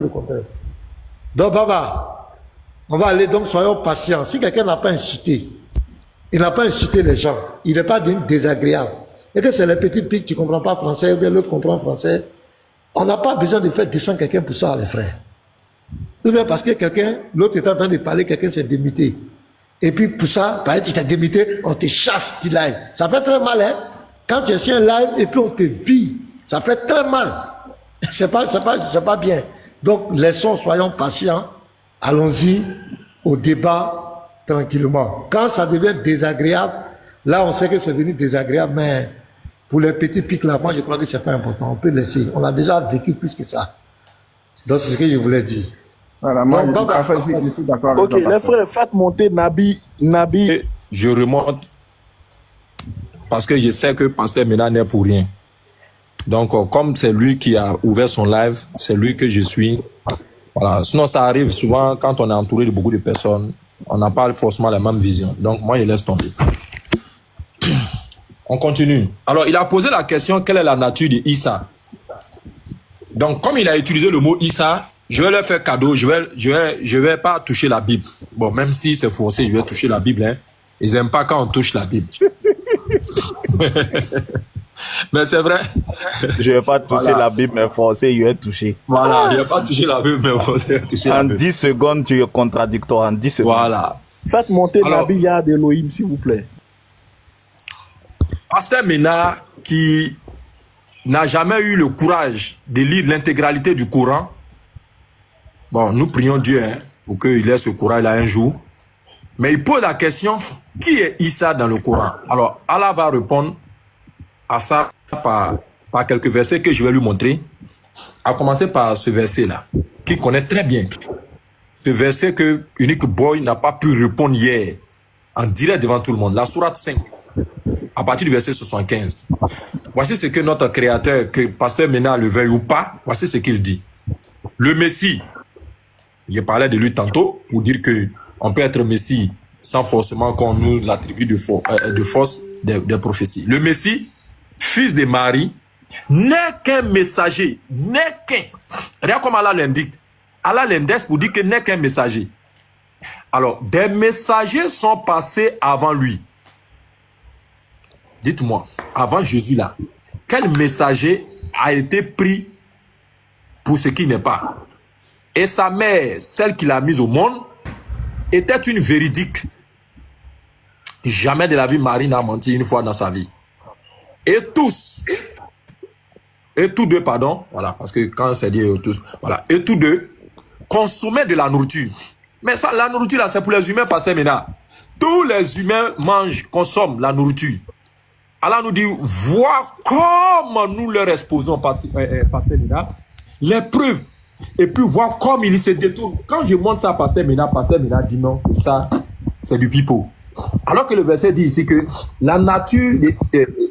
le contraire. Donc, Baba, on va aller, donc soyons patients. Si quelqu'un n'a pas insulté, il n'a pas insulté les gens, il n'est pas désagréable. Et que c'est les petites piques, tu ne comprends pas français, ou bien l'autre comprend français. On n'a pas besoin de faire descendre quelqu'un pour ça, les frères. Ou bien parce que quelqu'un, l'autre est en train de parler, quelqu'un s'est démité. Et puis pour ça, par exemple, tu t'es démité, on te chasse du live. Ça fait très mal, hein. Quand tu es sur un live et puis on te vit, ça fait très mal. C'est pas bien. Donc, laissons, soyons patients. Allons-y au débat tranquillement. Quand ça devient désagréable, là, on sait que c'est devenu désagréable, mais pour les petits pics là, moi, je crois que c'est pas important. On peut laisser. On a déjà vécu plus que ça. Donc, c'est ce que je voulais dire. Voilà, moi, je suis d'accord avec toi. Ok, les frères, faites monter Nabi. Je remonte parce que je sais que Pasteur Mena n'est pour rien. Donc, comme c'est lui qui a ouvert son live, c'est lui que je suis. Voilà. Sinon, ça arrive souvent quand on est entouré de beaucoup de personnes, on n'a pas forcément la même vision. Donc, moi, je laisse tomber. On continue. Alors, il a posé la question, quelle est la nature de Issa? Donc, comme il a utilisé le mot Issa, je vais leur faire cadeau, je vais pas toucher la Bible. Bon, même si c'est forcé, je vais toucher la Bible, hein. Ils aiment pas quand on touche la Bible. Mais c'est vrai. Je vais pas toucher la Bible, mais forcé, je vais toucher. Voilà, je vais pas toucher la Bible, mais forcé, je vais toucher la Bible. En 10 secondes, tu es contradictoire. En 10 secondes. Voilà. Faites monter Nabi Yad Elohim, s'il vous plaît. Pasteur Mena, qui n'a jamais eu le courage de lire l'intégralité du Coran. Bon, nous prions Dieu, hein, pour qu'il ait ce courage-là un jour. Mais il pose la question, qui est Issa dans le Coran? Alors, Allah va répondre à ça par quelques versets que je vais lui montrer. À commencer par ce verset-là, qu'il connaît très bien. Ce verset que Unique Boy n'a pas pu répondre hier, en direct devant tout le monde. La sourate 5, à partir du verset 75. Voici ce que notre créateur, que Pasteur Mena le veuille ou pas, voici ce qu'il dit. Le Messie, je parlais de lui tantôt, pour dire que on peut être Messie sans forcément qu'on nous attribue de force des prophéties. Le Messie, fils de Marie, n'est qu'un messager, n'est qu'un. Regarde comme Allah l'indique. Allah l'index pour dire que n'est qu'un messager. Alors, des messagers sont passés avant lui. Dites-moi, avant Jésus là, quel messager a été pris pour ce qui n'est pas? Et sa mère, celle qui l'a mise au monde, était une véridique. Jamais de la vie, Marie n'a menti une fois dans sa vie. Et tous deux, pardon, voilà, parce que quand c'est dit tous, voilà, et tous deux consommaient de la nourriture. Mais ça, la nourriture là, c'est pour les humains, Pasteur Mena. Tous les humains mangent, consomment la nourriture. Allah nous dit, vois comme nous leur exposons, Pasteur Mena, les preuves. Et puis voir comme il se détourne. Quand je montre ça à Pasteur Mena dit non, ça, c'est du pipeau. Alors que le verset dit ici que la nature,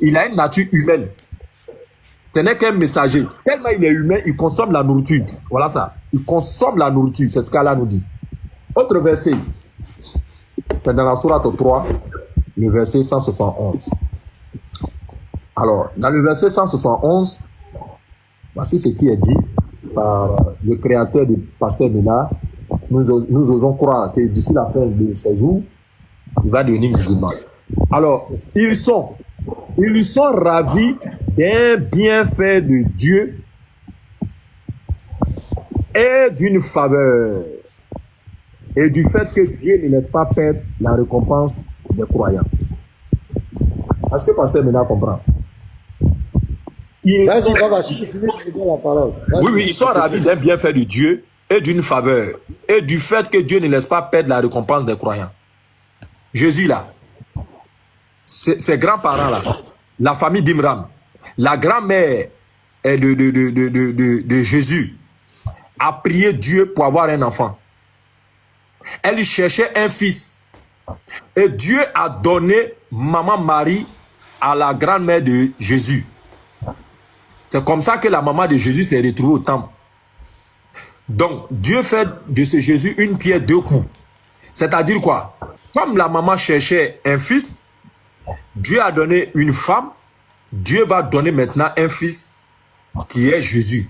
il a une nature humaine. Ce n'est qu'un messager. Tellement il est humain, il consomme la nourriture. Voilà ça. Il consomme la nourriture. C'est ce qu'Allah nous dit. Autre verset. C'est dans la sourate 3, le verset 171. Alors, dans le verset 171, voici ce qui est dit par le créateur du Pasteur Mena. Nous osons croire que d'ici la fin de ces jours, il va devenir musulman. Alors, ils sont ravis d'un bienfait de Dieu et d'une faveur. Et du fait que Dieu ne laisse pas perdre la récompense des croyants. Est-ce que Pasteur Mena comprend? Oui, ils sont ravis d'un bienfait de Dieu et d'une faveur. Et du fait que Dieu ne laisse pas perdre la récompense des croyants. Jésus là, ses grands-parents là, la famille d'Imram, la grand-mère de Jésus a prié Dieu pour avoir un enfant. Elle cherchait un fils. Et Dieu a donné maman Marie à la grand-mère de Jésus. C'est comme ça que la maman de Jésus s'est retrouvée au temple. Donc, Dieu fait de ce Jésus une pierre deux coups. C'est-à-dire quoi? Comme la maman cherchait un fils, Dieu a donné une femme, Dieu va donner maintenant un fils qui est Jésus.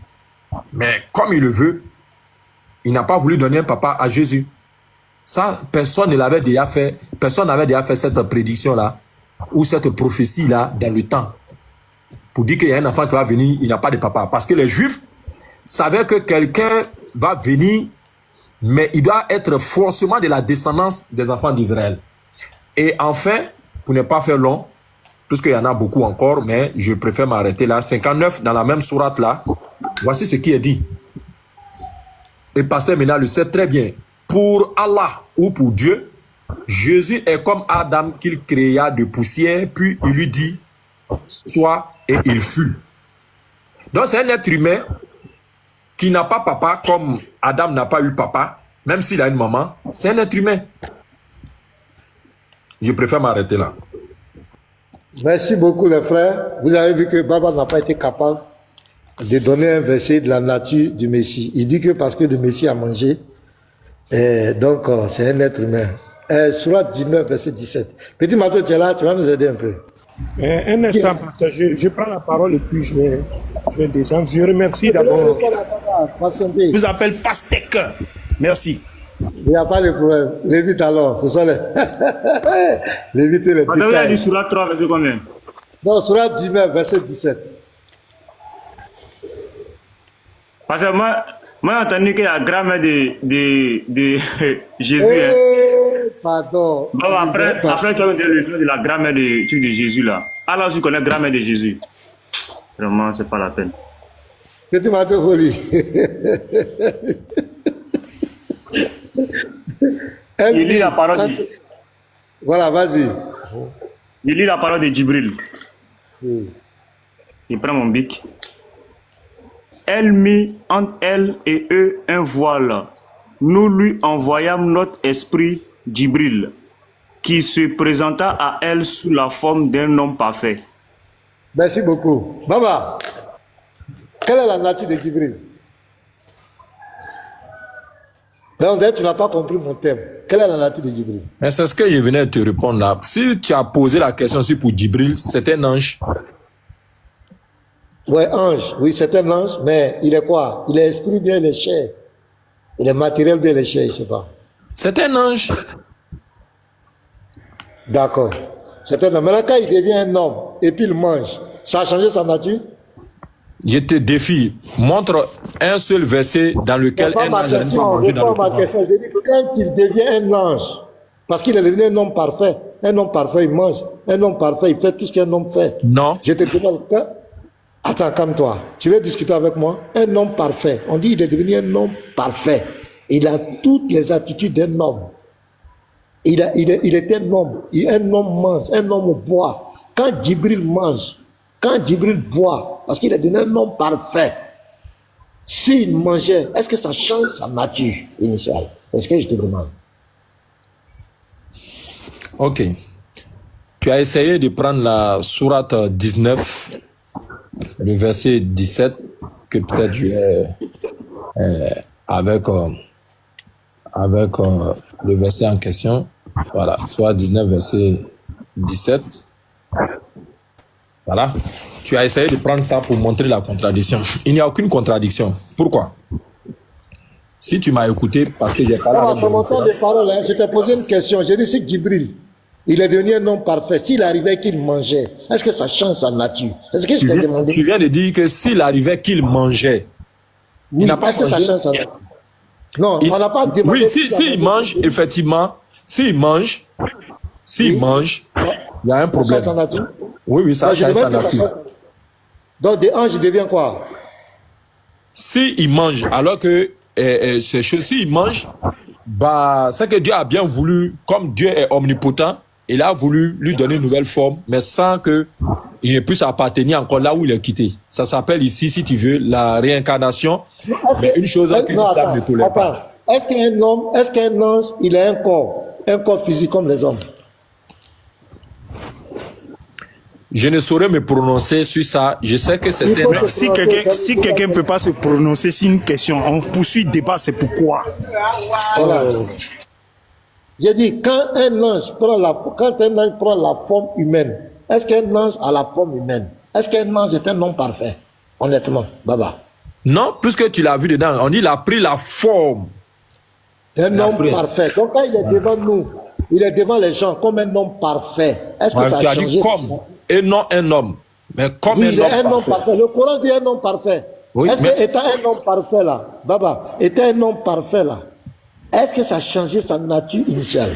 Mais comme il le veut, Il n'a pas voulu donner un papa à Jésus. Ça, personne ne l'avait déjà fait. Personne n'avait déjà fait cette prédiction-là ou cette prophétie-là dans le temps. Pour dire qu'il y a un enfant qui va venir, il n'a pas de papa. Parce que les Juifs savaient que quelqu'un va venir, mais il doit être forcément de la descendance des enfants d'Israël. Et enfin, pour ne pas faire long, puisqu'il y en a beaucoup encore, mais je préfère m'arrêter là. 59, dans la même sourate là, voici ce qui est dit. Et pasteur Mena le sait très bien. Pour Allah ou pour Dieu, Jésus est comme Adam qu'il créa de poussière, puis il lui dit, sois, et il fut. Donc c'est un être humain qui n'a pas papa, comme Adam n'a pas eu papa, même s'il a une maman, c'est un être humain. Je préfère m'arrêter là. Merci beaucoup les frères. Vous avez vu que Baba n'a pas été capable de donner un verset de la nature du Messie. Il dit que parce que le Messie a mangé, donc c'est un être humain. Sourate 19, verset 17. Petit Mato, tu es là, tu vas nous aider un peu. Un instant, je prends la parole et puis je vais descendre. Je remercie d'abord. Je vous appelle Pastèque. Merci. Il n'y a pas de problème. L'évite alors, ce sont les... L'évite les détails. Vous avez dit Sourate 3, verset combien? Non, Sourate 19, verset 17. Parce que moi j'ai entendu que la grammaire de Jésus... Pardon. Bon, après tu vas me dire le nom de la grammaire de Jésus là. Alors je connais la grammaire de Jésus. Vraiment, c'est pas la peine. Petit Mato Folie. Il lit la parole de... Voilà, vas-y. Il lit la parole de Djibril. Il prend mon bic. Elle mit entre elle et eux un voile. Nous lui envoyâmes notre esprit Djibril, qui se présenta à elle sous la forme d'un homme parfait. Merci beaucoup. Baba, quelle est la nature de Djibril? Donc, tu n'as pas compris mon thème. Quelle est la nature de Djibril? Mais c'est ce que je venais de te répondre là. Si tu as posé la question aussi pour Djibril, c'est un ange. Ouais, ange. Oui, c'est un ange, mais il est quoi? Il est esprit bien, il est chair. Il est matériel bien, il est chair, je ne sais pas. C'est un ange. D'accord. C'est un homme. Maintenant, quand il devient un homme et puis il mange, ça a changé sa nature? Je te défie, montre un seul verset dans lequel un ange a une fois mangé dans le Coran. Je dis que quand il devient un ange, parce qu'il est devenu un homme parfait, il mange, un homme parfait, il fait tout ce qu'un homme fait. Non. Je te demande, attends, calme-toi, tu veux discuter avec moi? Un homme parfait, on dit qu'il est devenu un homme parfait. Il a toutes les attitudes d'un homme. Il est un homme, un homme mange, un homme boit. Quand Djibril mange, quand Djibril boit, parce qu'il est devenu un homme parfait, s'il mangeait, est-ce que ça change sa nature initiale? C'est ce que je te demande. Ok. Tu as essayé de prendre la sourate 19, le verset 17, que peut-être tu es avec le verset en question. Voilà, sourate 19, verset 17. Voilà. Tu as essayé de prendre ça pour montrer la contradiction. Il n'y a aucune contradiction. Pourquoi? Si tu m'as écouté, parce que j'ai parlé avec mon temps de parole, hein, je t'ai posé une question. J'ai dit, si Djibril, il est devenu un homme parfait, s'il arrivait qu'il mangeait, est-ce que ça change sa nature? Est-ce que je t'ai demandé? Tu viens de dire que s'il arrivait qu'il mangeait, oui, il n'a pas est-ce que ça change sa nature? Non, on n'a pas demandé. Oui, s'il mange, effectivement, s'il mange, il y a un problème. Oui, ça change sa nature. Donc, des anges devient quoi? S'il mange, alors que ces choses, s'il mange, bah, c'est que Dieu a bien voulu, comme Dieu est omnipotent, il a voulu lui donner une nouvelle forme, mais sans que il ne puisse appartenir encore là où il est quitté. Ça s'appelle ici, si tu veux, la réincarnation. Mais une chose que l'islam ne tolère pas. Est-ce qu'un ange, il a un corps physique comme les hommes? Je ne saurais me prononcer sur ça. Je sais que c'est un... Si quelqu'un ne peut pas se prononcer sur une question, on poursuit le débat, c'est pourquoi. Voilà. J'ai dit, quand un ange prend la forme humaine, est-ce qu'un ange a la forme humaine? Est-ce qu'un ange est un homme parfait? Honnêtement, Baba. Non, puisque tu l'as vu dedans, on dit il a pris la forme. Un homme parfait. Donc quand il est devant nous, il est devant les gens comme un homme parfait. Est-ce que ça Tu a as dit changé? comme, et non un homme. Mais comme Oui, il est un un homme homme parfait. parfait. Le Coran dit un homme parfait. Oui, Est-ce mais- que étant un homme parfait là, Baba, étant un homme parfait là, est-ce que ça a changé sa nature initiale?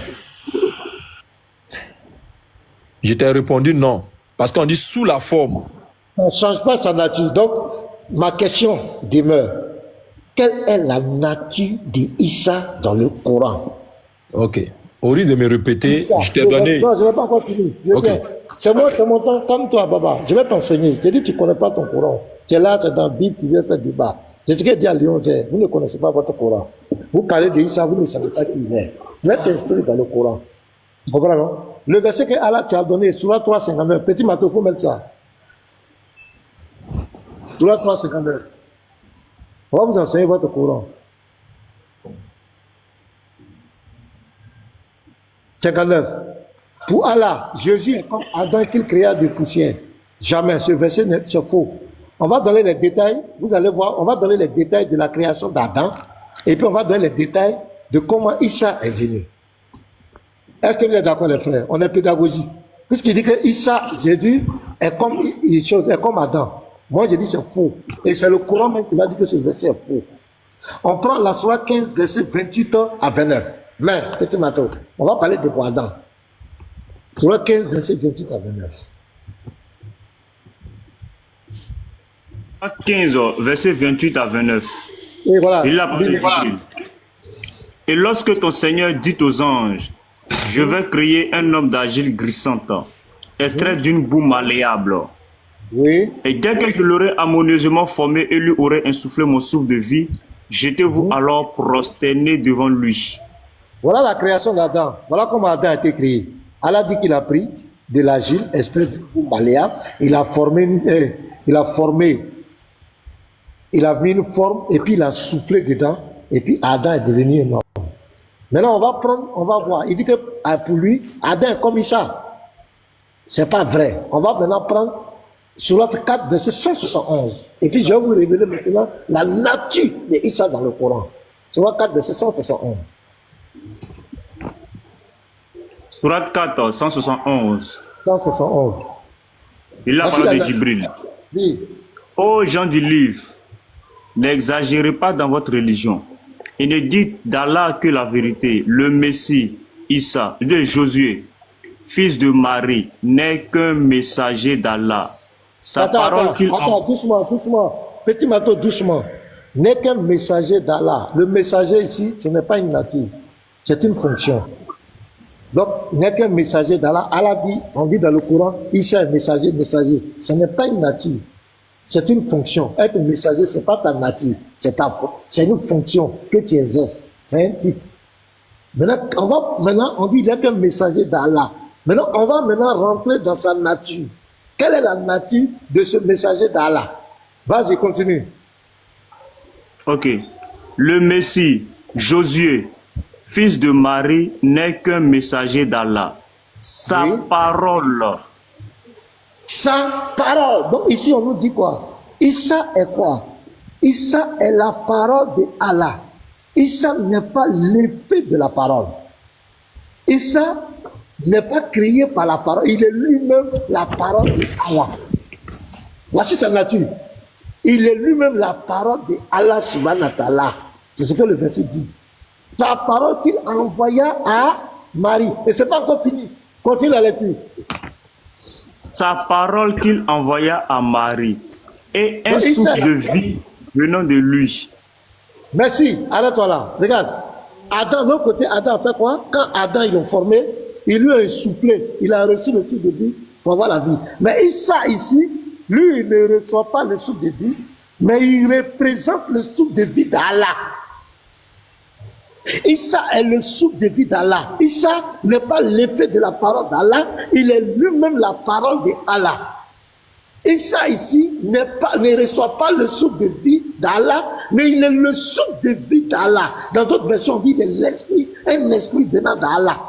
Je t'ai répondu non. Parce qu'on dit sous la forme. Ça ne change pas sa nature. Donc, ma question demeure. Quelle est la nature d'Issa dans le Coran? Ok. Au lieu de me répéter, je t'ai Non, donné. je ne vais pas encore finir. Ok. C'est moi, c'est mon temps, comme toi, Baba. Je vais t'enseigner. J'ai dit, tu ne connais pas ton Coran. Tu es là, c'est dans la Bible, tu viens faire débat. C'est ce que dit à Lyon, vous ne connaissez pas votre Coran. Vous parlez d'Issa, vous ne savez pas qui il est. Je vais t'instruire dans le Coran. Tu comprends, non? Le verset que Allah tu as donné, Surah 359, petit matou, il faut mettre ça. Surah 359. On va vous enseigner votre Coran. 59. Pour Allah, Jésus est comme Adam qu'il créa de poussière. Jamais. Ce verset, c'est faux. On va donner les détails. Vous allez voir, on va donner les détails de la création d'Adam. Et puis on va donner les détails de comment Issa est venu. Est-ce que vous êtes d'accord, les frères? On est pédagogique. Puisqu'il dit que Issa, Jésus, est comme Adam. Moi, je dis c'est faux. Et c'est le Coran même qui va dire que ce verset est faux. On prend la Surah 15, verset 28 à 29. Mais, petit matin, on va parler de Adam. Surah 15, verset 28 à 29. 15, verset 28 à 29. Et voilà. Il a parlé de Jibril. Et lorsque ton Seigneur dit aux anges, je vais créer un homme d'argile glissante, extrait d'une boue malléable. Oui. Et dès que je l'aurai harmonieusement formé et lui aurai insufflé mon souffle de vie, jetez-vous alors prosterné devant lui. Voilà la création d'Adam. Voilà comment Adam a été créé. Allah dit qu'il a pris de l'argile, extrait d'une boue malléable. Il a mis une forme et puis il a soufflé dedans. Et puis Adam est devenu un homme. Maintenant, on va voir. Il dit que pour lui, Adam est comme Issa. C'est pas vrai. On va maintenant prendre Surat 4, verset 171. Et puis je vais vous révéler maintenant la nature de Issa dans le Coran. Surat 4, verset 171. Surat 4, 171. 171. Il a parlé de Jibril. Oui. Ô gens du livre, n'exagérez pas dans votre religion et ne dites d'Allah que la vérité. Le Messie, Issa, de Josué, fils de Marie, n'est qu'un messager d'Allah. Sa parole qu'il Attends, doucement. Petit matin, doucement. N'est qu'un messager d'Allah. Le messager ici, ce n'est pas une nature. C'est une fonction. Donc, n'est qu'un messager d'Allah. Allah dit, on dit dans le Coran, Issa est messager. Ce n'est pas une nature. C'est une fonction. Être messager, ce n'est pas ta nature. C'est une fonction que tu exerces. C'est un titre. Maintenant, on dit qu'il n'est qu'un messager d'Allah. Maintenant, on va rentrer dans sa nature. Quelle est la nature de ce messager d'Allah? Vas-y, continue. Ok. Le Messie, Josué, fils de Marie, n'est qu'un messager d'Allah. Sa Oui. parole. Sa parole. Donc ici, on nous dit quoi? Issa est quoi? Issa est la parole de Allah. Issa n'est pas l'effet de la parole. Issa n'est pas créé par la parole. Il est lui-même la parole de Allah. Voici sa nature. Il est lui-même la parole de Allah subhanahu wa ta'ala. C'est ce que le verset dit. Sa parole qu'il envoya à Marie. Et ce n'est pas encore fini. Continue la lecture. Sa parole qu'il envoya à Marie et un Donc, souffle Issa- de vie venant de lui. Merci, arrête-toi là. Regarde. Adam, de l'autre côté, Adam a fait quoi? Quand Adam, ils l'ont formé, il lui a soufflé. Il a reçu le souffle de vie pour avoir la vie. Mais Issa, ici, lui, il ne reçoit pas le souffle de vie, mais il représente le souffle de vie d'Allah. Issa est le souffle de vie d'Allah. Issa n'est pas l'effet de la parole d'Allah, il est lui-même la parole d'Allah. Issa ici ne reçoit pas le souffle de vie d'Allah, mais il est le souffle de vie d'Allah. Dans d'autres versions, on dit de l'esprit, un esprit venant d'Allah.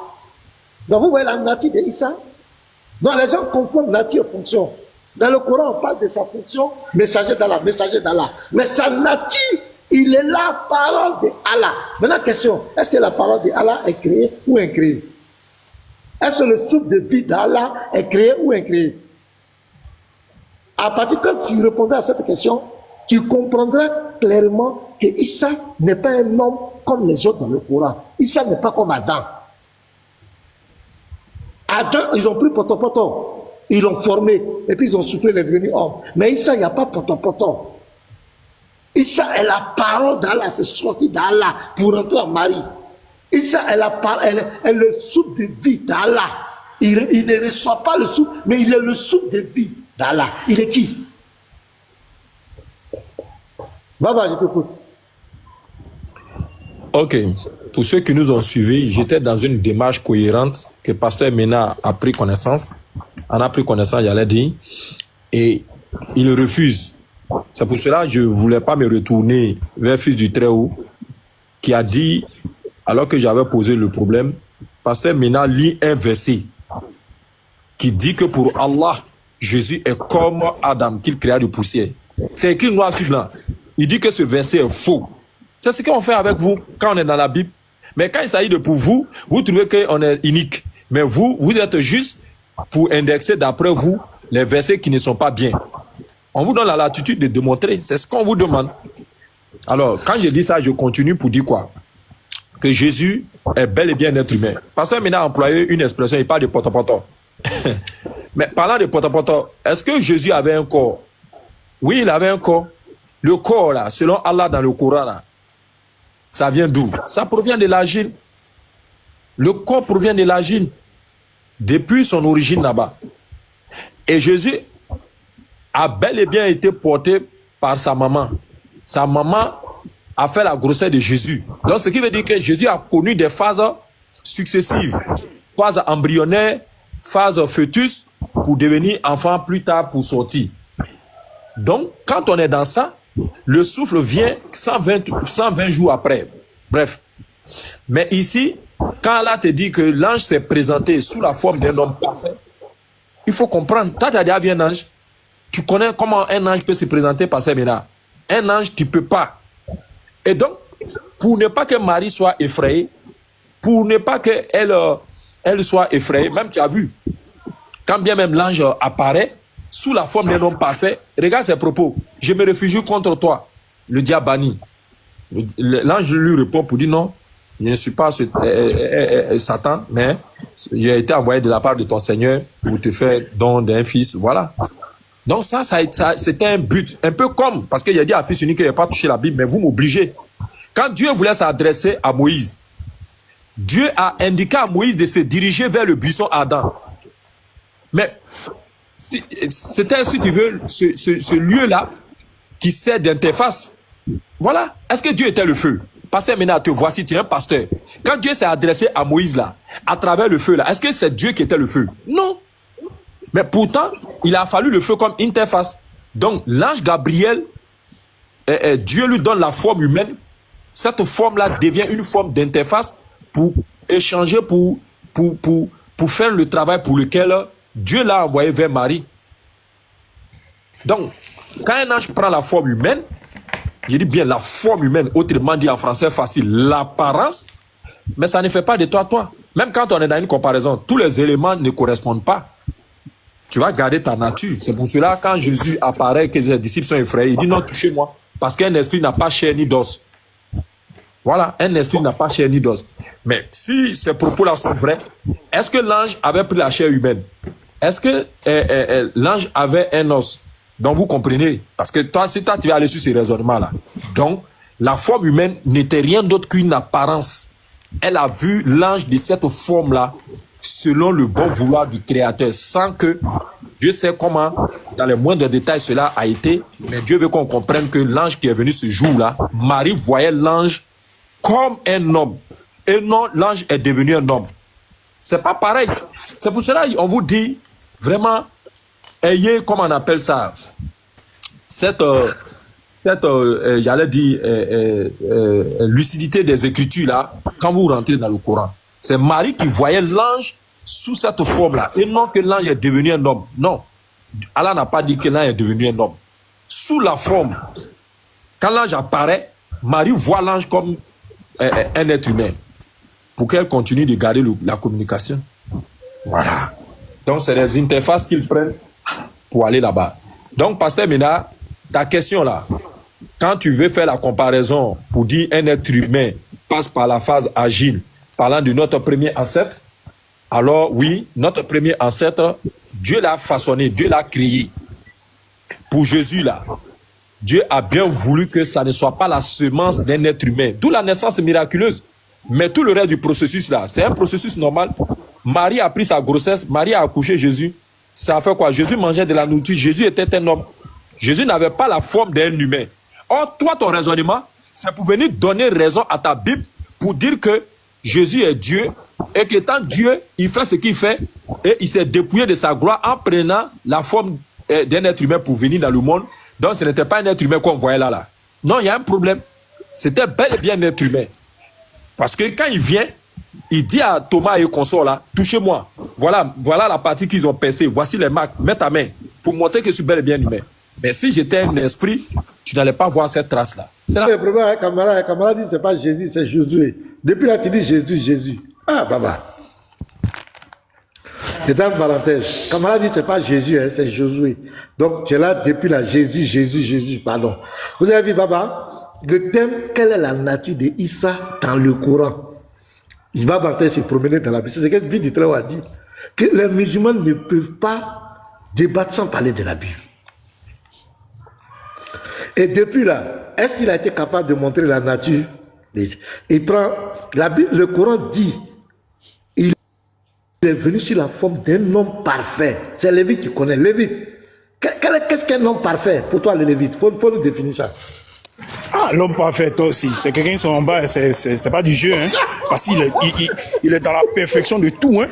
Donc vous voyez la nature d'Issa? Donc les gens confondent nature et fonction. Dans le Coran, on parle de sa fonction, messager d'Allah, messager d'Allah. Mais sa nature, il est la parole de Allah. Maintenant, question, est-ce que la parole de Allah est créée ou incréée? Est-ce que le souffle de vie d'Allah est créé ou incréé? À partir quand tu répondrais à cette question, tu comprendras clairement que Issa n'est pas un homme comme les autres dans le Coran. Issa n'est pas comme Adam. Adam, ils ont pris potopoto. Ils l'ont formé, et puis ils ont soufflé, il est devenu homme. Mais Issa, il n'y a pas potopoto. Issa est la parole d'Allah, c'est sorti d'Allah pour rentrer en Marie. Issa est la parole, elle est le souffle de vie d'Allah. Il ne reçoit pas le souffle, mais il est le souffle de vie d'Allah. Il est qui? Baba, je t'écoute. Ok. Pour ceux qui nous ont suivis, j'étais dans une démarche cohérente que Pasteur Mena a pris connaissance. En a pris connaissance, j'allais dire. Et il refuse. C'est pour cela que je ne voulais pas me retourner vers Fils du Très-Haut, qui a dit, alors que j'avais posé le problème, Pasteur Mena lit un verset qui dit que pour Allah, Jésus est comme Adam, qu'il créa de poussière. C'est écrit noir sur blanc. Il dit que ce verset est faux. C'est ce qu'on fait avec vous quand on est dans la Bible. Mais quand il s'agit de pour vous, vous trouvez qu'on est unique. Mais vous êtes juste pour indexer d'après vous les versets qui ne sont pas bien. On vous donne la latitude de démontrer. C'est ce qu'on vous demande. Alors, quand je dis ça, je continue pour dire quoi? Que Jésus est bel et bien un être humain. Parce que maintenant a employé une expression, il parle de potopoto. Mais parlant de potopoto, est-ce que Jésus avait un corps? Oui, il avait un corps. Le corps, là, selon Allah dans le Coran, là, ça vient d'où? Ça provient de l'argile. Le corps provient de l'argile. Depuis son origine là-bas. Et Jésus a bel et bien été porté par sa maman. Sa maman a fait la grossesse de Jésus. Donc, ce qui veut dire que Jésus a connu des phases successives. Phase embryonnaire, phase fœtus, pour devenir enfant plus tard pour sortir. Donc, quand on est dans ça, le souffle vient 120 jours après. Bref. Mais ici, quand Allah te dit que l'ange s'est présenté sous la forme d'un homme parfait, il faut comprendre. Toi, tu as déjà vu un ange. Tu connais comment un ange peut se présenter par ces ménages. Un ange, tu ne peux pas. Et donc, pour ne pas que Marie soit effrayée, pour ne pas qu'elle soit effrayée, même tu as vu, quand bien même l'ange apparaît, sous la forme d'un homme parfait, regarde ses propos. Je me réfugie contre toi, le diable banni. L'ange lui répond pour dire non, je ne suis pas Satan, mais j'ai été envoyé de la part de ton Seigneur pour te faire don d'un fils. Voilà. Donc ça c'était un but. Un peu comme, parce qu'il a dit à fils unique qu'il n'a pas touché la Bible, mais vous m'obligez. Quand Dieu voulait s'adresser à Moïse, Dieu a indiqué à Moïse de se diriger vers le buisson ardent. Mais c'était, si tu veux, ce lieu-là qui sert d'interface. Voilà. Est-ce que Dieu était le feu? Pasteur Mena, te voici, tu es un pasteur. Quand Dieu s'est adressé à Moïse là, à travers le feu là, est-ce que c'est Dieu qui était le feu? Non. Mais pourtant, il a fallu le feu comme interface. Donc, l'ange Gabriel, Dieu lui donne la forme humaine. Cette forme-là devient une forme d'interface pour échanger, pour faire le travail pour lequel Dieu l'a envoyé vers Marie. Donc, quand un ange prend la forme humaine, je dis bien la forme humaine, autrement dit en français facile, l'apparence, mais ça ne fait pas de toi. Même quand on est dans une comparaison, tous les éléments ne correspondent pas. Tu vas garder ta nature. C'est pour cela, quand Jésus apparaît, que les disciples sont effrayés, il dit non, touchez-moi. Parce qu'un esprit n'a pas chair ni d'os. Voilà, un esprit n'a pas chair ni d'os. Mais si ces propos-là sont vrais, est-ce que l'ange avait pris la chair humaine? Est-ce que l'ange avait un os? Donc vous comprenez, parce que toi, si toi tu vas aller sur ces raisonnements-là, donc la forme humaine n'était rien d'autre qu'une apparence. Elle a vu l'ange de cette forme-là selon le bon vouloir du Créateur, sans que Dieu sait comment, dans les moindres détails, cela a été, mais Dieu veut qu'on comprenne que l'ange qui est venu ce jour-là, Marie voyait l'ange comme un homme, et non l'ange est devenu un homme. C'est pas pareil. C'est pour cela qu'on vous dit vraiment, ayez, comment on appelle ça, cette j'allais dire, lucidité des Écritures là, quand vous rentrez dans le Coran. C'est Marie qui voyait l'ange sous cette forme-là, et non que l'ange est devenu un homme. Non. Allah n'a pas dit que l'ange est devenu un homme. Sous la forme, quand l'ange apparaît, Marie voit l'ange comme un être humain pour qu'elle continue de garder la communication. Voilà. Donc, c'est des interfaces qu'ils prennent pour aller là-bas. Donc, Pasteur Ménard, ta question là, quand tu veux faire la comparaison pour dire un être humain passe par la phase agile, parlant de notre premier ancêtre, alors oui, notre premier ancêtre, Dieu l'a façonné, Dieu l'a créé. Pour Jésus là, Dieu a bien voulu que ça ne soit pas la semence d'un être humain, d'où la naissance miraculeuse. Mais tout le reste du processus là, c'est un processus normal. Marie a pris sa grossesse, Marie a accouché Jésus. Ça a fait quoi? Jésus mangeait de la nourriture, Jésus était un homme. Jésus n'avait pas la forme d'un humain. Or, toi, ton raisonnement, c'est pour venir donner raison à ta Bible pour dire que Jésus est Dieu et que tant Dieu, il fait ce qu'il fait et il s'est dépouillé de sa gloire en prenant la forme d'un être humain pour venir dans le monde. Donc, ce n'était pas un être humain qu'on voyait là. Non, il y a un problème. C'était bel et bien un être humain. Parce que quand il vient, il dit à Thomas et consort là, touchez-moi. Voilà la partie qu'ils ont percée. Voici les marques. Mets ta main pour montrer que je suis bel et bien humain. Mais si j'étais un esprit, tu n'allais pas voir cette trace-là. C'est là. Le problème avec Kamara dit c'est pas Jésus, c'est Josué. Depuis là, tu dis Jésus. Ah, baba. C'est une parenthèse. Kamara dit c'est pas Jésus, hein, c'est Josué. Donc, tu es là depuis là, Jésus, pardon. Vous avez vu, baba, le thème, quelle est la nature de Issa dans le Coran? Il va partir se promener dans la Bible. C'est ce que Vidi Trao a dit. Que les musulmans ne peuvent pas débattre sans parler de la Bible. Et depuis là, est-ce qu'il a été capable de montrer la nature? Il prend la Bible, le Coran dit, il est venu sur la forme d'un homme parfait. C'est Lévite qui connaît. Lévite. Qu'est-ce qu'un homme parfait pour toi, le Lévite? Faut nous définir ça. Ah, l'homme parfait, toi aussi. C'est quelqu'un qui sont en bas, c'est pas du jeu, hein. Parce qu'il il est dans la perfection de tout, hein.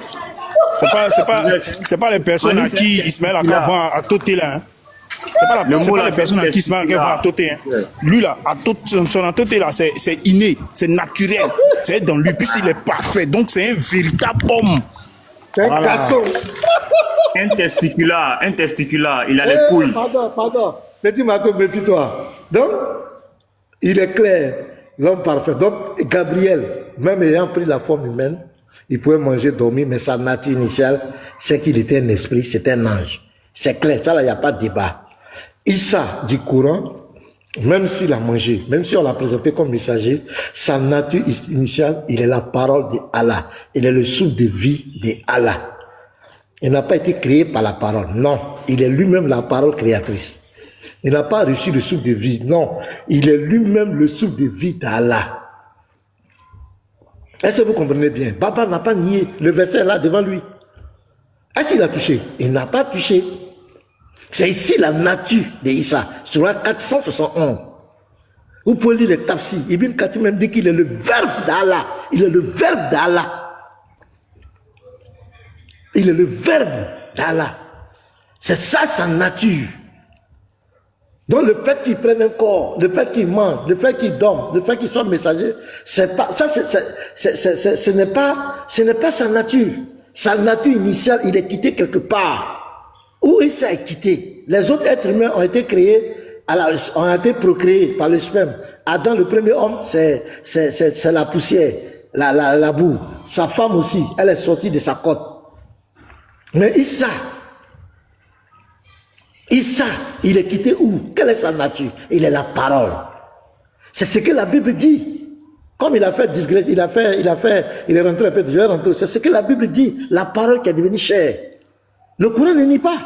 C'est pas les personnes à qui Ismaël Akava a toté là, hein. C'est pas les personnes à qui Ismaël Akava a toté, hein. Lui là, son toté là, c'est inné, c'est naturel, c'est dans lui, puis il est parfait, donc c'est un véritable homme. C'est un garçon. Un testicular, il a les couilles. Pardon. Petit Mato, méfie-toi. Donc, il est clair, l'homme parfait. Donc, Gabriel, même ayant pris la forme humaine, il pouvait manger, dormir, mais sa nature initiale, c'est qu'il était un esprit, c'était un ange. C'est clair, ça là, il n'y a pas de débat. Issa, du Coran, même s'il a mangé, même si on l'a présenté comme messager, sa nature initiale, il est la parole de Allah. Il est le souffle de vie de Allah. Il n'a pas été créé par la parole, non. Il est lui-même la parole créatrice. Il n'a pas reçu le souffle de vie, non. Il est lui-même le souffle de vie d'Allah. Est-ce que vous comprenez bien? Baba n'a pas nié. Le verset est là devant lui. Est-ce qu'il a touché? Il n'a pas touché. C'est ici la nature d'Issa. Sur la 471. Vous pouvez lire les tafsirs. Ibn Kathir même dit qu'il est le verbe d'Allah. Il est le verbe d'Allah. Il est le verbe d'Allah. C'est ça sa nature. Donc le fait qu'il prenne un corps, le fait qu'il mange, le fait qu'il dorme, le fait qu'il soit messager, c'est pas ça, ce n'est pas sa nature. Sa nature initiale, il est quitté quelque part. Où il s'est quitté. Les autres êtres humains ont été créés, ont été procréés par le sperme. Adam, le premier homme, c'est la poussière, la boue. Sa femme aussi, elle est sortie de sa côte. Mais Issa, il est quitté où? Quelle est sa nature? Il est la parole. C'est ce que la Bible dit. Comme il a fait disgrâce, il est rentré un peu, je vais rentrer. C'est ce que la Bible dit. La parole qui est devenue chair. Le Coran ne nie pas.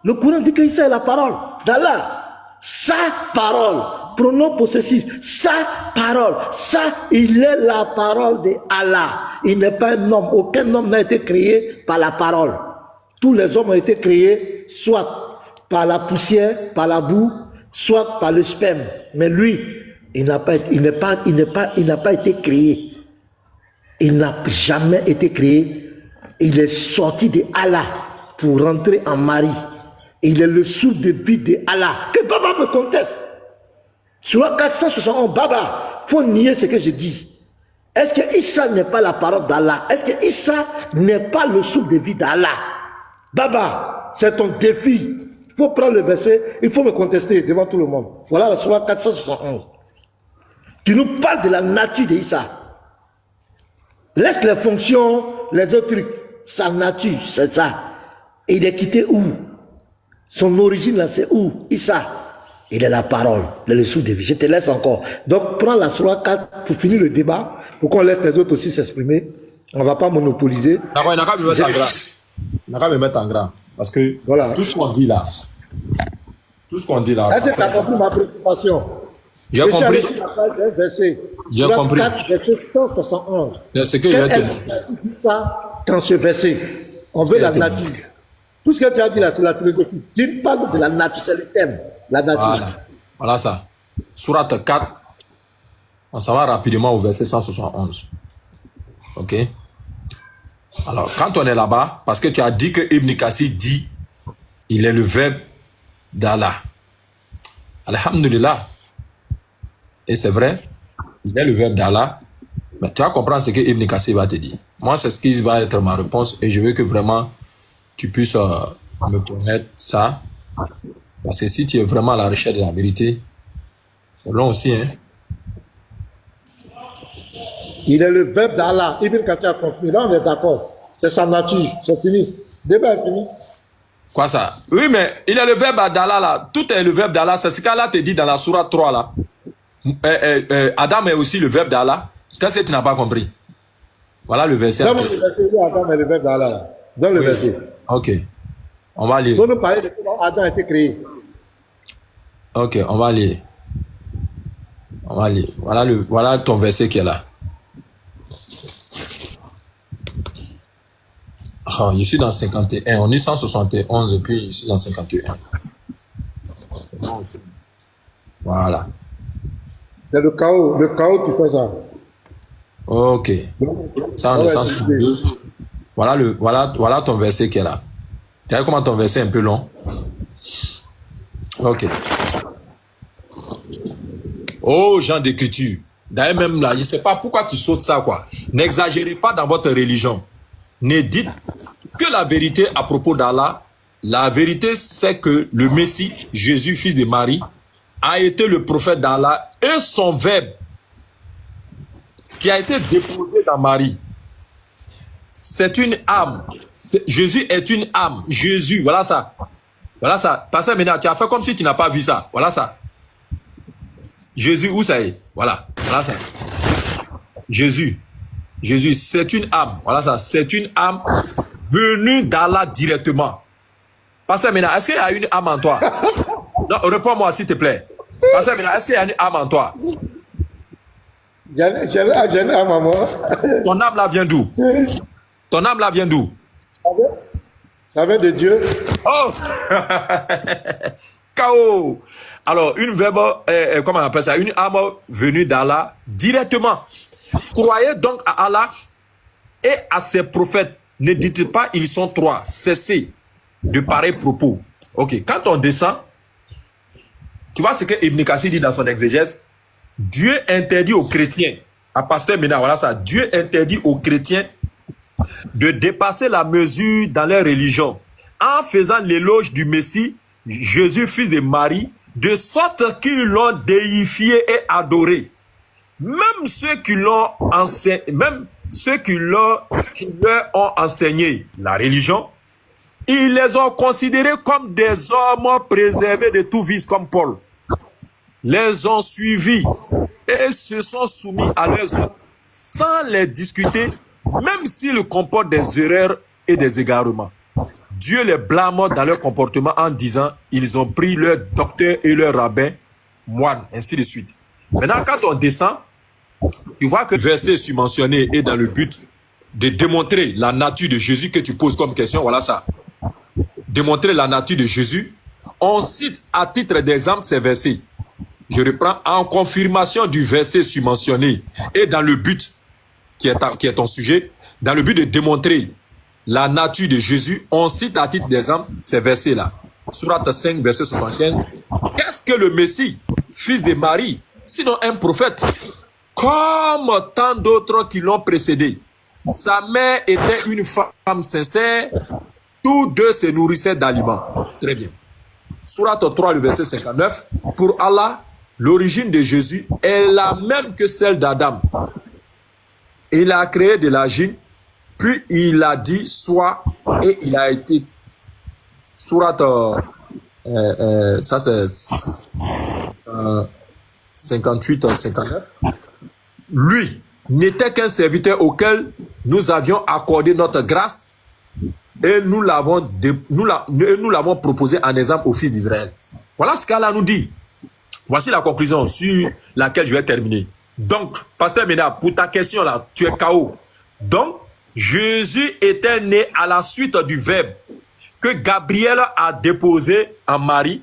Le Coran dit qu'Issa est la parole d'Allah. Sa parole. Pronom possessif. Sa parole. Ça, il est la parole d'Allah. Il n'est pas un homme. Aucun homme n'a été créé par la parole. Tous les hommes ont été créés soit par la poussière, par la boue, soit par le sperme. Mais lui, il n'a pas été créé. Il n'a jamais été créé. Il est sorti de Allah pour rentrer en Marie. Il est le souffle de vie de Allah. Que Baba me conteste. Sur la 461, Baba, faut nier ce que je dis. Est-ce que Issa n'est pas la parole d'Allah? Est-ce que Issa n'est pas le souffle de vie d'Allah? Baba, c'est ton défi. faut prendre le verset, il faut me contester devant tout le monde. Voilà la Sourate 471. Tu nous parles de la nature d'Issa. Laisse les fonctions, les autres trucs. Sa nature, c'est ça. Et il est quitté où? Son origine là, c'est où? Issa. Il est la parole, le leçon de vie. Je te laisse encore. Donc, prends la Sourate 4 pour finir le débat, pour qu'on laisse les autres aussi s'exprimer. On ne va pas monopoliser. D'accord, il n'a qu'à me mettre en gras. Il n'a qu'à me mettre en gras. Parce que voilà. Tout ce qu'on dit là. Est-ce que tu as compris ma préoccupation? J'ai compris. J'ai compris. 4, verset 171. C'est ce que j'ai dit. Ça dans ce verset. On veut la nature. Tout ce que tu as dit là, c'est la philosophie. Tu parles de la nature, c'est le thème. La nature. Voilà ça. Sourate 4. On s'en va rapidement au verset 171. Ok. Alors, quand on est là-bas, parce que tu as dit que Ibn Kassir dit, il est le verbe d'Allah. Alhamdulillah. Et c'est vrai, il est le verbe d'Allah. Mais tu vas comprendre ce que Ibn Kassir va te dire. Moi, c'est ce qui va être ma réponse. Et je veux que vraiment, tu puisses me promettre ça. Parce que si tu es vraiment à la recherche de la vérité, c'est long aussi, hein. Il est le verbe d'Allah. Ibn Kathir a confirmé. Là, on est d'accord. C'est sa nature. C'est fini. Le débat est fini. Quoi ça? Oui, mais il est le verbe d'Allah là. Tout est le verbe d'Allah. C'est ce qu'Allah te dit dans la sourate 3 là. Adam est aussi le verbe d'Allah. Qu'est-ce que tu n'as pas compris? Voilà le verset. Dans le verset, Adam est le verbe d'Allah. Dans le verset. Ok. On va lire. On nous parler de comment Adam a été créé. Ok, on va lire. On va lire. Voilà ton verset qui est là. Oh, je suis dans 51. On est 171 et puis je suis dans 51. Voilà. C'est le chaos qui fait ça. Ok. Ça, on est 172. Voilà ton verset qui est là. Tu vois comment ton verset est un peu long? Ok. Oh, gens d'écriture. D'ailleurs, même là, je ne sais pas pourquoi tu sautes ça, quoi. N'exagérez pas dans votre religion. Ne dites que la vérité à propos d'Allah. La vérité, c'est que le Messie, Jésus, fils de Marie, a été le prophète d'Allah et son verbe qui a été déposé dans Marie. C'est une âme. Jésus est une âme. Jésus, voilà ça. Voilà ça. Pasteur Ménard, tu as fait comme si tu n'as pas vu ça. Voilà ça. Jésus, où ça est? Voilà. Voilà ça. Jésus, c'est une âme. Voilà ça. C'est une âme venue d'Allah directement. Pasteur Ménard, est-ce qu'il y a une âme en toi? Non, réponds-moi s'il te plaît. Pasteur Ménard, est-ce qu'il y a une âme en toi? J'ai une âme en moi. Ton âme là vient d'où? Ton âme là vient d'où? Ça vient de Dieu. Oh! K.O. Alors, une verbe, comment on appelle ça? Une âme venue d'Allah directement. Croyez donc à Allah et à ses prophètes. Ne dites pas ils sont trois. Cessez de pareils propos. Ok, quand on descend, tu vois ce que Ibn Kassir dit dans son exégèse? Dieu interdit aux chrétiens, à Pasteur Ménard, voilà ça, Dieu interdit aux chrétiens de dépasser la mesure dans leur religion en faisant l'éloge du Messie, Jésus, fils de Marie, de sorte qu'ils l'ont déifié et adoré. Même ceux qui l'ont enseigné, même ceux qui leur ont enseigné la religion, ils les ont considérés comme des hommes préservés de tout vice, comme Paul. Les ont suivis et se sont soumis à leurs œuvres sans les discuter, même s'ils comportent des erreurs et des égarements. Dieu les blâme dans leur comportement en disant ils ont pris leur docteur et leur rabbin, moine, ainsi de suite. Maintenant, quand on descend, tu vois que le verset mentionné est dans le but de démontrer la nature de Jésus que tu poses comme question. Voilà ça. Démontrer la nature de Jésus. On cite à titre d'exemple ces versets. Je reprends en confirmation du verset mentionné et dans le but qui est ton sujet, dans le but de démontrer la nature de Jésus, on cite à titre d'exemple ces versets-là. Sourate 5, verset 75. Qu'est-ce que le Messie, fils de Marie, sinon un prophète, comme tant d'autres qui l'ont précédé? Sa mère était une femme sincère, tous deux se nourrissaient d'aliments. Très bien. Sourate 3, le verset 59. Pour Allah, l'origine de Jésus est la même que celle d'Adam. Il a créé de la gîte, puis il a dit soit, et il a été. Sourate, ça c'est 58, 59. Lui n'était qu'un serviteur auquel nous avions accordé notre grâce et nous l'avons proposé en exemple au fils d'Israël. Voilà ce qu'Allah nous dit. Voici la conclusion sur laquelle je vais terminer. Donc, Pasteur Mena, pour ta question là, tu es KO. Donc, Jésus était né à la suite du verbe que Gabriel a déposé en Marie,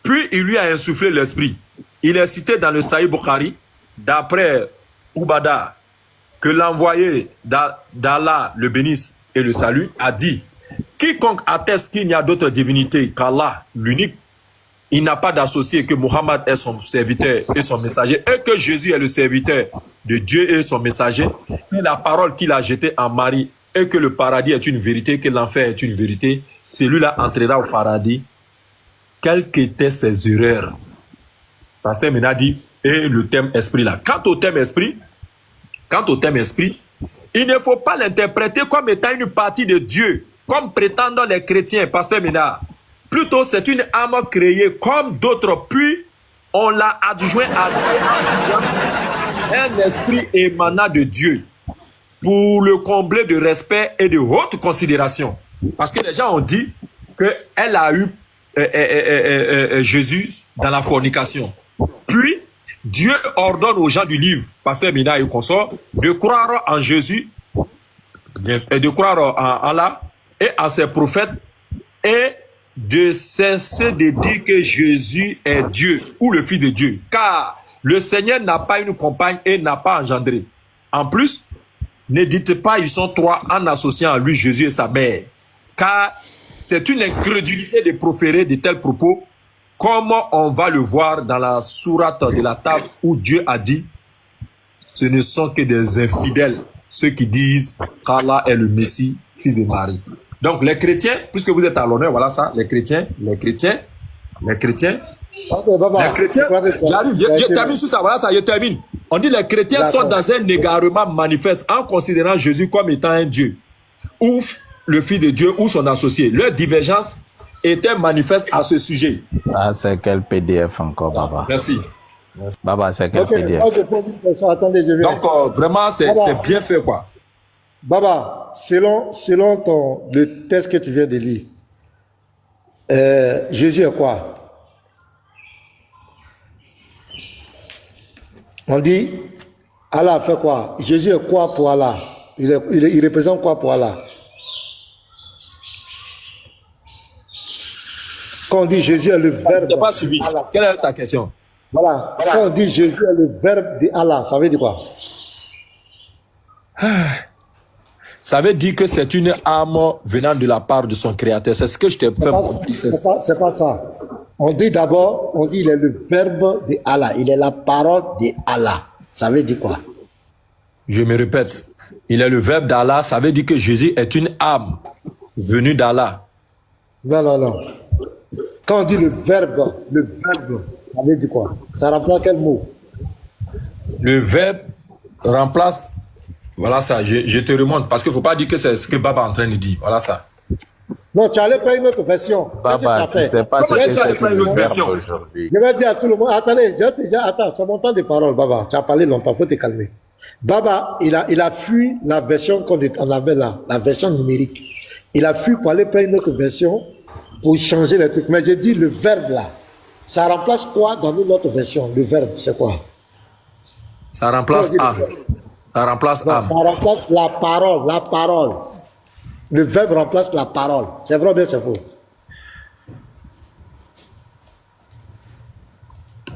puis il lui a insufflé l'esprit. Il est cité dans le Sahih Bukhari, d'après Ubada, que l'envoyé d'Allah, le bénisse et le salue, a dit: quiconque atteste qu'il n'y a d'autre divinité qu'Allah, l'unique, il n'a pas d'associé, que Muhammad est son serviteur et son messager, et que Jésus est le serviteur de Dieu et son messager, et la parole qu'il a jetée en Marie, et que le paradis est une vérité, que l'enfer est une vérité, celui-là entrera au paradis, quelles qu'étaient ses erreurs. Pasteur Mena dit, et le thème esprit là. Quant au thème esprit, il ne faut pas l'interpréter comme étant une partie de Dieu, comme prétendent les chrétiens, Pasteur Mena. Plutôt, c'est une âme créée comme d'autres, puis on l'a adjoint à Dieu, un esprit émanant de Dieu, pour le combler de respect et de haute considération. Parce que les gens ont dit qu'elle a eu Jésus dans la fornication. Puis, Dieu ordonne aux gens du livre, Pasteur Mina et consort, de croire en Jésus, et de croire en Allah et en ses prophètes, et de cesser de dire que Jésus est Dieu ou le Fils de Dieu. Car le Seigneur n'a pas une compagne et n'a pas engendré. En plus, ne dites pas ils sont trois en associant à lui Jésus et sa mère. Car c'est une incrédulité de proférer de tels propos, comme on va le voir dans la sourate de la table où Dieu a dit: ce ne sont que des infidèles, ceux qui disent qu'Allah est le Messie, fils de Marie. Donc les chrétiens, puisque vous êtes à l'honneur, voilà ça, les chrétiens, je termine sur ça, voilà ça, je termine. On dit les chrétiens sont dans un égarement manifeste en considérant Jésus comme étant un Dieu, ou le Fils de Dieu, ou son associé. Leur divergence était manifeste à ce sujet. Ah, c'est quel PDF encore, Baba? Merci. Baba, c'est quel PDF? Attendez, je viens. Donc, vraiment, c'est bien fait, quoi. Baba, selon le texte que tu viens de lire, Jésus est quoi? On dit, Allah fait quoi? Jésus est quoi pour Allah? Il représente quoi pour Allah? Quand on dit Jésus est le verbe. Je n'ai pas suivi. Quelle est ta question? Voilà. Quand on dit Jésus est le verbe de Allah, ça veut dire quoi? Ça veut dire que c'est une âme venant de la part de son créateur. C'est ce que je t'ai fait. C'est pas ça. On dit d'abord, il est le verbe de Allah. Il est la parole de Allah. Ça veut dire quoi? Je me répète. Il est le verbe d'Allah. Ça veut dire que Jésus est une âme venue d'Allah. Non. Quand on dit le verbe, ça veut dire quoi? Ça remplace quel mot? Le verbe remplace. Voilà ça, je te remonte, parce qu'il ne faut pas dire que c'est ce que Baba est en train de dire. Voilà ça. Non, tu allais prendre une autre version. Baba, tu sais pas Comment ce que prendre une autre version? Je vais dire à tout le monde, attendez, attends, c'est mon temps de parole, Baba. Tu as parlé longtemps, il faut te calmer. Baba, il a fui la version qu'on avait là, la version numérique. Il a fui pour aller prendre une autre version pour changer les trucs. Mais j'ai dit le verbe là, ça remplace quoi dans une autre version? Le verbe, c'est quoi? Ça remplace âme. Ça remplace âme. Ça remplace la parole. Le verbe remplace la parole. C'est vrai ou bien c'est faux?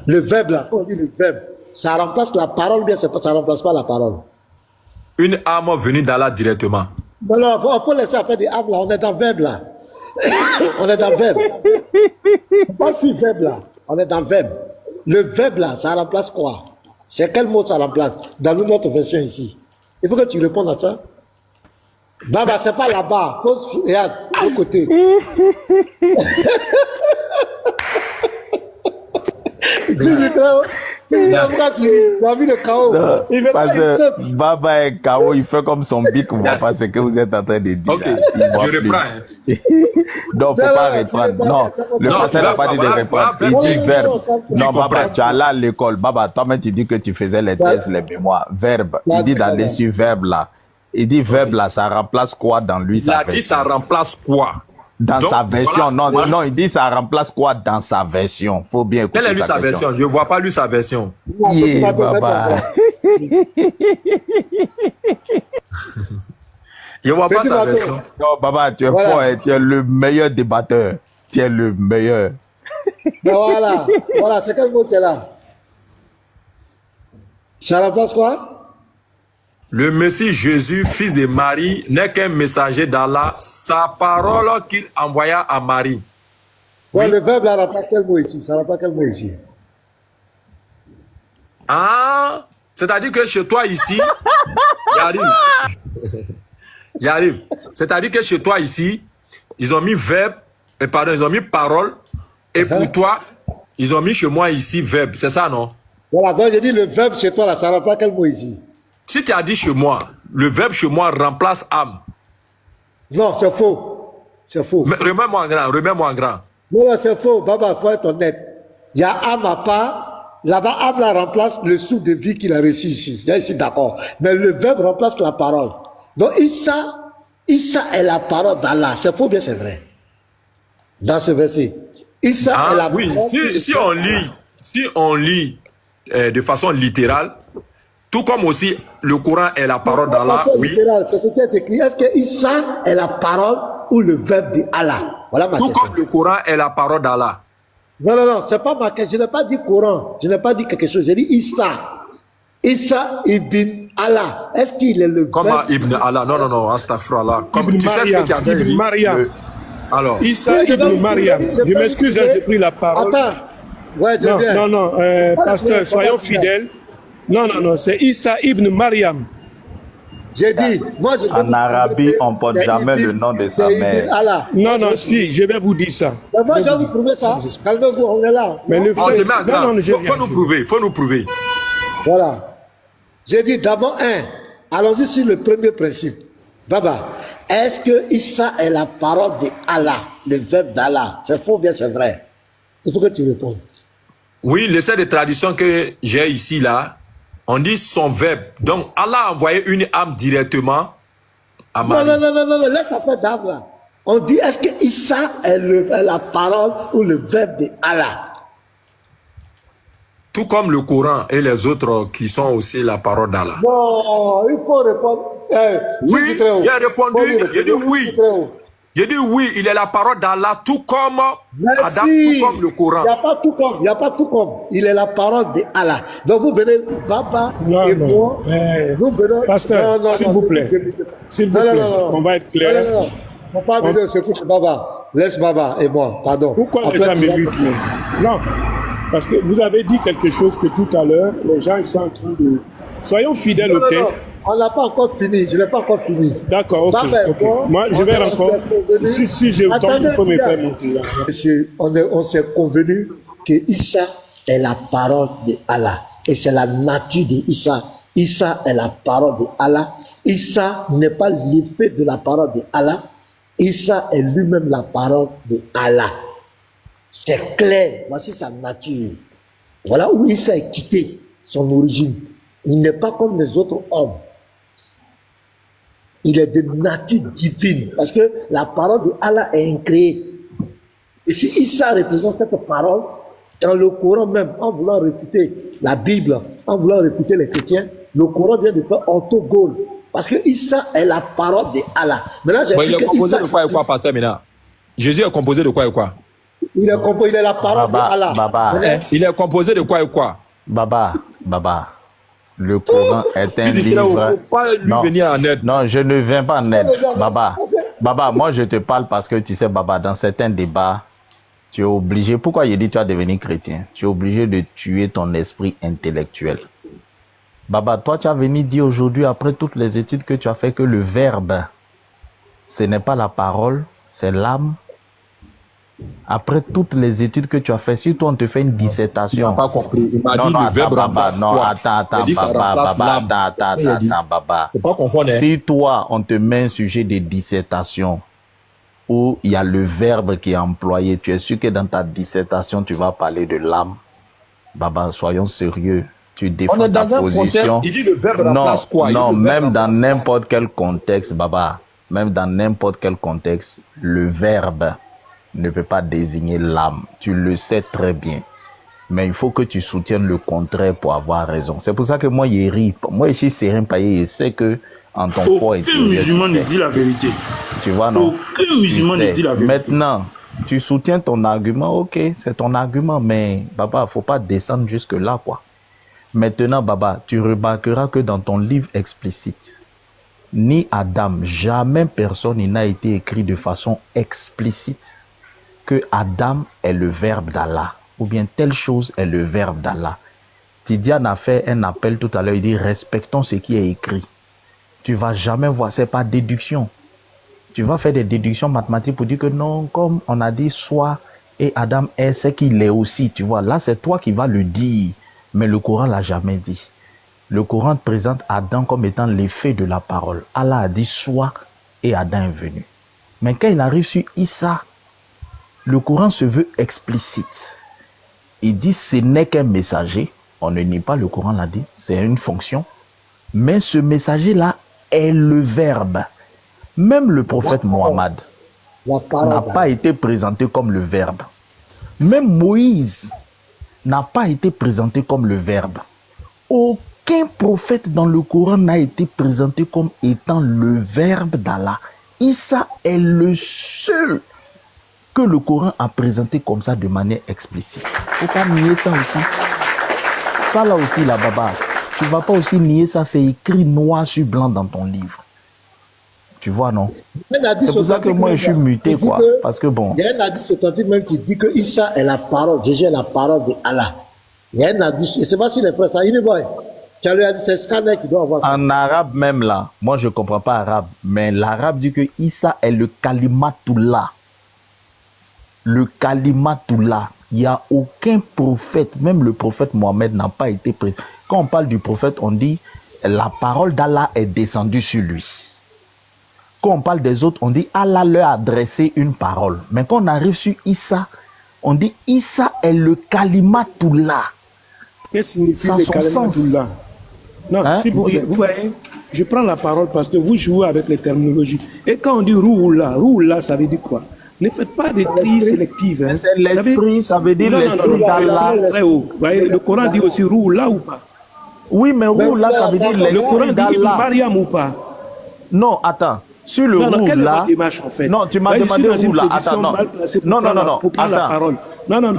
Le verbe là, quand on dit le verbe, ça remplace la parole ou bien ça remplace pas la parole? Une âme venue d'Allah directement. Non, il faut laisser faire des âmes là. On est dans le verbe là. On est dans le verbe. Pas le verbe là. On est dans le verbe. Le verbe là, ça remplace quoi? C'est quel mot ça remplace dans notre version ici? Il faut que tu répondes à ça. Baba, c'est pas là-bas. Regarde, de côté. Tu as vu le chaos. Il veut Parce pas que Baba est KO, il fait comme son bic, on ne voit pas ce que vous êtes en train de dire. Ok, là. Il voit je plus. reprends. Hein. Non, faut pas reprendre. Non, le pasteur n'a pas dit de reprendre. Il dit verbe. Non, Baba, tu allais à l'école. Baba, toi-même, tu dis que tu faisais les tests, les mémoires. Verbe. Il dit d'aller sur verbe là. Il dit verbe là, ça remplace quoi dans lui? Il a dit ça remplace quoi? Dans Donc, sa version. voilà, Non, voilà. non, il dit ça remplace quoi dans sa version? Faut bien écouter Quelle est lui sa version? Je ne vois pas lui sa version. Yeah, Baba. Je ne vois pas Petit sa bateau. version. Non, Baba, tu es Voilà. fort, hein, tu es le meilleur débatteur. Tu es le meilleur. Ben voilà, voilà, c'est quel mot qui est là? Ça remplace quoi? Le Messie Jésus, fils de Marie, n'est qu'un messager d'Allah, sa parole qu'il envoya à Marie. Ouais, le verbe là remplace quel mot ici? Ça remplace quel mot ici? Ah, c'est-à-dire que chez toi ici, il arrive. C'est-à-dire que chez toi ici, ils ont mis verbe, pardon, ils ont mis parole, et pour toi, ils ont mis chez moi ici verbe. C'est ça, non? Voilà, donc j'ai dit le verbe chez toi là, ça remplace quel mot ici? Si tu as dit chez moi, le verbe chez moi remplace âme. Non, c'est faux. C'est faux. Mais remets-moi en grand, remets-moi en grand. Non, non, c'est faux. Baba, il faut être honnête. Il y a âme à part. Là-bas, âme là remplace le souffle de vie qu'il a reçu ici. Je suis d'accord. Mais le verbe remplace la parole. Donc, Issa est la parole d'Allah. C'est faux, bien c'est vrai. Dans ce verset. Issa est la Oui, parole. si on lit de façon littérale, tout comme aussi le Coran est la parole d'Allah, oui. C'est ce qui est écrit. Est-ce que Issa est la parole ou le verbe d'Allah? Voilà ma Tout question. comme le Coran est la parole d'Allah. Non, non, non, c'est pas ma question. Je n'ai pas dit Coran. Je n'ai pas dit quelque chose. J'ai dit Issa. Issa ibn Allah. Est-ce qu'il est le Comment verbe? Ibn Allah? Non, non, non, astaghfirullah. Comme Ibn tu sais ce que tu as Mariam, dit. Ibn Mariam. Alors, Issa Oui, je vais Ibn vous Mariam. prouver, Je m'excuse, hein, j'ai pris la parole. Attends. Ouais, je Non, viens. non, non, pasteur, soyons fidèles. Non, non, non, c'est Issa Ibn Mariam. J'ai dit, moi je peux En vous Arabie, prouver on porte c'est jamais Ibn- le nom de sa c'est Ibn mère. Allah. Non, non, si, je vais vous dire ça. Mais moi je vais vous prouver ça. Calmez-vous, on est là. Mais le on fait... te met en grand. Non, non, je Faut viens. nous prouver, faut nous prouver. Voilà. J'ai dit d'abord allons-y sur le premier principe. Baba, est-ce que Issa est la parole d'Allah, le verbe d'Allah? C'est faux ou bien c'est vrai? Il faut que tu répondes. Oui, le set de tradition que j'ai ici, là, on dit son verbe. Donc, Allah a envoyé une âme directement à Non, Marie. non, non, non, non, non, laisse après d'âme là. On dit, est-ce que Issa est la parole ou le verbe d'Allah? Tout comme le Coran et les autres qui sont aussi la parole d'Allah. Non, il faut répondre. Oui, juste très haut. j'ai répondu, Faut lui répondre, j'ai dit oui. juste très haut. J'ai dit oui, il est la parole d'Allah, tout comme Adam, Merci. tout comme le Coran. Il n'y a pas tout comme, il n'y a pas tout comme. Il est la parole d'Allah. Donc vous venez, Baba Non, et non. moi, nous venons. Pasteur, s'il vous plaît. S'il vous plaît, on va être clair. Non, non, non. Faut pas venir s'écouter Baba. Laisse Baba et moi, pardon. Pourquoi Après, les gens tu vas- m'évitent mais... Non, parce que vous avez dit quelque chose que tout à l'heure, les gens ils sont en train de... Soyons fidèles Non, au non, non. texte. On n'a pas encore fini. Je n'ai pas encore fini. D'accord, ok. Baba et ok. moi, Moi, je vais on encore... s'est convenu- Si j'ai autant, il faut me Attendez, faire monter là. Monsieur, on s'est convenu que Issa est la parole d'Allah. Et c'est la nature d'Issa. Issa est la parole d'Allah. Issa n'est pas l'effet de la parole d'Allah. Issa est lui-même la parole d'Allah. C'est clair. Voici sa nature. Voilà où Issa est quitté, son origine. Il n'est pas comme les autres hommes. Il est de nature divine. Parce que la parole d'Allah est incréée. Et si Issa représente cette parole, dans le Coran même, en voulant réfuter la Bible, en voulant réfuter les chrétiens, le Coran vient de faire orthogone. Parce que Issa est la parole d'Allah. Maintenant, j'ai Ouais, il dit est que composé Issa- de quoi et quoi, pasteur Mina? Jésus est composé de quoi et quoi? il est la parole Baba, d'Allah. Baba. Maintenant, Il est composé de quoi et quoi? Baba, Baba, le Coran est un Il dit qu'il ne livre. faut pas lui venir en aide. Non, je ne viens pas en aide. Non, non, Baba, non. Baba, moi je te parle parce que tu sais, Baba, dans certains débats, tu es obligé. Pourquoi il dit tu vas devenir chrétien? Tu es obligé de tuer ton esprit intellectuel. Baba, toi, tu as venu dire aujourd'hui, après toutes les études que tu as fait, que le verbe, ce n'est pas la parole, c'est l'âme. Après toutes les études que tu as fait, si toi on te fait une dissertation. Tu n'as pas compris. Il m'a dit le verbe remplace non, quoi. attends, Baba. Faut pas confondre. Si toi on te met un sujet de dissertation où il y a le verbe qui est employé, tu es sûr que dans ta dissertation tu vas parler de l'âme. Baba, soyons sérieux. Tu défends On est dans ta un position. contexte, il dit le verbe remplace quoi? Non, même dans remplace n'importe quel contexte, Baba, même dans n'importe quel contexte, le verbe ne peut pas désigner l'âme. Tu le sais très bien. Mais il faut que tu soutiennes le contraire pour avoir raison. C'est pour ça que moi, je ris. Moi, je suis Sérine Payé et sais que en ton foi Aucun musulman ne dit la vérité. Tu vois, non? Aucun musulman ne dit la vérité. Maintenant, tu soutiens ton argument, ok, c'est ton argument, mais Baba, faut pas descendre jusque-là, quoi. Maintenant, Baba, tu remarqueras que dans ton livre explicite, ni Adam, jamais personne n'a été écrit de façon explicite que Adam est le verbe d'Allah, ou bien telle chose est le verbe d'Allah. Tidiane a fait un appel tout à l'heure, il dit respectons ce qui est écrit. Tu vas jamais voir, c'est pas déduction. Tu vas faire des déductions mathématiques pour dire que non, comme on a dit soit et Adam est, c'est qu'il est aussi, tu vois. Là, c'est toi qui vas le dire, mais le Coran l'a jamais dit. Le Coran présente Adam comme étant l'effet de la parole. Allah a dit soit et Adam est venu. Mais quand il arrive sur Issa, le Coran se veut explicite. Il dit ce n'est qu'un messager. On ne nie pas, le Coran l'a dit, c'est une fonction. Mais ce messager-là est le verbe. Même le prophète Mohammed n'a pas été présenté comme le verbe. Même Moïse n'a pas été présenté comme le verbe. Aucun prophète dans le Coran n'a été présenté comme étant le verbe d'Allah. Issa est le seul que le Coran a présenté comme ça de manière explicite. Il ne faut pas nier ça aussi. Ça là aussi, la Baba, tu ne vas pas aussi nier ça, c'est écrit noir sur blanc dans ton livre. Tu vois, non? C'est pour ça que moi, je suis muté, quoi. Parce que bon... Il y a un hadith authentique même qui dit que Issa est la parole, Jésus est la parole de Allah. Il y a un hadith, je ne sais pas si les frères, ça, il est bon. Tu as le hadith, c'est Scanner qui doit avoir... En arabe même, là, moi, je ne comprends pas arabe, mais l'arabe dit que Issa est le kalimatullah. Le kalimatullah. Il n'y a aucun prophète, même le prophète Mohammed n'a pas été présent. Quand on parle du prophète, on dit la parole d'Allah est descendue sur lui. Quand on parle des autres, on dit Allah leur a adressé une parole. Mais quand on arrive sur Issa, on dit Issa est le kalimatullah. Qu'est-ce que signifie le kalimatullah? Non, hein? S'il vous plaît, vous voyez, je prends la parole parce que vous jouez avec les terminologies. Et quand on dit Ruhullah, ça veut dire quoi? Ne faites pas des tris sélectifs. Hein. C'est l'esprit, ça veut dire l'esprit d'Allah. Très haut. Vous voyez, le Coran dit aussi Ruhullah ou pas? Oui, mais Ruhullah, ça veut dire l'esprit d'Allah. Ibn Mariam ou pas? Non, attends. Sur le Ruhullah, en fait. non, tu m'as demandé Ruhullah. Attends, non. Non.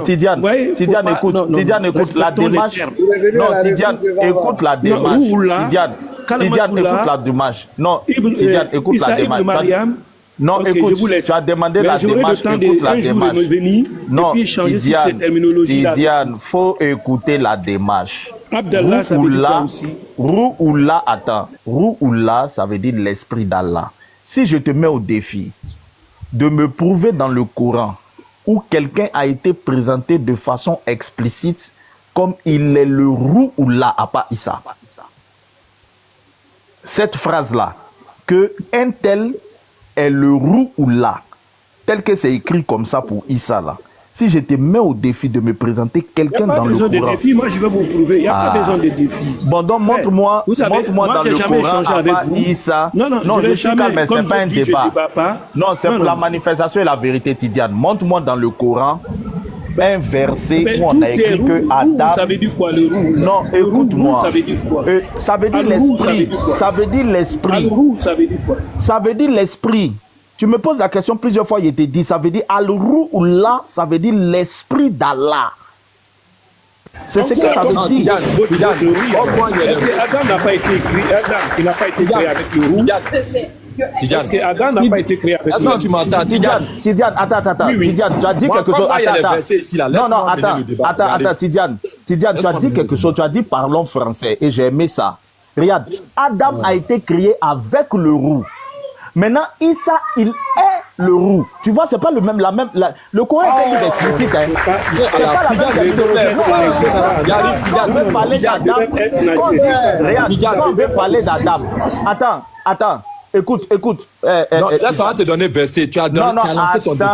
Tidiane, écoute la démarche. Non, Tidiane, écoute la démarche. Tidiane, écoute la démarche. Non, Tidiane, écoute la démarche. Non, okay, écoute, tu as demandé la démarche, écoute la démarche. Non, Tidiane, faut écouter la démarche. Abdallah, ça veut dire quoi aussi? Ruhullah, attends. Ruhullah, ça veut dire l'esprit d'Allah. Si je te mets au défi de me prouver dans le Coran où quelqu'un a été présenté de façon explicite comme il est le Ruhullah, à part Issa. Cette phrase-là, que un tel est le Ruhullah, tel que c'est écrit comme ça pour Issa là. Si je te mets au défi de me présenter quelqu'un dans le Coran... Il n'y a pas besoin de défi, moi je vais vous prouver, il n'y a pas besoin de défi. Bon, donc montre-moi dans le Coran avec vous. Issa. Non, je suis calme, mais ce n'est pas un débat. Non, c'est pour la manifestation et la vérité, Tidiane. Montre-moi dans le Coran un verset où on a écrit que Adam... Ça veut dire quoi le roux? Non, écoute-moi. Ça veut dire quoi? Ça veut dire l'esprit. Ça veut dire l'esprit. Ça veut dire quoi? Ça veut dire l'esprit. Tu me poses la question plusieurs fois, il te dit, ça veut dire Al-Ruhullah, ça veut dire l'esprit d'Allah. C'est ce que ça veut dire. Est-ce que Adam n'a pas été écrit? Adam, il n'a pas été créé avec le roux? Est-ce que Adam n'a pas été créé avec le roux? Est-ce que tu m'entends, Tidiane? Tidiane, attends. Oui. Tidiane, tu as dit quelque chose. Attends, Tidiane, tu as dit quelque chose. Tu as dit parlons français et j'ai aimé ça. Regarde, Adam a été créé avec le roux. Maintenant, Issa, il est le roux. Tu vois, c'est pas le même, le Coran est un livre explicite. Hein. C'est pas la même on veut parler d'Adam. Quand on veut parler d'Adam. Attends. Écoute. Non, là, ça va te donner verset. Tu as lancé ton défi.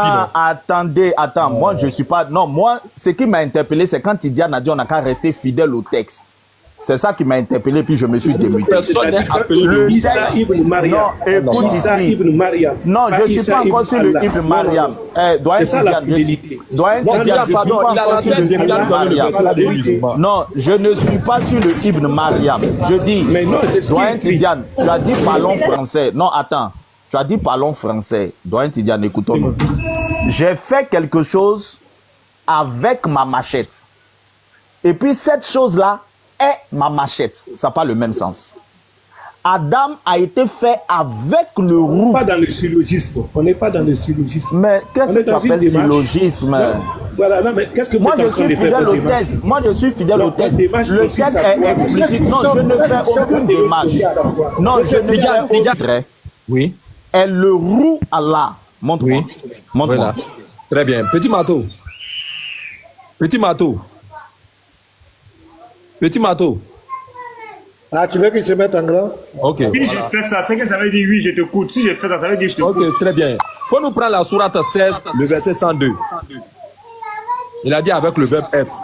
Attends. Moi, je suis pas. Non, moi, ce qui m'a interpellé, c'est quand Tidiane a dit on n'a qu'à rester fidèle au texte. C'est ça qui m'a interpellé, puis je me suis démuté. Personne n'est appelé le Issa Ibn Mariam. Non, Issa Ibn Mariam. Non, je ne suis pas encore sur le Ibn Mariam. C'est ça la fidélité. Non, je ne suis pas sur le Ibn Mariam. Je dis, doyen Tidiane, tu as dit parlons français. Non, attends. Tu as dit parlons français. Doyen Tidiane, écoutons-nous. J'ai fait quelque chose avec ma machette. Et puis cette chose-là est ma machette. Ça n'a pas le même sens. Adam a été fait avec le roux. Pas dans le syllogisme. On n'est pas dans le syllogisme. Mais qu'est-ce que tu appelles syllogisme? Voilà, non, mais qu'est-ce que moi, je suis fidèle au texte. Moi, je suis fidèle au texte. Le texte est explicite. Non, je ne fais aucune démarche. Non, je ne fais aucune. Oui. Et le roux Allah. Montre-moi. Oui. Montre-moi. Voilà. Très bien. Petit marteau. Ah, tu veux qu'il se mette en grand? Ok. Si je fais ça, c'est que ça veut dire oui, je t'écoute. Si je fais ça, ça veut dire je t'écoute. Ok, très bien. Faut nous prendre la sourate 16, le verset 102. Il a dit avec le verbe être.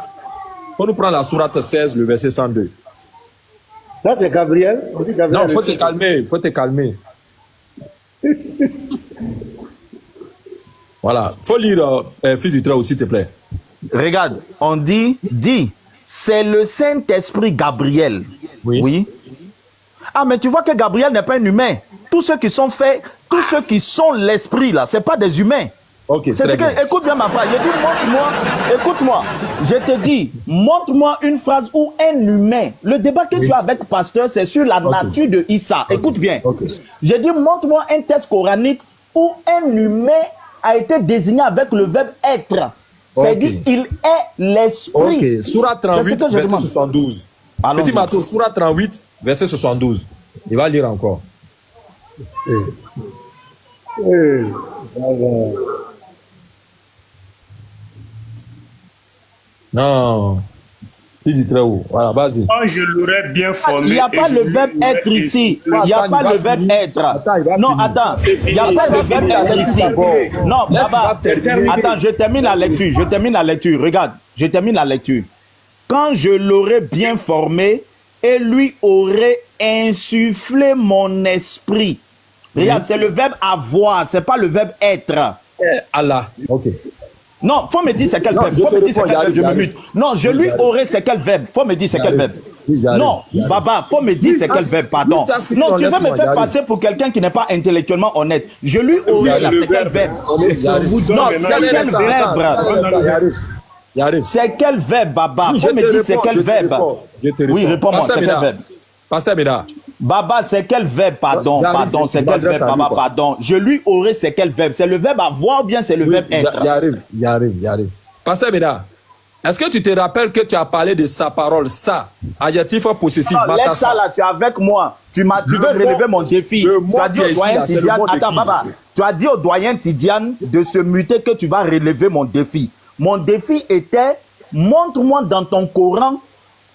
Faut nous prendre la sourate 16, le verset 102. Là, c'est Gabriel. On dit Gabriel. Non, faut te calmer. Voilà. Faut lire Fils du Très-Haut, s'il te plaît. Regarde, on dit, c'est le Saint-Esprit Gabriel. Oui. Ah, mais tu vois que Gabriel n'est pas un humain. Tous ceux qui sont faits, tous ceux qui sont l'esprit, là, ce n'est pas des humains. Ok, c'est ce que, écoute bien ma phrase. Je dis, écoute-moi. Je te dis, montre-moi une phrase où un humain. Le débat que tu as avec Pasteur, c'est sur la nature de Issa. Écoute bien. Je dis, montre-moi un texte coranique où un humain a été désigné avec le verbe être. C'est-à-dire qu'il est l'esprit. Ok, Sourate 38, verset 72. Petit Mato, Sourate 38, verset 72. Il va lire encore. Non. Il dit très haut. Voilà, vas-y. Oh, je l'aurais bien formé. Il n'y a pas le verbe être ici. Il n'y a pas le verbe être. Non, attends. Il n'y a pas le verbe être ici. Non, Baba. Attends, je termine la lecture. Regarde, je termine la lecture. Quand je l'aurais bien formé et lui aurait insufflé mon esprit. Regarde, c'est le verbe avoir, c'est pas le verbe être. Allah. Ok. Non, faut me dire c'est quel verbe. Faut me dire c'est quel verbe, je me mute. Non, je lui aurais c'est quel verbe. Faut me dire c'est quel verbe. Non, Baba, faut me dire c'est quel verbe, pardon. Non, tu veux me faire passer pour quelqu'un qui n'est pas intellectuellement honnête. Je lui aurais là, c'est quel verbe. Non, c'est quel verbe. C'est quel verbe, Baba? Faut me dire c'est quel verbe. Oui, réponds-moi, c'est quel verbe. Pasteur Beda. Baba, c'est quel verbe, pardon, c'est quel verbe, Baba, pardon. Je lui aurais, c'est quel verbe? C'est le verbe avoir ou bien c'est le verbe être? Il arrive. Pasteur Beda, est-ce que tu te rappelles que tu as parlé de sa parole, ça, adjectif possessif? Non, laisse ça là, tu es avec moi. Tu veux relever mon défi. Tu as dit au doyen Tidiane, attends, Baba, tu as dit au doyen Tidiane de se muter que tu vas relever mon défi. Mon défi était, montre-moi dans ton Coran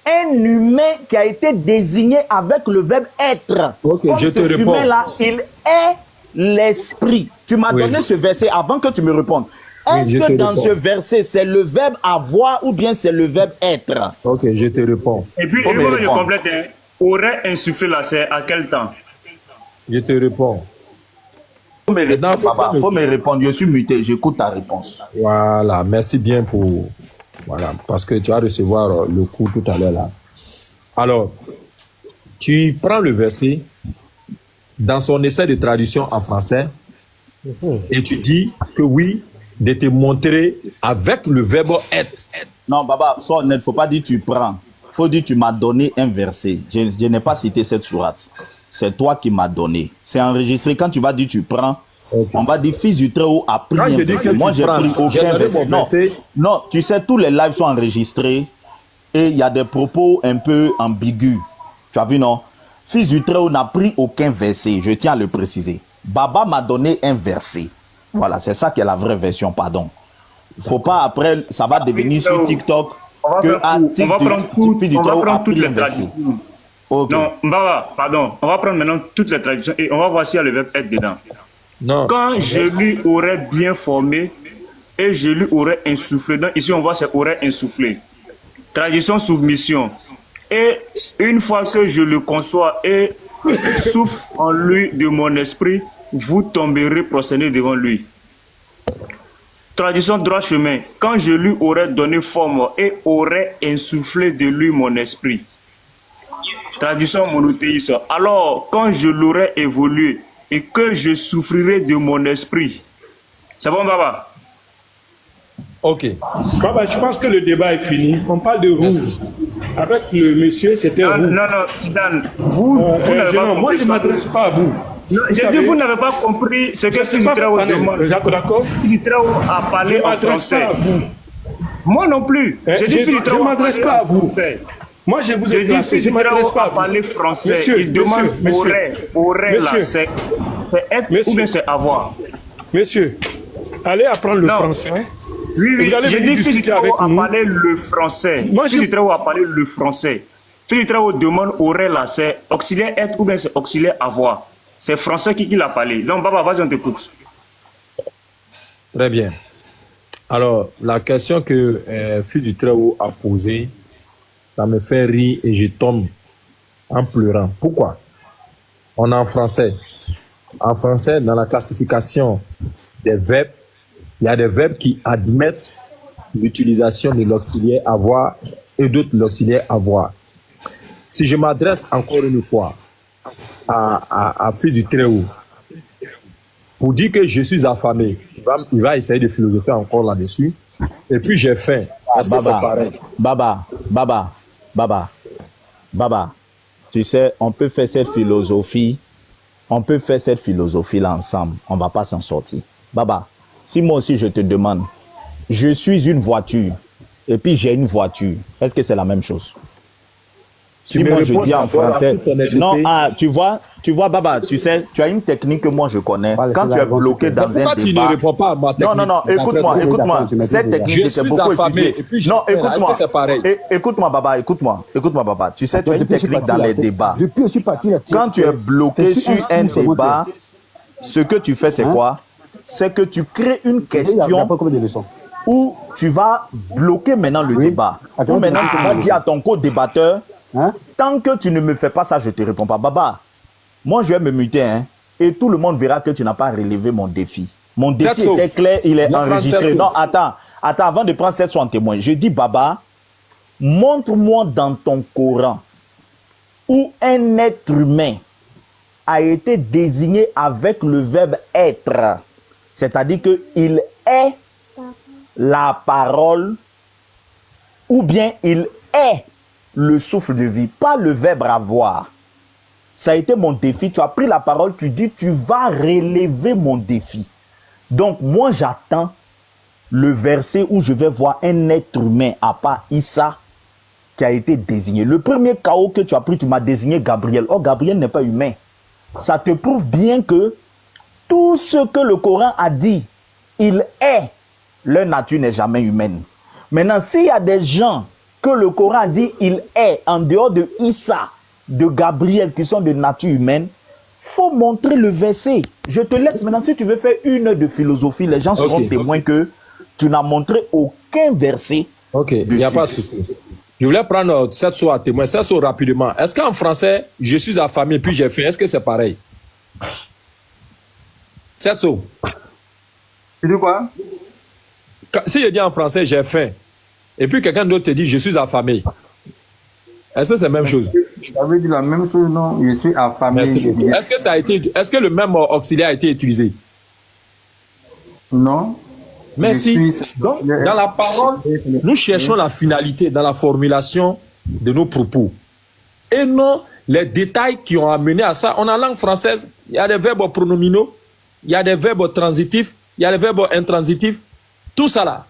un humain qui a été désigné avec le verbe être. Ok, je te réponds. Humain-là, il est l'esprit. Tu m'as donné ce verset avant que tu me répondes. Est-ce que dans ce verset, c'est le verbe avoir ou bien c'est le verbe être? Ok, je te réponds. Et puis, je complète, aurait insufflé là, c'est à quel temps? Je te réponds. Faut me répondre, je suis muté, j'écoute ta réponse. Voilà, merci bien pour... Voilà, parce que tu vas recevoir le coup tout à l'heure là. Alors, tu prends le verset dans son essai de traduction en français et tu dis que oui, de te montrer avec le verbe être. Non, Baba, sois honnête, faut pas dire tu prends. Faut dire tu m'as donné un verset. Je n'ai pas cité cette sourate. C'est toi qui m'as donné. C'est enregistré. Quand tu vas dire tu prends, on va dire Fils du Très-Haut a pris un verset. Moi, j'ai pris aucun verset. Non, tu sais, tous les lives sont enregistrés et il y a des propos un peu ambigus. Tu as vu, non? Fils du Très-Haut n'a pris aucun verset. Je tiens à le préciser. Baba m'a donné un verset. Voilà, c'est ça qui est la vraie version, pardon. Faut pas après, ça va devenir sur TikTok on va prendre toutes les traductions. Okay. Non, Mbaba, pardon. On va prendre maintenant toutes les traductions et on va voir s'il y a le verbe être dedans. Non. Quand je lui aurais bien formé et je lui aurais insufflé. Donc ici on voit c'est aurait insufflé. Traduction soumission. Et une fois que je le conçois et souffle en lui de mon esprit, vous tomberez prosternés devant lui. Traduction droit chemin. Quand je lui aurais donné forme et aurais insufflé de lui mon esprit. Traduction monothéiste. Alors, quand je l'aurais évolué et que je souffrirai de mon esprit. C'est bon, Baba? Ok. Baba, je pense que le débat est fini. On parle de roux. Avec le monsieur, c'était roux. Non, Tidane. Vous n'avez pas moi, je ne m'adresse pas à vous. J'ai dit, vous n'avez pas compris ce que Fils du Très-Haut demande. D'accord. Fils du Très-Haut a parlé en français. Pas à vous. Moi non plus. Je ne m'adresse pas à vous. Moi, je vous ai dit, je ne m'adresse pas à parler français. Monsieur, il demande aurait là. C'est être ou bien c'est avoir. Monsieur, allez apprendre le français. Oui, vous allez j'ai venir dit Fils du discuter avec Très-Haut a nous. parlé le français. Fils du Très-Haut a parlé le français. Fils du Très-Haut demande aurait là. C'est auxiliaire être ou bien c'est auxiliaire avoir. C'est français qui l'a parlé. Donc, Baba, vas-y, on t'écoute. Très bien. Alors, la question que Fils du Très-Haut a posée, ça me fait rire et je tombe en pleurant. Pourquoi? On est en français. En français, dans la classification des verbes, il y a des verbes qui admettent l'utilisation de l'auxiliaire avoir et d'autres l'auxiliaire avoir. Si je m'adresse encore une fois à Fils du Très-Haut, pour dire que je suis affamé, il va essayer de philosopher encore là-dessus. Et puis j'ai faim. Est-ce que c'est pareil? Baba, tu sais, on peut faire cette philosophie là ensemble. On ne va pas s'en sortir. Baba, si moi aussi je te demande, je suis une voiture et puis j'ai une voiture, est-ce que c'est la même chose? Si moi je dis en français, non, tu vois, Baba, tu sais, tu as une technique que moi je connais. Quand tu es bloqué dans un débat. Tu ne réponds pas à ma technique. Non, écoute-moi. Cette technique, j'étais beaucoup étudiée. Non, écoute-moi. Écoute-moi, Baba. Tu sais, tu as une technique dans les débats. Quand tu es bloqué sur un débat, ce que tu fais, c'est quoi? C'est que tu crées une question où tu vas bloquer maintenant le débat. Ou maintenant tu vas dire à ton co-débatteur, tant que tu ne me fais pas ça, je ne te réponds pas. Baba, moi je vais me muter, et tout le monde verra que tu n'as pas relevé mon défi. Mon défi était clair, il est enregistré. Non, attends, avant de prendre cette en témoin, je dis, Baba, montre-moi dans ton Coran où un être humain a été désigné avec le verbe être. C'est-à-dire qu'il est la parole ou bien il est le souffle de vie, pas le verbe avoir. Ça a été mon défi. Tu as pris la parole, tu dis, tu vas relever mon défi. Donc, moi, j'attends le verset où je vais voir un être humain, à part Issa, qui a été désigné. Le premier chaos que tu as pris, tu m'as désigné Gabriel. Oh, Gabriel n'est pas humain. Ça te prouve bien que tout ce que le Coran a dit, il est. Leur nature n'est jamais humaine. Maintenant, s'il y a des gens que le Coran dit il est en dehors de Issa, de Gabriel, qui sont de nature humaine, faut montrer le verset. Je te laisse maintenant, si tu veux faire une heure de philosophie, les gens seront témoins que tu n'as montré aucun verset. Ok, il n'y a pas de souci. Je voulais prendre cette chose à témoin, cette chose rapidement. Est-ce qu'en français, je suis affamé puis j'ai faim, est-ce que c'est pareil? Cette chose. Tu dis quoi? Si je dis en français, j'ai faim, et puis quelqu'un d'autre te dit, je suis affamé, est-ce que c'est la même chose? J'avais dit la même chose, non? Je suis affamé. Est-ce que le même auxiliaire a été utilisé? Non. Merci. Donc, dans la parole, nous cherchons la finalité dans la formulation de nos propos. Et non les détails qui ont amené à ça. On a langue française, il y a des verbes pronominaux, il y a des verbes transitifs, il y a des verbes intransitifs. Tout ça là,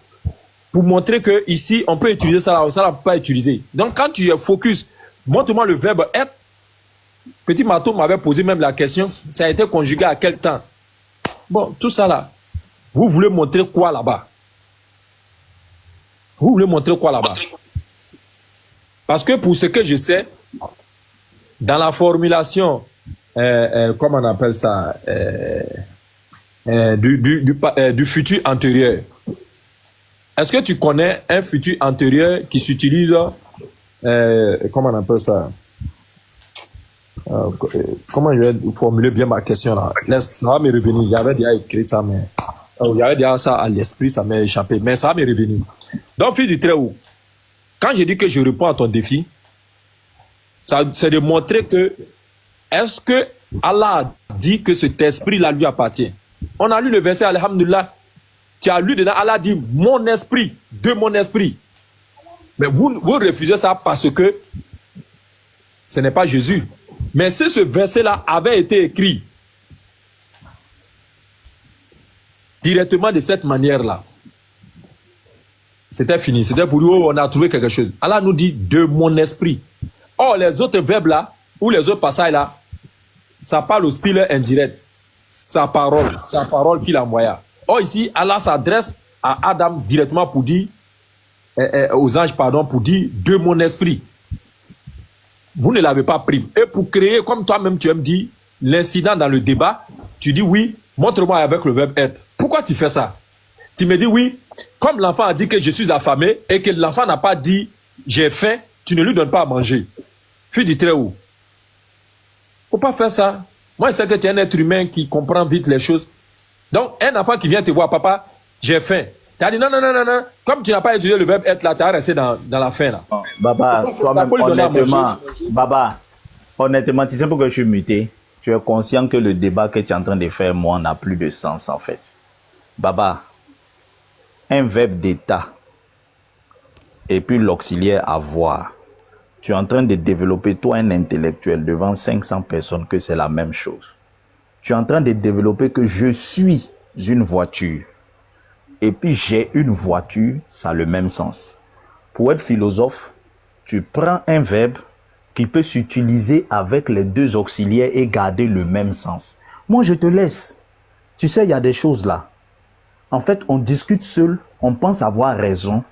pour montrer que ici on peut utiliser ça là, ça là on peut pas utiliser. Donc quand tu es focus, montre-moi le verbe être. Petit Mato m'avait posé même la question, ça a été conjugué à quel temps? Bon, tout ça là, Vous voulez montrer quoi là-bas? Vous voulez montrer quoi là-bas? Parce que pour ce que je sais, dans la formulation, comment on appelle ça, du futur antérieur, est-ce que tu connais un futur antérieur qui s'utilise, comment on appelle ça? Comment je vais formuler bien ma question là? Ça va me revenir. J'avais déjà écrit ça, mais j'avais déjà ça à l'esprit, ça m'est échappé. Mais ça va me revenir. Donc, fils du Très-Haut, quand je dis que je réponds à ton défi, c'est de montrer que est-ce que Allah dit que cet esprit-là lui appartient? On a lu le verset Alhamdulillah. Tu as lu dedans, Allah dit mon esprit, de mon esprit. Mais vous refusez ça parce que ce n'est pas Jésus. Mais si ce verset-là avait été écrit directement de cette manière-là, c'était fini. C'était pour lui, on a trouvé quelque chose. Allah nous dit de mon esprit. Or, les autres verbes-là, ou les autres passages-là, ça parle au style indirect. Sa parole qu'il envoya. Or, ici, Allah s'adresse à Adam directement pour dire, aux anges, pardon, pour dire de mon esprit. Vous ne l'avez pas pris. Et pour créer, comme toi-même tu aimes dire, l'incident dans le débat, tu dis oui, montre-moi avec le verbe être. Pourquoi tu fais ça? Tu me dis oui, comme l'enfant a dit que je suis affamé et que l'enfant n'a pas dit j'ai faim, tu ne lui donnes pas à manger. Fils du Très-Haut. Faut pas faire ça. Moi, je sais que tu es un être humain qui comprend vite les choses. Donc, un enfant qui vient te voir, papa, j'ai faim. Tu as dit non. Comme tu n'as pas étudié le verbe être là, tu as resté dans la faim là. Baba, toi-même, honnêtement, tu sais pourquoi je suis muté? Tu es conscient que le débat que tu es en train de faire, moi, n'a plus de sens en fait. Baba, un verbe d'état et puis l'auxiliaire avoir. Tu es en train de développer, toi, un intellectuel devant 500 personnes que c'est la même chose. Tu es en train de développer que je suis une voiture. Et puis j'ai une voiture, ça a le même sens. Pour être philosophe, tu prends un verbe qui peut s'utiliser avec les deux auxiliaires et garder le même sens. Moi, je te laisse. Tu sais, il y a des choses là. En fait, on discute seul, on pense avoir raison,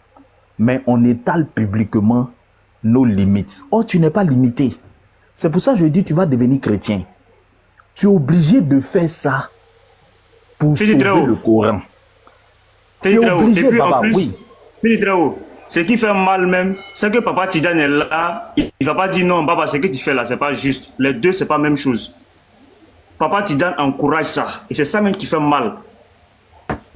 mais on étale publiquement nos limites. Oh, tu n'es pas limité. C'est pour ça que je dis, tu vas devenir chrétien. Tu es obligé de faire ça pour sauver le Coran. Tu es obligé, Baba, oui. Ce qui fait mal même, c'est que Papa Tidjane est là, il ne va pas dire non, Baba, ce que tu fais là, c'est pas juste. Les deux, c'est pas la même chose. Papa Tidjane encourage ça, et c'est ça même qui fait mal.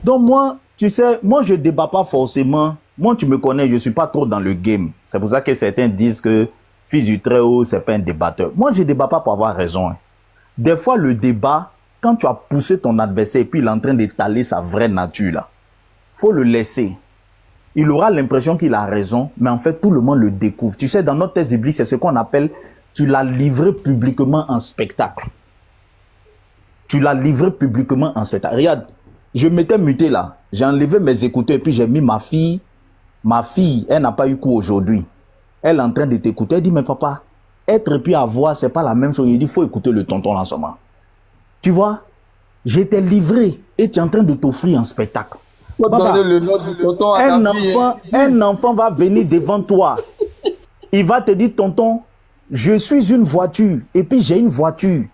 Donc moi, tu sais, moi je ne débat pas forcément. Moi, tu me connais, je ne suis pas trop dans le game. C'est pour ça que certains disent que fils du Très-Haut, ce n'est pas un débatteur. Moi, je ne débat pas pour avoir raison. Hein. Des fois, le débat, quand tu as poussé ton adversaire et puis il est en train d'étaler sa vraie nature, là, faut le laisser. Il aura l'impression qu'il a raison, mais en fait, tout le monde le découvre. Tu sais, dans notre texte biblique, c'est ce qu'on appelle, tu l'as livré publiquement en spectacle. Tu l'as livré publiquement en spectacle. Regarde, je m'étais muté là. J'ai enlevé mes écouteurs et puis j'ai mis ma fille. Ma fille, elle n'a pas eu cours aujourd'hui. Elle est en train de t'écouter. Elle dit, mais papa, être et puis avoir, c'est pas la même chose. Il dit, il faut écouter le tonton en ce moment. Tu vois, j'étais livré et tu es en train de t'offrir un spectacle. Baba, le nom du tonton à un enfant va venir devant toi. Il va te dire, tonton, je suis une voiture et puis j'ai une voiture.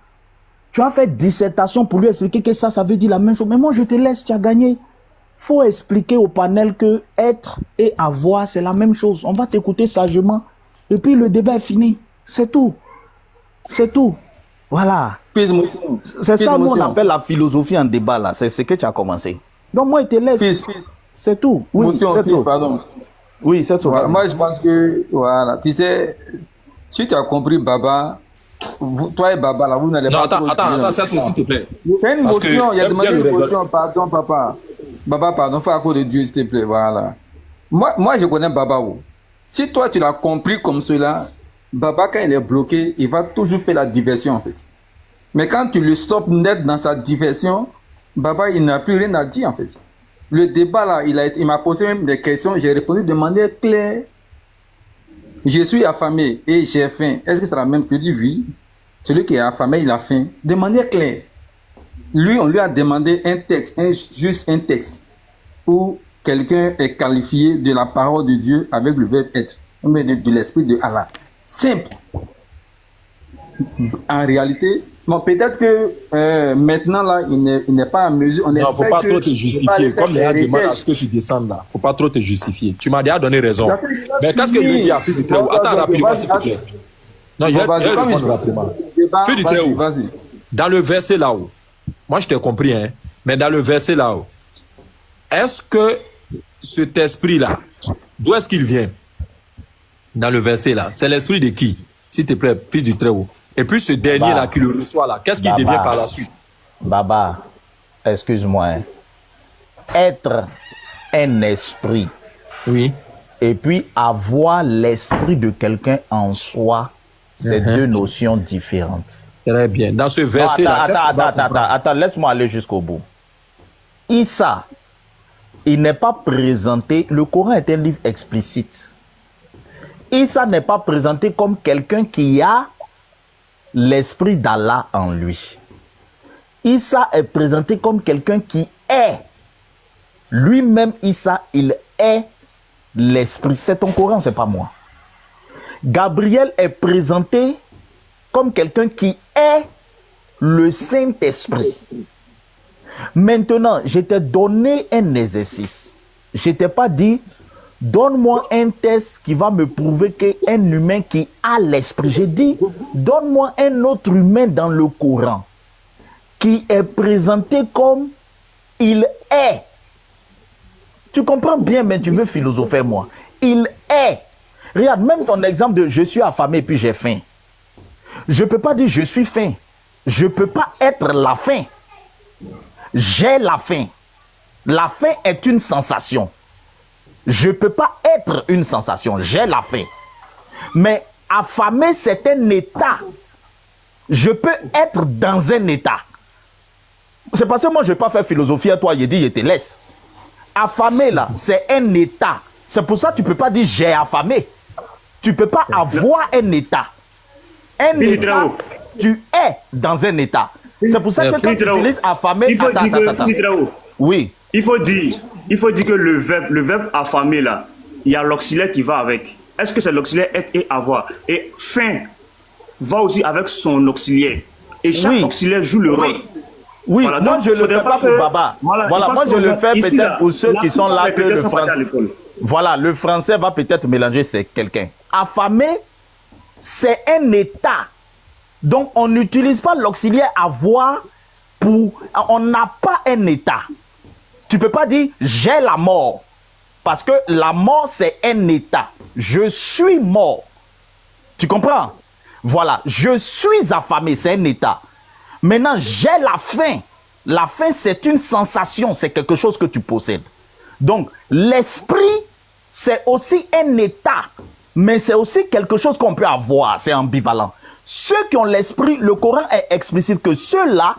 Tu as fait dissertation pour lui expliquer que ça veut dire la même chose. Mais moi, je te laisse, tu as gagné. Faut expliquer au panel que être et avoir, c'est la même chose. On va t'écouter sagement et puis le débat est fini. C'est tout. C'est tout. Voilà. C'est ça qu'on appelle la philosophie en débat là. C'est ce que tu as commencé. Donc moi, je te laisse. C'est tout. Oui, c'est tout. Pardon. Oui, c'est tout. Voilà, moi, je pense que, voilà, tu sais, si tu as compris Baba, toi et Baba, là, vous n'allez pas... Non, attends, s'il te plaît. C'est une motion, il y a demandé une motion, pardon, papa. Baba, pardon, fais à cause de Dieu, s'il te plaît, voilà. Moi, je connais Baba. Si toi, tu l'as compris comme cela, Baba, quand il est bloqué, il va toujours faire la diversion, en fait. Mais quand tu le stoppes net dans sa diversion, Baba, il n'a plus rien à dire, en fait. Le débat, là, il m'a posé même des questions, j'ai répondu de manière claire. Je suis affamé et j'ai faim. Est-ce que c'est la même chose? Je dis oui. Celui qui est affamé, il a faim. De manière claire. Lui, on lui a demandé un texte, juste un texte, où quelqu'un est qualifié de la parole de Dieu avec le verbe être, mais de l'esprit de Allah. Simple. En réalité, bon, peut-être que maintenant, là, il n'est pas à mesure. On Non, espère faut pas que trop te justifier. Comme les gens demandent à ce que tu descendes là, faut pas trop te justifier. Tu m'as déjà donné raison. Mais qu'est-ce que je lui dis à Fils du Très-Haut? Attends rapidement, s'il te plaît. Non, il y a répondre rapidement. Fils du Très-Haut, dans le verset là-haut, moi je t'ai compris, hein, mais dans le verset là-haut, est-ce que cet esprit-là, d'où est-ce qu'il vient? Dans le verset là, c'est l'esprit de qui? S'il te plaît, Fils du Très-Haut. Et puis ce dernier-là qui le reçoit là, qu'est-ce qu'il devient par la suite? Baba, excuse-moi. Hein. Être un esprit. Oui. Et puis avoir l'esprit de quelqu'un en soi, c'est deux notions différentes. Très bien. Dans ce verset-là, attends, laisse-moi aller jusqu'au bout. Issa, il n'est pas présenté, le Coran est un livre explicite. Issa n'est pas présenté comme quelqu'un qui a l'esprit d'Allah en lui. Issa est présenté comme quelqu'un qui est. Lui-même, Issa, il est l'esprit. C'est ton Coran, c'est pas moi. Gabriel est présenté comme quelqu'un qui est le Saint-Esprit. Maintenant, je t'ai donné un exercice. Je t'ai pas dit, donne-moi un test qui va me prouver qu'un humain qui a l'esprit. J'ai dit, donne-moi un autre humain dans le Coran qui est présenté comme il est. Tu comprends bien, mais tu veux philosopher moi. Il est. Regarde, même ton exemple de je suis affamé puis j'ai faim. Je ne peux pas dire je suis faim. Je ne peux pas être la faim. J'ai la faim. La faim est une sensation. Je ne peux pas être une sensation. J'ai la faim. Mais affamé, c'est un état. Je peux être dans un état. C'est parce que moi, je ne vais pas faire philosophie à toi. Il dit, je te laisse. Affamé, là, c'est un état. C'est pour ça que tu ne peux pas dire j'ai affamé. Tu ne peux pas avoir un état. Un état, tu es dans un état. C'est pour ça que quand tu utilises affamé, il faut dire que, oui. Il faut dire que le verbe affamé là, il y a l'auxiliaire qui va avec. Est-ce que c'est l'auxiliaire être et avoir? Et faim va aussi avec son auxiliaire. Et chaque auxiliaire joue le rôle. Oui, voilà, moi donc, je ne le fais pas pour Baba. Voilà, moi je le fais peut-être pour ceux qui sont là que le français. Voilà, le français va peut-être mélanger c'est quelqu'un. Affamé, c'est un état. Donc on n'utilise pas l'auxiliaire avoir pour. On n'a pas un état. Tu ne peux pas dire j'ai la mort. Parce que la mort c'est un état. Je suis mort. Tu comprends? Voilà, je suis affamé, c'est un état. Maintenant, j'ai la faim. La faim, c'est une sensation, c'est quelque chose que tu possèdes. Donc, l'esprit, c'est aussi un état, mais c'est aussi quelque chose qu'on peut avoir, c'est ambivalent. Ceux qui ont l'esprit, le Coran est explicite que ceux-là,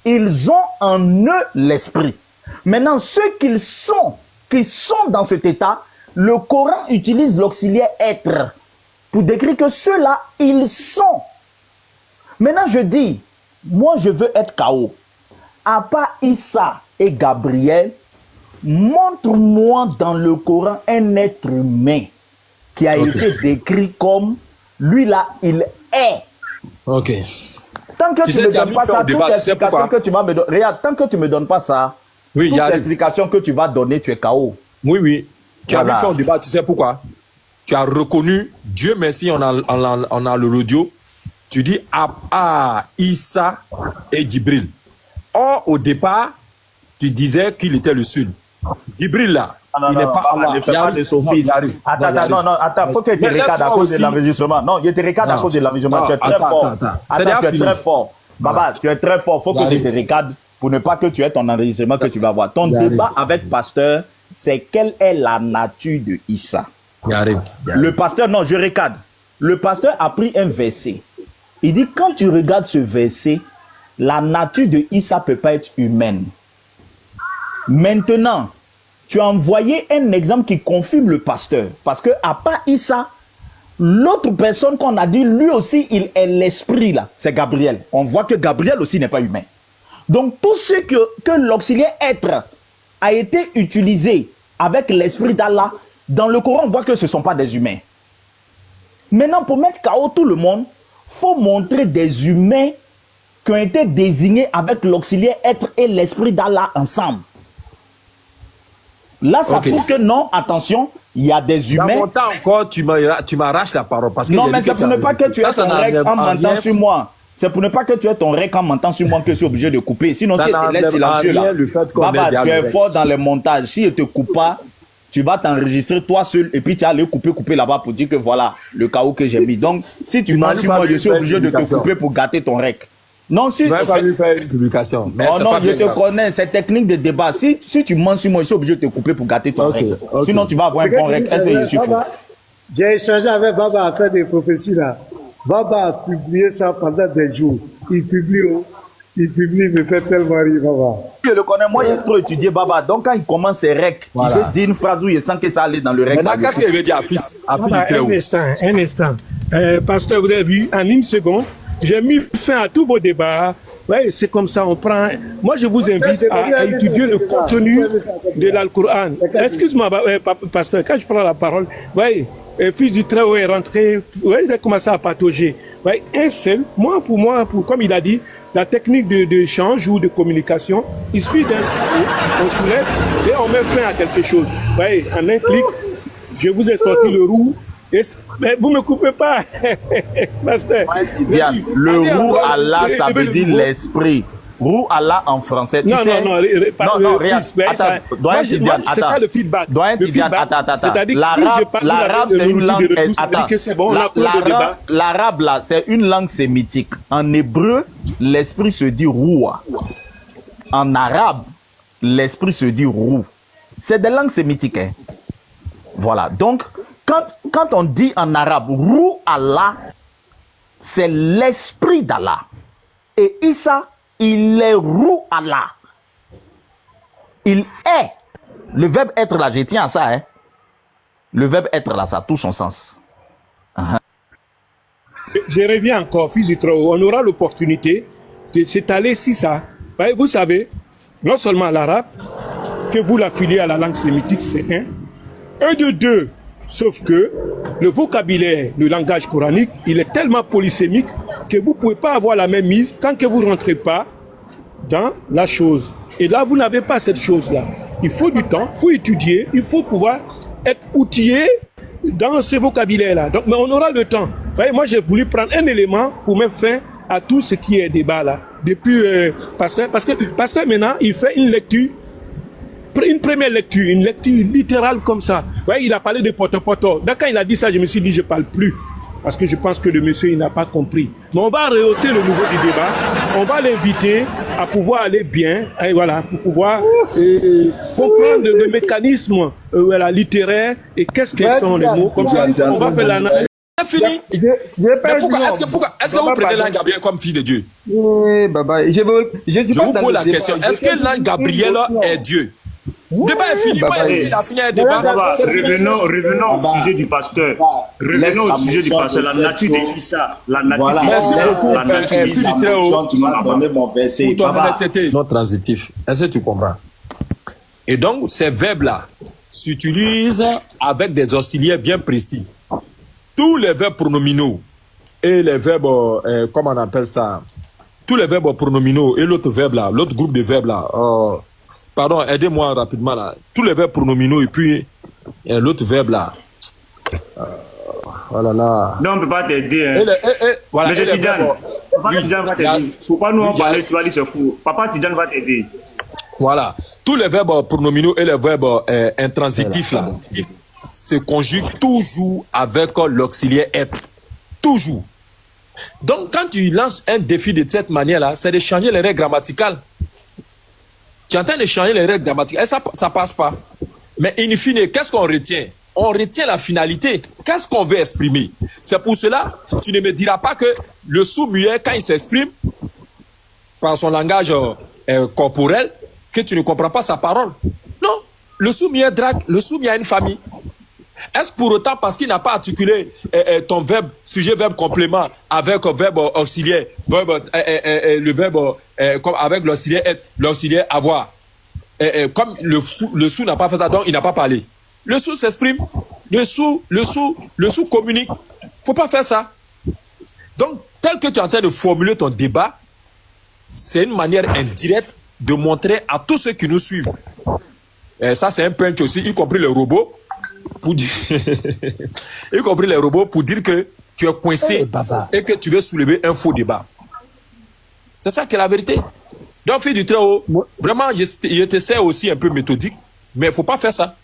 ils ont en eux l'esprit. Maintenant, ceux qui sont dans cet état, le Coran utilise l'auxiliaire être pour décrire que ceux-là, ils sont. Maintenant, je dis, moi, je veux être KO. À part Issa et Gabriel, montre-moi dans le Coran un être humain qui a été décrit comme lui là, il est. Ok. Tant que tu ne me donnes pas ça, toute l'explication que tu vas me donner, regarde, tant que tu ne me donnes pas ça, toute l'explication que tu vas donner, tu es KO. Oui, oui. Tu as vu faire un débat, tu sais pourquoi? Tu as reconnu, Dieu merci, on a le audio. Tu dis Issa et Djibril. Or, au départ, tu disais qu'il était le seul. Djibril, là, il n'est pas Allah. Ne fais pas de sophisme. Attends, faut que tu te regardes à cause de l'enregistrement. Non, je te regarde à cause de l'enregistrement. Tu es très fort. Attends, tu es très fort. Baba, tu es très fort. Faut que je te regarde pour ne pas que tu aies ton enregistrement que tu vas voir. Ton débat avec pasteur, c'est quelle est la nature de Issa. Le pasteur, non, je regarde. Le pasteur a pris un verset. Il dit, quand tu regardes ce verset, la nature de Issa ne peut pas être humaine. Maintenant, tu as envoyé un exemple qui confirme le pasteur. Parce que à part Issa, l'autre personne qu'on a dit, lui aussi, il est l'esprit là. C'est Gabriel. On voit que Gabriel aussi n'est pas humain. Donc, tout ce que l'auxiliaire être a été utilisé avec l'esprit d'Allah, dans le Coran, on voit que ce ne sont pas des humains. Maintenant, pour mettre KO tout le monde, il faut montrer des humains qui ont été désignés avec l'auxiliaire être et l'esprit d'Allah ensemble. Là, ça prouve que non, attention, il y a des humains. Dans mon temps encore, tu m'arraches la parole. Parce que non, mais c'est pour ne pas que tu aies ton rec en mentant sur moi. C'est pour ne pas que tu aies ton rec en mentant sur moi que je suis obligé de couper. Sinon, si tu laisses silencieux là, Baba, tu es fort dans les montages. Si je ne te coupe pas, tu vas t'enregistrer toi seul et puis tu vas aller couper là-bas pour dire que voilà le chaos que j'ai mis. Donc, si tu mens sur moi, je suis obligé de te couper pour gâter ton rec. Non, si tu vas pas lui faire une publication. Mais non, je te connais, c'est technique de débat. Si tu mens sur moi, je suis obligé de te couper pour gâter ton rec. Sinon, tu vas avoir un bon rec. Je suis fou. J'ai échangé avec Baba à faire des prophéties là. Baba a publié ça pendant des jours. Il publie, il me fait tellement rire, Baba. Je le connais, moi j'ai trop étudié Baba. Donc quand il commence ses recs, il veut dire une phrase où il sent que ça allait dans le rec. Maintenant, qu'est-ce qu'il veut dire à fils un instant. Pasteur, vous avez vu, en une seconde, j'ai mis fin à tous vos débats. Ouais, c'est comme ça, on prend. Moi, je vous invite à étudier le contenu de l'Alcoran. Excuse-moi, pasteur, quand je prends la parole, ouais, fils du Très-Haut est rentré, ouais, j'ai commencé à patauger. Ouais, un seul, pour moi, comme il a dit, la technique d'échange ou de communication, il suffit d'un signe, on soulève et on met fin à quelque chose. Ouais, en un clic, je vous ai sorti le roux. Mais vous ne me coupez pas. Le roux Allah, ça veut dire l'esprit. Roux Allah en français. Non, regarde. C'est ça le feedback. C'est-à-dire que l'arabe, c'est une langue. L'arabe, là, c'est une langue sémitique. En hébreu, l'esprit se dit roua. En arabe, l'esprit se dit roux. C'est des langues sémitiques. Hein. Voilà. Donc, quand on dit en arabe roux Allah, c'est l'esprit d'Allah. Et Issa, il est roux Allah. Il est. Le verbe être là, je tiens à ça. Hein. Le verbe être là, ça a tout son sens. Je reviens encore, fils du Très-Haut. On aura l'opportunité de s'étaler si ça. Vous savez, non seulement l'arabe, que vous l'affiliez à la langue sémitique, c'est un. Un de deux. Sauf que le vocabulaire, le langage coranique, il est tellement polysémique que vous ne pouvez pas avoir la même mise tant que vous ne rentrez pas dans la chose. Et là, vous n'avez pas cette chose-là. Il faut du temps, il faut étudier, il faut pouvoir être outillé dans ce vocabulaire-là. Donc, mais on aura le temps. Voyez, moi, j'ai voulu prendre un élément pour mettre fin à tout ce qui est débat là. Depuis Pasteur, parce que Pasteur maintenant, il fait une lecture. Une première lecture, une lecture littérale comme ça. Ouais, il a parlé de poto-poto. Quand il a dit ça, je me suis dit, je ne parle plus. Parce que je pense que le monsieur, il n'a pas compris. Mais on va rehausser le niveau du débat. On va l'inviter à pouvoir aller bien, et voilà, pour pouvoir comprendre le mécanisme littéraire et qu'est-ce que sont les mots. Comme ça, on va faire l'analyse. Fini. Est-ce que vous prenez l'ange Gabriel comme fille de Dieu? Oui, Baba. Je vous pose la question. Est-ce que l'ange Gabriel est Dieu? Le débat est fini. Il a fini un débat. Revenons au sujet du pasteur. Revenons au sujet du pasteur. La nature de Issa. La nature de Issa. Non transitif. Est-ce que tu comprends? Et donc, ces verbes-là s'utilisent avec des auxiliaires bien précis. Tous les verbes pronominaux et les verbes, comment on appelle ça? Tous les verbes pronominaux et l'autre verbe là, l'autre groupe de verbes là. Pardon, aidez-moi rapidement là. Tous les verbes pronominaux et puis l'autre verbe là. Oh là là. Non, on ne peut pas t'aider. Hein. Voilà, mais Papa Tidjane va t'aider. Faut pas nous en parler, tu vas dire c'est fou. Papa Tidjane va t'aider. Voilà. Tous les verbes pronominaux et les verbes intransitifs là se conjuguent toujours avec l'auxiliaire être. Toujours. Donc, quand tu lances un défi de cette manière-là, c'est de changer les règles grammaticales. Tu es en train de changer les règles grammaticales. Et ça passe pas. Mais in fine, qu'est-ce qu'on retient? On retient la finalité. Qu'est-ce qu'on veut exprimer? C'est pour cela, tu ne me diras pas que le sourd-muet, quand il s'exprime par son langage corporel, que tu ne comprends pas sa parole. Non. Le sourd-muet drague, le sourd-muet a une famille. Est-ce pour autant parce qu'il n'a pas articulé ton verbe, sujet, verbe, complément avec verbe auxiliaire, le verbe comme avec l'auxiliaire être, l'auxiliaire avoir. Comme le sous n'a pas fait ça, donc il n'a pas parlé. Le sous s'exprime, le sous communique. Faut pas faire ça. Donc, tel que tu es en train de formuler ton débat, c'est une manière indirecte de montrer à tous ceux qui nous suivent. Et ça, c'est un punch aussi, y compris les robots, pour dire, y compris les robots, pour dire que tu es coincé et que tu veux soulever un faux débat. C'est ça qui est la vérité. Donc, fille du très haut, vraiment, je te sais aussi un peu méthodique, mais il ne faut pas faire ça.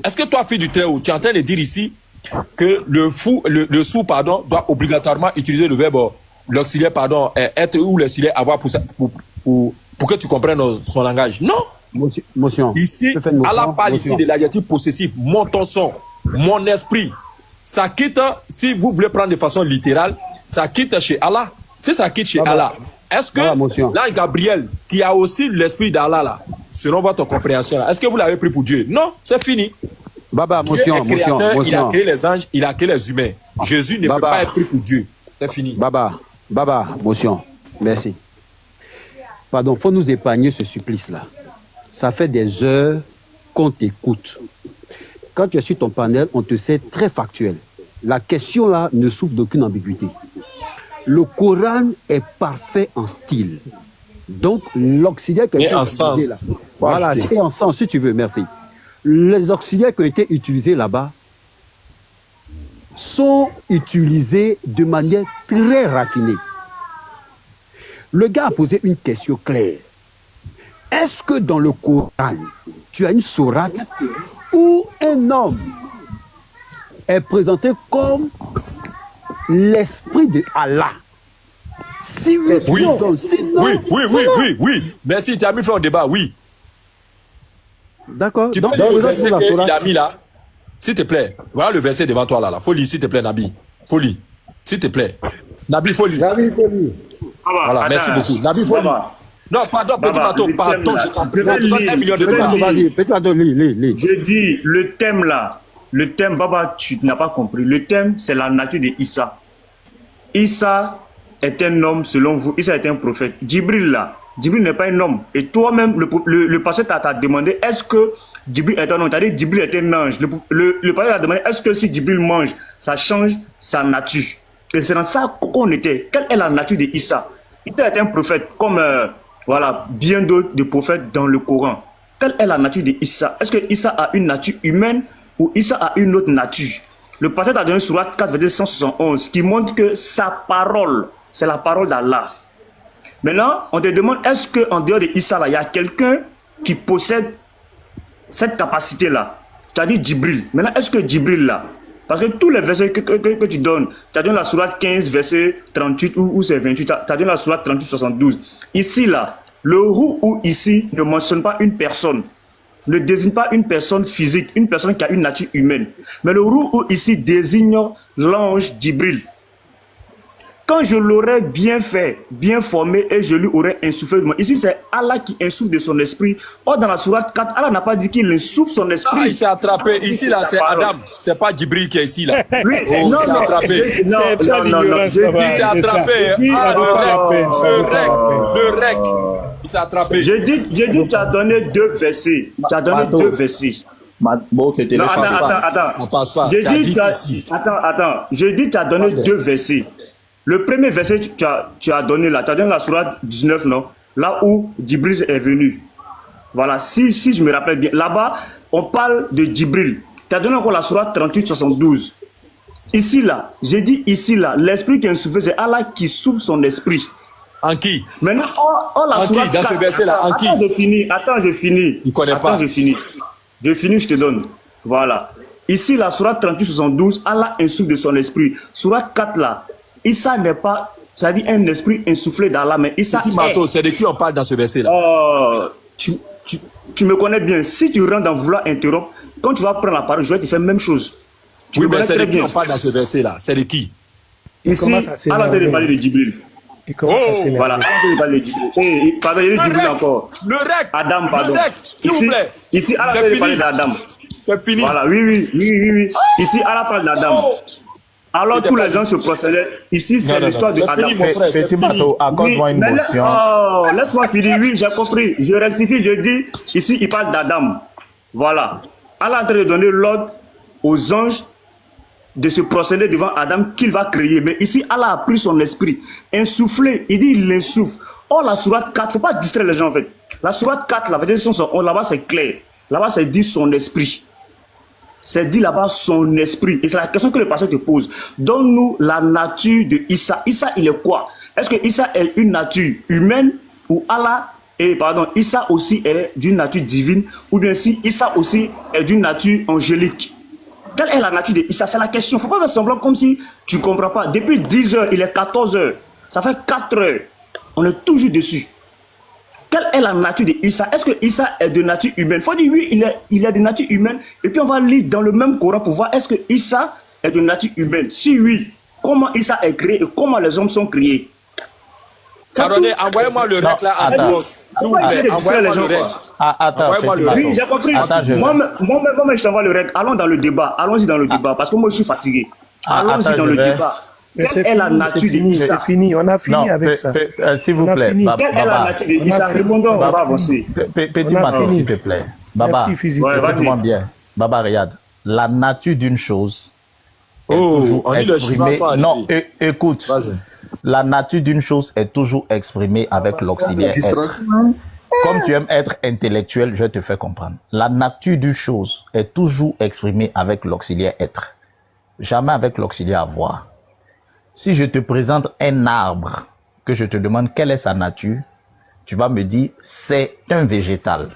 Est-ce que toi, fille du très haut, tu es en train de dire ici que le sous, pardon, doit obligatoirement utiliser le verbe, l'auxiliaire, pardon, être ou l'auxiliaire avoir pour que tu comprennes son langage? Non. Motion. Ici, Allah parle ici de l'adjectif possessif, mon ton son, mon esprit. Ça quitte, si vous voulez prendre de façon littérale, ça quitte chez Allah. Si ça quitte chez Allah, est-ce que là, Gabriel, qui a aussi l'esprit d'Allah, là, selon votre compréhension, là, est-ce que vous l'avez pris pour Dieu? Non, c'est fini. Baba, Dieu est créateur, il a créé les anges, il a créé les humains. Jésus ne peut pas être pris pour Dieu. C'est fini. Baba, motion. Merci. Pardon, faut nous épargner ce supplice-là. Ça fait des heures qu'on t'écoute. Quand tu es sur ton panel, on te sait très factuel. La question là ne souffre d'aucune ambiguïté. Le Coran est parfait en style. Donc, l'auxiliaire qui a été utilisé là. Voilà, c'est en sens, si tu veux, merci. Les auxiliaires qui ont été utilisés là-bas sont utilisés de manière très raffinée. Le gars a posé une question claire. Est-ce que dans le Coran, tu as une sourate où un homme est présenté comme l'esprit de Allah? Si oui, oui. Merci, tu as mis fait un débat, oui. D'accord. Tu peux lire le verset qu'il a mis là, s'il te plaît. Voilà le verset devant toi là. Faut lire, s'il te plaît, Nabi. Faut lire, s'il te plaît. Nabi, faut lire. Voilà, merci beaucoup. Nabi, faut lire. Non, pardon, petit bateau, pardon, je t'en prie, je te donne 1 million de dollars. Je dis, le thème là, Baba, tu n'as pas compris. Le thème, c'est la nature de Issa. Issa est un homme, selon vous. Issa est un prophète. Djibril là, Djibril n'est pas un homme. Et toi-même, le pasteur t'a demandé, est-ce que Djibril est un homme? Tu as dit, Djibril est un ange. Le pasteur t'a demandé, est-ce que si Djibril mange, ça change sa nature? Et c'est dans ça qu'on était. Quelle est la nature de Issa? Issa est un prophète, comme... voilà, bien d'autres de prophètes dans le Coran. Quelle est la nature de Issa? Est-ce que Issa a une nature humaine ou Issa a une autre nature? Le pasteur a donné Sourate 4, verset 171, qui montre que sa parole, c'est la parole d'Allah. Maintenant, on te demande, est-ce qu'en dehors de Issa, il y a quelqu'un qui possède cette capacité-là? Tu as dit Djibril. Maintenant, est-ce que Djibril là, parce que tous les versets que tu donnes, tu as donné la Sourate 15, verset 38 ou c'est 28, tu as donné la Sourate 38, 72. Ici, là, le roux ou ici ne mentionne pas une personne, ne désigne pas une personne physique, une personne qui a une nature humaine. Mais le roux ou ici désigne l'ange Djibril. Quand je l'aurais bien fait, bien formé et je lui aurais insufflé de moi. Ici, c'est Allah qui insuffle de son esprit. Or, dans la Sourate 4, Allah n'a pas dit qu'il insuffle son esprit. Ah, il s'est attrapé. Ici, là, c'est Adam. C'est pas Djibril qui est ici, là. Oui, il s'est attrapé. Il s'est attrapé. Le rec. Il s'est attrapé. J'ai dit, tu as donné 2 versets. Tu as donné 2 versets. Bon, c'était attends. On passe pas. J'ai dit, attends. J'ai dit, tu as donné 2 versets. Le premier verset tu as donné là, tu as donné la Sourate 19, non? Là où Djibril est venu. Voilà, si je me rappelle bien. Là-bas, on parle de Djibril. Tu as donné encore la Sourate 38, 72. Ici, là, j'ai dit ici, là, l'esprit qui est soufflé, c'est Allah qui souffle son esprit. En qui? Maintenant, la Sourate 4. Dans ce verset-là, en qui? Attends, je finis. Il ne connaît pas. Je finis, je te donne. Voilà. Ici, la Sourate 38, 72, Allah insuffle de son esprit. Sourate 4, là, Issa n'est pas, ça dit un esprit insufflé d'Allah, mais Issa est... C'est de qui on parle dans ce verset-là? Tu me connais bien. Si tu rentres dans vouloir interrompre, quand tu vas prendre la parole, je vais te faire la même chose. Oui, mais c'est de qui on parle dans ce verset-là? C'est de qui? Ici, Allah te parler de Djibril. Oh, voilà. Allah te parler de Djibril. Pardon, il y a Djibril encore. Le rec. Adam, pardon. Le rec, s'il vous plaît. Ici, Allah te parler d'Adam. C'est fini. Voilà, oui. Ici, Allah parle d'Adam. Alors tous les gens se procédaient. Ici, c'est l'histoire de Adam. Petit bateau, accorde-moi une motion. Oh, laisse-moi finir. Oui, j'ai compris. Je rectifie, je dis, ici, il parle d'Adam. Voilà. Allah est en train de donner l'ordre aux anges de se procéder devant Adam qu'il va créer. Mais ici, Allah a pris son esprit, insoufflé. Il dit, il l'insouffle. Or, la sourate 4, il ne faut pas distraire les gens en fait. La sourate 4, la version là-bas, c'est clair. Là-bas, c'est dit son esprit. C'est dit là-bas son esprit. Et c'est la question que le pasteur te pose. Donne-nous la nature de Issa. Issa, il est quoi? Est-ce que Issa est une nature humaine ou Issa aussi est d'une nature divine, ou bien si Issa aussi est d'une nature angélique? Quelle est la nature de Issa? C'est la question. Il ne faut pas faire semblant comme si tu ne comprends pas. Depuis 10 heures, il est 14 heures. Ça fait 4 heures. On est toujours dessus. Quelle est la nature de Issa? Est-ce que Issa est de nature humaine? Il faut dire oui, il est de nature humaine. Et puis on va lire dans le même Coran pour voir est-ce que Issa est de nature humaine. Si oui, comment Issa est créé et comment les hommes sont créés? Pardonnez, envoyez-moi le rec là à réponse. S'il vous plaît, envoyez-moi le rec. Envoyez-moi le rec. Oui, j'ai compris. Moi-même, je t'envoie le rec. Allons dans le débat. Allons-y dans le débat. Parce que moi, je suis fatigué. Allons-y dans le débat. Quelle est la nature de Issa? C'est fini, on a fini avec ça. S'il vous plaît, Quelle est la nature de Issa? Répondons, on va avancer. Petit bateau, s'il te plaît. Baba, écoute-moi bien. Baba, regarde. La nature d'une chose. Oh, on dit le chinois. Non, écoute. La nature d'une chose est toujours exprimée avec l'auxiliaire être. Comme tu aimes être intellectuel, je te fais comprendre. La nature d'une chose est toujours exprimée avec l'auxiliaire être. Jamais avec l'auxiliaire avoir. Si je te présente un arbre, que je te demande quelle est sa nature, tu vas me dire c'est un végétal.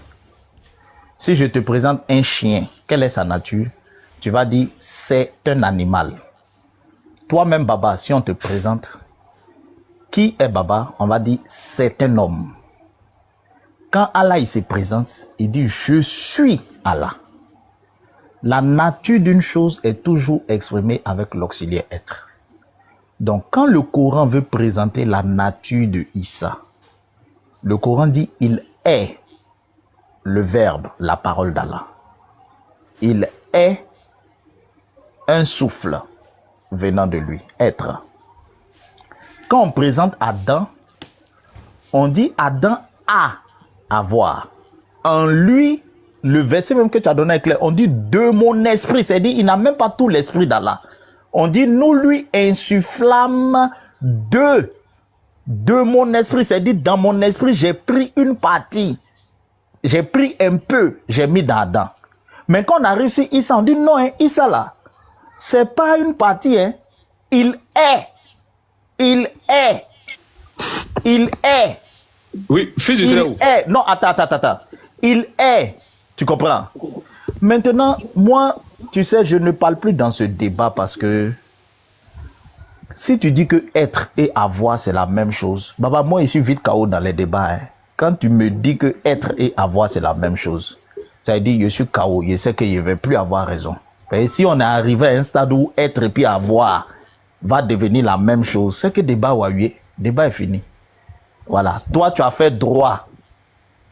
Si je te présente un chien, quelle est sa nature, tu vas dire c'est un animal. Toi-même, Baba, si on te présente, qui est Baba, on va dire c'est un homme. Quand Allah il se présente, il dit je suis Allah. La nature d'une chose est toujours exprimée avec l'auxiliaire être. Donc, quand le Coran veut présenter la nature de Issa, le Coran dit il est le verbe, la parole d'Allah. Il est un souffle venant de lui, être. Quand on présente Adam, on dit Adam a avoir. En lui, le verset même que tu as donné est clair, on dit de mon esprit, c'est-à-dire il n'a même pas tout l'esprit d'Allah. On dit, nous lui insufflâmes de mon esprit. C'est-à-dire, dans mon esprit, j'ai pris une partie. J'ai pris un peu, j'ai mis dans Adam. Mais quand on arrive sur Issa, on dit, non, hein, Issa là, c'est pas une partie, hein. Il est. Oui, fils du Très-Haut. Non, attends. Il est. Tu comprends? Maintenant, moi, tu sais, je ne parle plus dans ce débat parce que si tu dis que être et avoir, c'est la même chose, Baba, moi, je suis vite KO dans les débats. Hein. Quand tu me dis que être et avoir, c'est la même chose, ça veut dire que je suis KO. Je sais que je ne vais plus avoir raison. Et si on est arrivé à un stade où être et puis avoir va devenir la même chose, c'est que débat est fini. Voilà. Toi, tu as fait droit.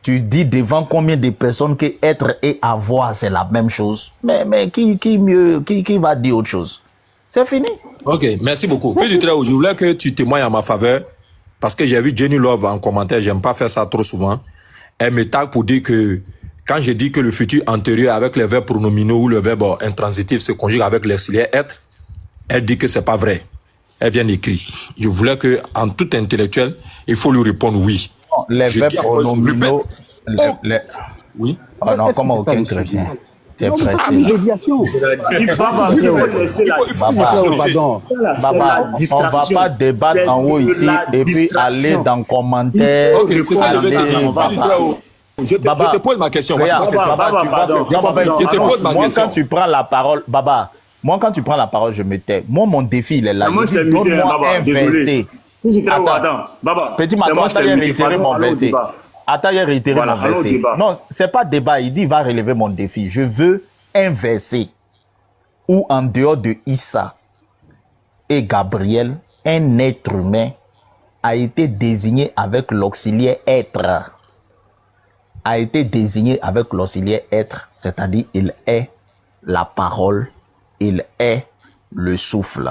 Tu dis devant combien de personnes que être et avoir, c'est la même chose. Mais qui va dire autre chose? C'est fini. Ok, merci beaucoup. Fils du Très-Haut, je voulais que tu témoignes en ma faveur, parce que j'ai vu Jenny Love en commentaire, j'aime pas faire ça trop souvent. Elle me tague pour dire que, quand je dis que le futur antérieur avec les verbes pronominaux ou le verbe intransitif se conjugue avec l'auxiliaire être, elle dit que c'est pas vrai. Elle vient d'écrire. Je voulais que, en tout intellectuel, il faut lui répondre oui. Les verbes pronominaux. Oui. Oh non, comme aucun chrétien. C'est précis. Baba, on ne va pas débattre en haut ici et puis aller dans le commentaire. Je te pose ma question. Je te pose ma question. Moi, quand tu prends la parole, Baba, moi, quand tu prends la parole, je me tais. Moi, mon défi, il est là. Moi, je t'ai muté, Baba. Désolé. Attends, Baba. Petit matin, attends, il a réitéré mon verset. Attends, il a réitéré mon verset. Non, c'est pas débat. Il dit, il va relever mon défi. Je veux un verset où, en dehors de Issa et Gabriel, un être humain a été désigné avec l'auxiliaire être. A été désigné avec l'auxiliaire être, c'est-à-dire il est la parole, il est le souffle.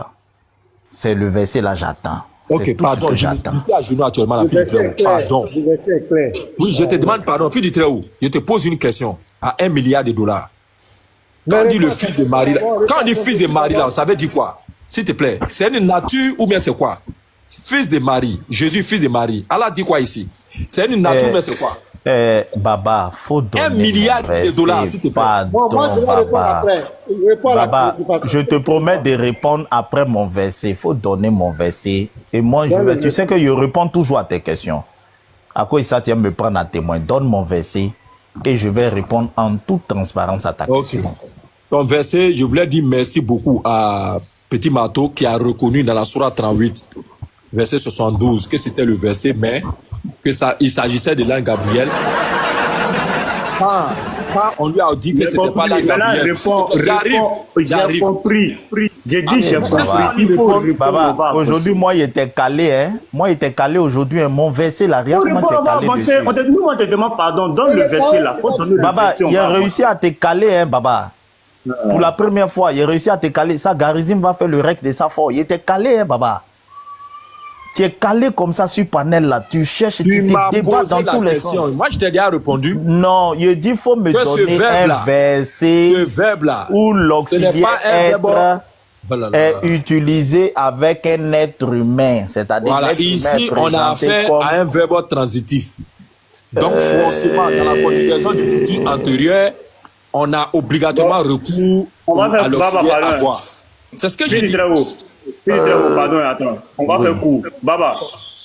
C'est le verset là, j'attends. Ok, pardon, je suis à genoux actuellement, la fille du Très-Haut. Pardon. Oui, je te demande pardon, fille du Très-Haut. Je te pose une question à $1 milliard. Quand on dit le fils de Marie, quand on dit fils de Marie, là, ça veut dire quoi? S'il te plaît, c'est une nature ou bien c'est quoi? Fils de Marie, Jésus, fils de Marie. Allah dit quoi ici? C'est une nature ou bien c'est quoi? Baba, faut donner $1 milliard, s'il te plaît. Pardon, moi, je vais répondre après. Baba, je te promets de répondre après mon verset. Il faut donner mon verset. Et moi, tu sais que je réponds toujours à tes questions. À quoi ça tient me prendre à témoin? Donne mon verset et je vais répondre en toute transparence à ta question. Ton verset, je voulais dire merci beaucoup à Petit Mato qui a reconnu dans la sourate 38, verset 72, que c'était le verset, mais que il s'agissait de l'ange Gabriel. Quand on lui a dit que c'était pas l'ange Gabriel, j'ai compris. J'ai dit, j'ai compris. Baba, aujourd'hui, moi, il était calé. Hein? Moi, il était calé aujourd'hui. Hein? Mon verset, là, rien comment t'es calé dessus. Nous, on te demande pardon. Donne le verset, là. Faut donner Baba, le verset. il a réussi à te caler, hein, Baba. Pour la première fois, il a réussi à te caler. Ça, Garizim va faire le rec de sa foi. Il était calé, hein, Baba. Tu es calé comme ça sur panel là, tu cherches, tu te débats dans tous les sens. Moi, je t'ai déjà répondu. Non, il dit faut me donner un verset où l'auxiliaire être est utilisé avec un être humain. C'est-à-dire voilà, ici, on a affaire à un verbe transitif. Donc, forcément, dans la conjugaison du futur antérieur, on a obligatoirement recours à l'auxiliaire avoir. C'est ce que je dis. Pardon, attends. On va faire court. Baba,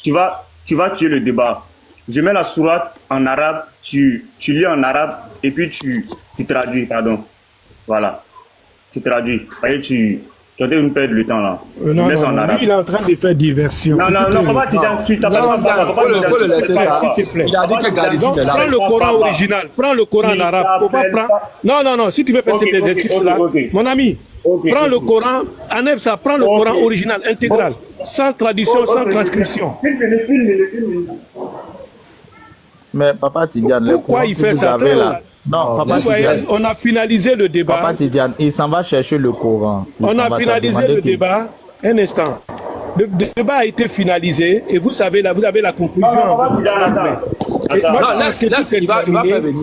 tu vas tuer le débat. Je mets la sourate en arabe, tu lis en arabe et puis tu traduis, pardon. Voilà. Tu traduis. Voyez, tu es en train de perdre le temps là. Non, lui, il est en train de faire diversion. Non, papa, tu t'as pas faut le laisser là. S'il te plaît. Il a dit que Garizim est là. Prends le Coran original. Prends le Coran en arabe. Faut pas prendre... Non, si tu veux faire cet exercice-là, mon ami, prends le Coran, enlève ça, prends le Coran original, intégral, sans traduction, sans transcription. Mais Papa Tidiane, pourquoi il fait ça là? Non, Papa Tidiane, on a finalisé le débat. Papa Tidiane, il s'en va chercher le Coran. On a finalisé le débat. Un instant. Le débat a été finalisé et vous savez, là, vous avez la conclusion. Il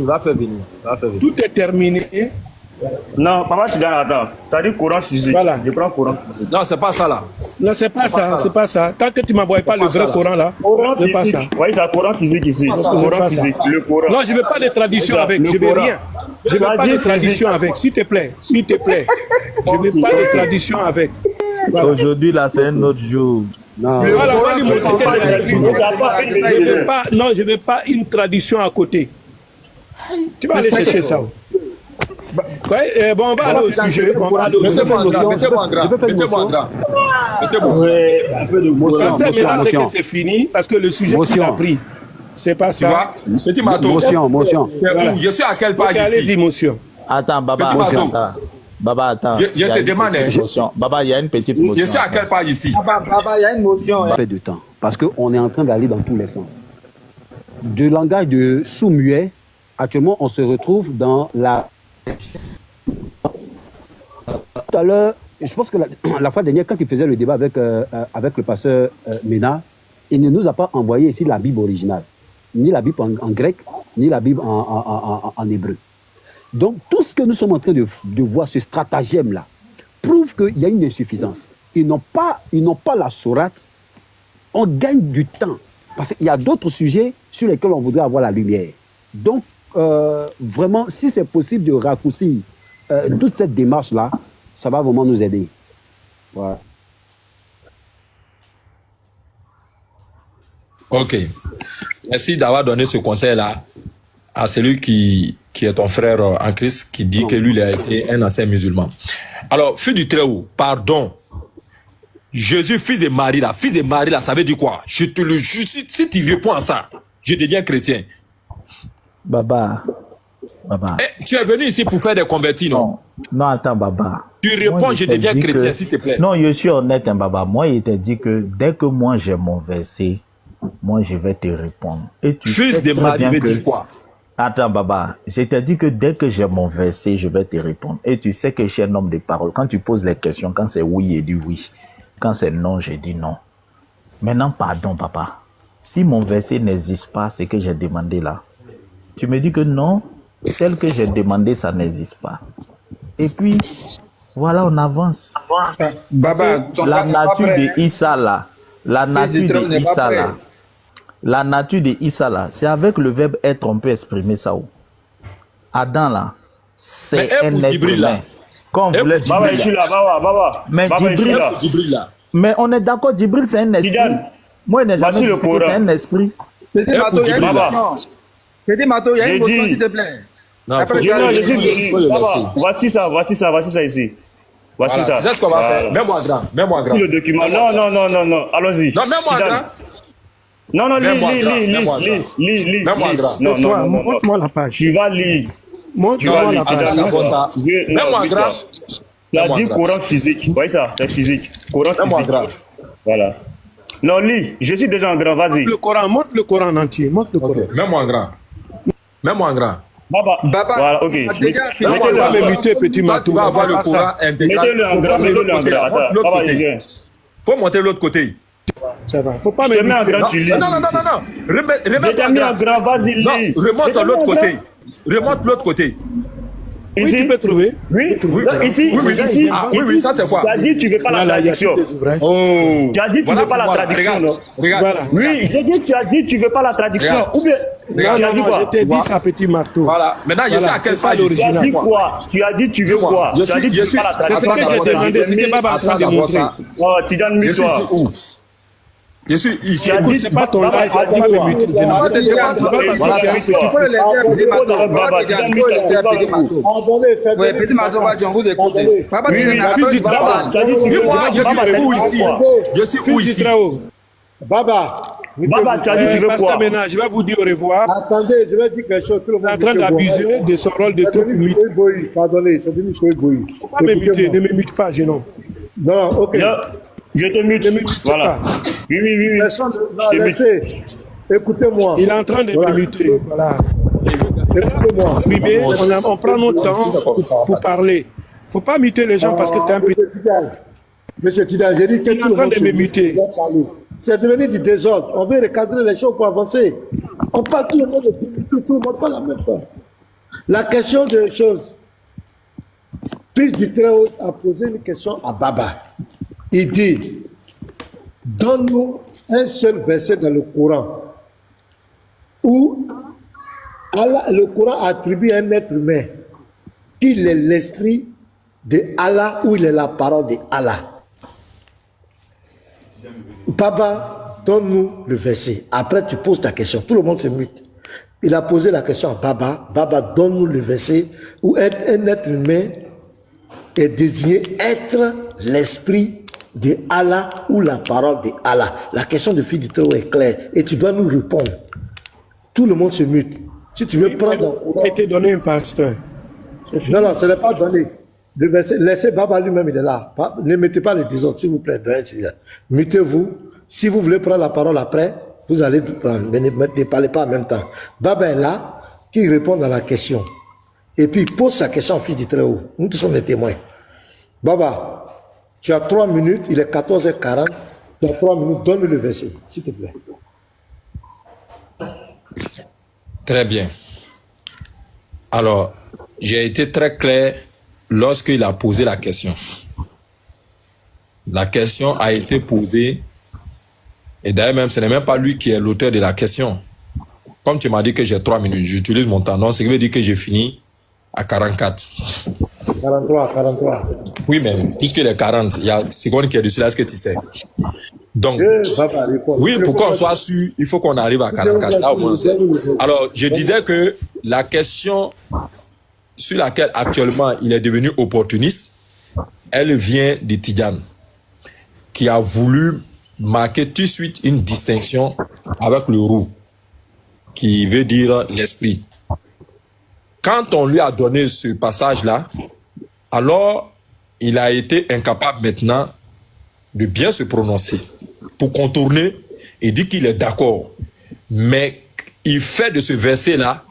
va faire venir. Tout est terminé. Non, Papa Tidiane, attends. Tu as dit courant physique. Voilà. Je prends courant physique. Non, c'est pas ça là. Non, c'est pas ça. Tant que tu ne m'envoies pas le vrai Coran là, c'est pas ça. Oui, c'est un courant physique ici. Coran physique. Le Coran. Non, je ne veux pas de tradition avec. Je ne veux rien. Je ne veux pas de tradition avec. S'il te plaît. Je ne veux pas de tradition avec. Aujourd'hui, là, c'est un autre jour. Non, je ne veux pas une tradition à côté. Tu vas aller chercher ça. Bon, on va aller au sujet. Mettez-moi en gras. Pasteur, maintenant, c'est que c'est fini parce que le sujet qu'il a pris, c'est pas ça. Tu vois, Petit Mato. Motion. Je suis à quelle page ici? Allez-y, motion. Attends, Baba, attends. Je te demande. Baba, il y a une petite motion. Je suis à quelle page ici? Baba, il y a une motion. Fait de temps parce qu'on est en train d'aller dans tous les sens. Du langage de sous-muet, actuellement, on se retrouve dans la. Tout à l'heure, je pense que la fois dernière, quand il faisait le débat avec le pasteur Ménard, il ne nous a pas envoyé ici la Bible originale, ni la Bible en grec, ni la Bible en hébreu. Donc, tout ce que nous sommes en train de voir, ce stratagème-là, prouve qu'il y a une insuffisance. Ils n'ont pas la sourate. On gagne du temps, parce qu'il y a d'autres sujets sur lesquels on voudrait avoir la lumière. Donc, vraiment, si c'est possible de raccourcir toute cette démarche-là, ça va vraiment nous aider. Voilà. Ok. Merci d'avoir donné ce conseil-là à celui qui est ton frère en Christ, qui dit que lui, il a été un ancien musulman. Alors, fils du Très-Haut, pardon. Jésus, fils de Marie, là, ça veut dire quoi? Je te le jure, si tu réponds à ça, je deviens chrétien. Baba. Tu es venu ici pour faire des convertis, non? Non, attends, Baba. Tu réponds, je deviens chrétien, s'il te plaît. Non, je suis honnête, hein, Baba. Moi, il t'a dit que dès que moi j'ai mon verset, moi, je vais te répondre. Et tu Fils de Marie veut dire quoi? Attends, Baba, je t'ai dit que dès que j'ai mon verset, je vais te répondre. Et tu sais que je suis un homme de parole. Quand tu poses les questions, quand c'est oui, j'ai dit oui. Quand c'est non, j'ai dit non. Maintenant, pardon, papa. Si mon verset n'existe pas, c'est que j'ai demandé là. Tu me dis que non, tel que j'ai demandé, ça n'existe pas. Et puis, voilà, on avance. Baba, La nature de Issa là, la nature de Issa là, la nature de Issa là, c'est avec le verbe être, on peut exprimer ça. Adam là, c'est un être humain. Comme vous voulez Baba, je suis là, Baba. Mais Baba, je suis là. Djibril là. mais on est d'accord, Djibril c'est un esprit. Tidiane, Moi, je n'ai jamais voici dit le que Coran. c'est un esprit. Petit Mato, il y a une Baba. motion. Petit Mato, il y a J'ai une motion, dit- s'il te plaît. Non, Après, faut- tu as- Je suis Faut le venu. Baba, laisser. voici ça ici. Voici Voilà, ça. tu sais ce qu'on va faire. Voilà. Mets-moi grand. Mets-moi grand. Le document. Non. Allons-y. Non, mets-moi Tidiane. grand. Non, Mets-moi grand, lis. mets-moi grand. Mets-moi grand. Non. Montre-moi la page. Tu vas lire. Montre-moi Non, la non, page. D'abord ça. Mets-moi non, grand. Tu as Mets-moi dit grand. courant physique. Vous voyez ça? C'est physique. Courant Mets-moi physique. grand. Voilà. Non, lis. Je suis déjà en grand. Vas-y. Montre le Coran en entier. Montre le Coran. Mets-moi grand. Mets-moi grand. Baba. Baba, Voilà, ok. on a déjà fini. Mettez-le Pas en me grand. muter, petit Toi, Matou. tu vas avoir le Pas ça. courant intégral. Mettez-le en Faut grand. montrer l'autre côté. Attends, Montre l'autre Baba, je côté. viens. Faut montrer l'autre côté. Ça va. Faut pas Je me te mets en muter. grand, tu lis. Non. Je Remets-toi t'ai mis en grand. grand. Vas-y, Non, lis. remonte Je t'ai mis l'autre en côté. grand. Remonte l'autre côté. Oui, Ici. tu peux trouver. Oui, Oui, non, ici, oui, ici, ah, oui, ici, ça c'est quoi? Tu as dit tu veux pas la Là, il y a traduction. tous les ouvrages. Oh. Tu as dit tu veux pas la voilà, traduction, regarde, non? regarde. Voilà. Oui, j'ai dit tu as dit tu veux pas la traduction. Regarde. Ou bien Regarde. tu as dit Non, quoi? je t'ai dit Voilà. ça, petit Matou. Voilà. Maintenant, je sais Voilà, à quelle c'est ça page Tu as dit l'original. quoi? Tu as dit tu veux quoi? Je Tu as suis- dit je tu veux suis- pas la C'est ce traduction. que j'ai demandé. C'était Baba en train de Attends, montrer. ça. Oh, Tidiane, Je suis mets-toi. ici où? Je suis ici. Tu as dit C'est pas ton Baba, live. tu as dit Pas quoi? me muter. Baba, tu Voilà, peux le laisser à Petit Mato. Baba, tu Tidiane, peux le laisser à Petit Mato. Attendez, c'est Oui, Petit Mato, vas-y, on vous écoute. Baba, tu Oui, n'as oui, pas dit Baba, Baba. tu as dit tu veux Dis-moi, Baba, je suis Baba, où tu as dit ici? quoi? Je suis où Fils ici? du Trao. Baba, Baba, tu as dit tu veux Pasteur quoi? Ménard, je vais vous dire au revoir. attendez, je vais dire quelque chose. Tout le Il est monde en train dit que d'abuser de son rôle de C'est trop devenu humide. Koé Boyi, pardonnez, c'est devenu Koé Boyi. Faut pas me muter. Écoutez-moi. Ne me mute pas, Génon. Non, ok. Je te mute. Ne me mute Voilà. pas. Oui. Personne Je te ne mute. laissez. Écoutez-moi. Il est en train de Voilà. me muter. Voilà. Écoutez-moi. Bibé, on prend notre temps pour parler. Faut pas muter les gens parce que tu es un petit. Monsieur Tidal, j'ai dit que Il est en tout le train monde de se me dit, muter. doit parler. C'est devenu du désordre. On veut recadrer les choses pour avancer. On parle tout le monde, tout le monde parle en même temps. La question des choses. Fils du Très-Haut a posé une question à Baba. Il dit, donne-nous un seul verset dans le Coran où Allah, le Coran attribue à un être humain qu'il est l'esprit de Allah ou il est la parole de Allah. Baba, donne-nous le verset. Après, tu poses ta question. Tout le monde se mute. Il a posé la question à Baba. Baba, donne-nous le verset où un être humain est désigné être l'esprit de Allah ou la parole de Allah. La question de Fils du Très-Haut est claire et tu dois nous répondre. Tout le monde se mute. Si tu veux prendre... Ça a été donné un pasteur. C'est fini. Non, ce n'est pas donné. Le verset, laissez Baba lui-même, il est là. Ne mettez pas les désordres, s'il vous plaît. Mutez-vous. Si vous voulez prendre la parole après, vous allez prendre, mais ne parlez pas en même temps. Baba est là, qui répond à la question. Et puis, il pose sa question au Fils du Très-Haut. Nous tous sommes les témoins. Baba, tu as 3 minutes, il est 14h40. Tu as 3 minutes, donne-moi le verset, s'il te plaît. Très bien. Alors, j'ai été très clair lorsqu'il a posé la question. La question a été posée, et d'ailleurs même, ce n'est même pas lui qui est l'auteur de la question. Comme tu m'as dit que j'ai 3 minutes, j'utilise mon temps, donc ce qui veut dire que j'ai fini à 44. 43. Oui, mais puisqu'il est 40, il y a seconde qui est dessus là, est-ce que tu sais? Donc, Baba, réponds. oui, pour qu'on soit sûr, il faut qu'on arrive à 44. Là, au moins, c'est. Alors, je disais que la question sur laquelle actuellement il est devenu opportuniste, elle vient de Tidiane, qui a voulu marquer tout de suite une distinction avec le roux, qui veut dire l'esprit. Quand on lui a donné ce passage-là, alors il a été incapable maintenant de bien se prononcer. Pour contourner, il dit qu'il est d'accord. Mais il fait de ce verset-là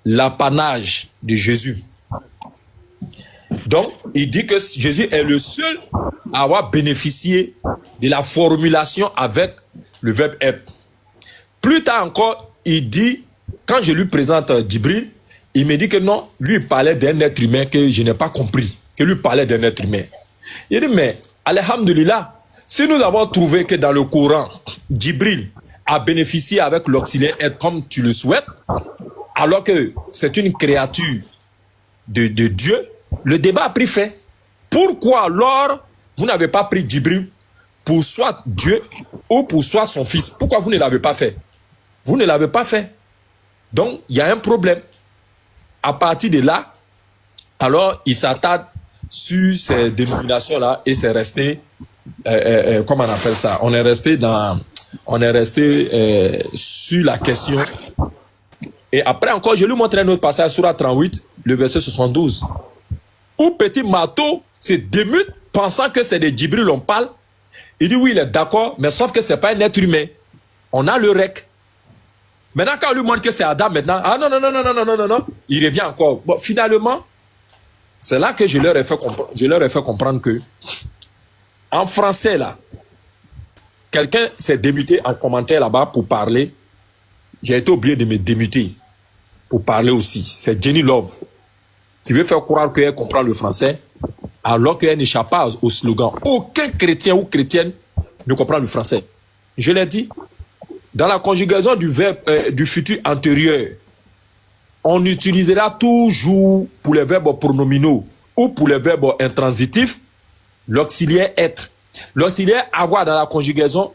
l'apanage de Jésus. Donc, il dit que Jésus est le seul à avoir bénéficié de la formulation avec le verbe être. Plus tard encore, il dit, quand je lui présente Djibril, il me dit que non, lui il parlait d'un être humain que je n'ai pas compris, que lui parlait d'un être humain. Il dit, mais, alhamdulillah, si nous avons trouvé que dans le Coran, Djibril a bénéficié avec l'auxiliaire être comme tu le souhaites, alors que c'est une créature de Dieu, le débat a pris fin. Pourquoi alors vous n'avez pas pris Djibril pour soit Dieu ou pour soit son fils? Pourquoi vous ne l'avez pas fait? Vous ne l'avez pas fait. Donc, il y a un problème. À partir de là, alors, il s'attarde sur ces dénominations-là et c'est resté, comment on appelle ça? On est resté sur la question. Et après encore, je lui montre un autre passage, Sourate 38, le verset 72. Où petit Marteau se démute pensant que c'est de Djibril on parle. Il dit oui, il est d'accord, mais sauf que c'est pas un être humain. On a le rec. Maintenant, quand on lui montre que c'est Adam, maintenant, ah non, il revient encore. Bon, finalement, c'est là que je leur ai fait comprendre que, en français, là, quelqu'un s'est démuté en commentaire là-bas pour parler. J'ai été obligé de me démuter pour parler aussi. C'est Jenny Love qui veut faire croire qu'elle comprend le français alors qu'elle n'échappe pas au slogan. Aucun chrétien ou chrétienne ne comprend le français. Je l'ai dit, dans la conjugaison du verbe du futur antérieur, on utilisera toujours pour les verbes pronominaux ou pour les verbes intransitifs l'auxiliaire être. L'auxiliaire avoir dans la conjugaison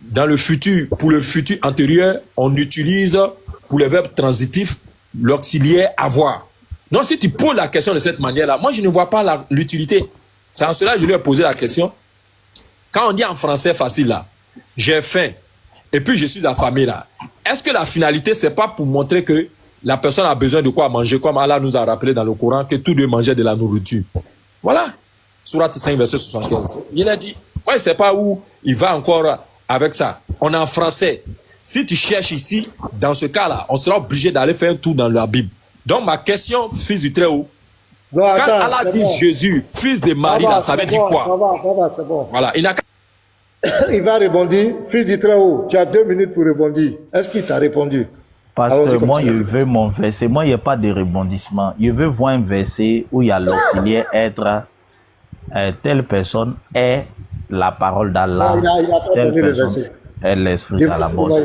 dans le futur, pour le futur antérieur, on utilise pour les verbes transitifs l'auxiliaire avoir. Donc, si tu poses la question de cette manière-là, moi, je ne vois pas l'utilité. C'est en cela que je lui ai posé la question. Quand on dit en français facile, là, j'ai faim, et puis je suis affamé, là, est-ce que la finalité, c'est pas pour montrer que la personne a besoin de quoi manger, comme Allah nous a rappelé dans le Coran, que tous deux mangeaient de la nourriture? Voilà. Sourate 5, verset 75. Il a dit, ouais, c'est pas où il va encore avec ça. On est en français. Si tu cherches ici, dans ce cas-là, on sera obligé d'aller faire un tour dans la Bible. Donc, ma question, fils du Très-Haut, quand Allah dit bon. Jésus, fils de Marie, là, ça veut dire quoi? C'est bon. Voilà. Il va répondre, fils du Très-Haut, tu as 2 minutes pour répondre. Est-ce qu'il t'a répondu? Parce que moi, je veux mon verset. Moi, il n'y a pas de rebondissement. Je veux voir un verset où il y a l'auxiliaire être. Telle personne est la parole d'Allah. Telle personne est l'esprit à la bosse.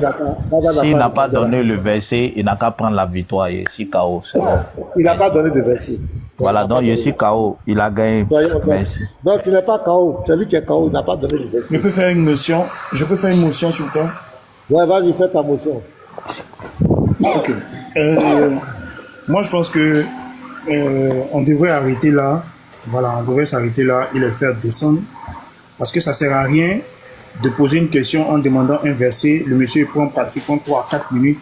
S'il n'a pas donné le verset, il n'a qu'à prendre la victoire. Et si KO, c'est bon. Il n'a pas donné de verset. Voilà, donc je suis KO. Il a gagné. Merci. Donc tu n'es pas KO. Celui qui est KO, il n'a pas donné de verset. Je peux faire une motion, s'il vous plaît. Ouais, vas-y, fais ta motion. Ok. Moi, je pense que on devrait arrêter là. Voilà, on devrait s'arrêter là et le faire descendre. Parce que ça ne sert à rien de poser une question en demandant un verset. Le monsieur prend pratiquement 3 à 4 minutes.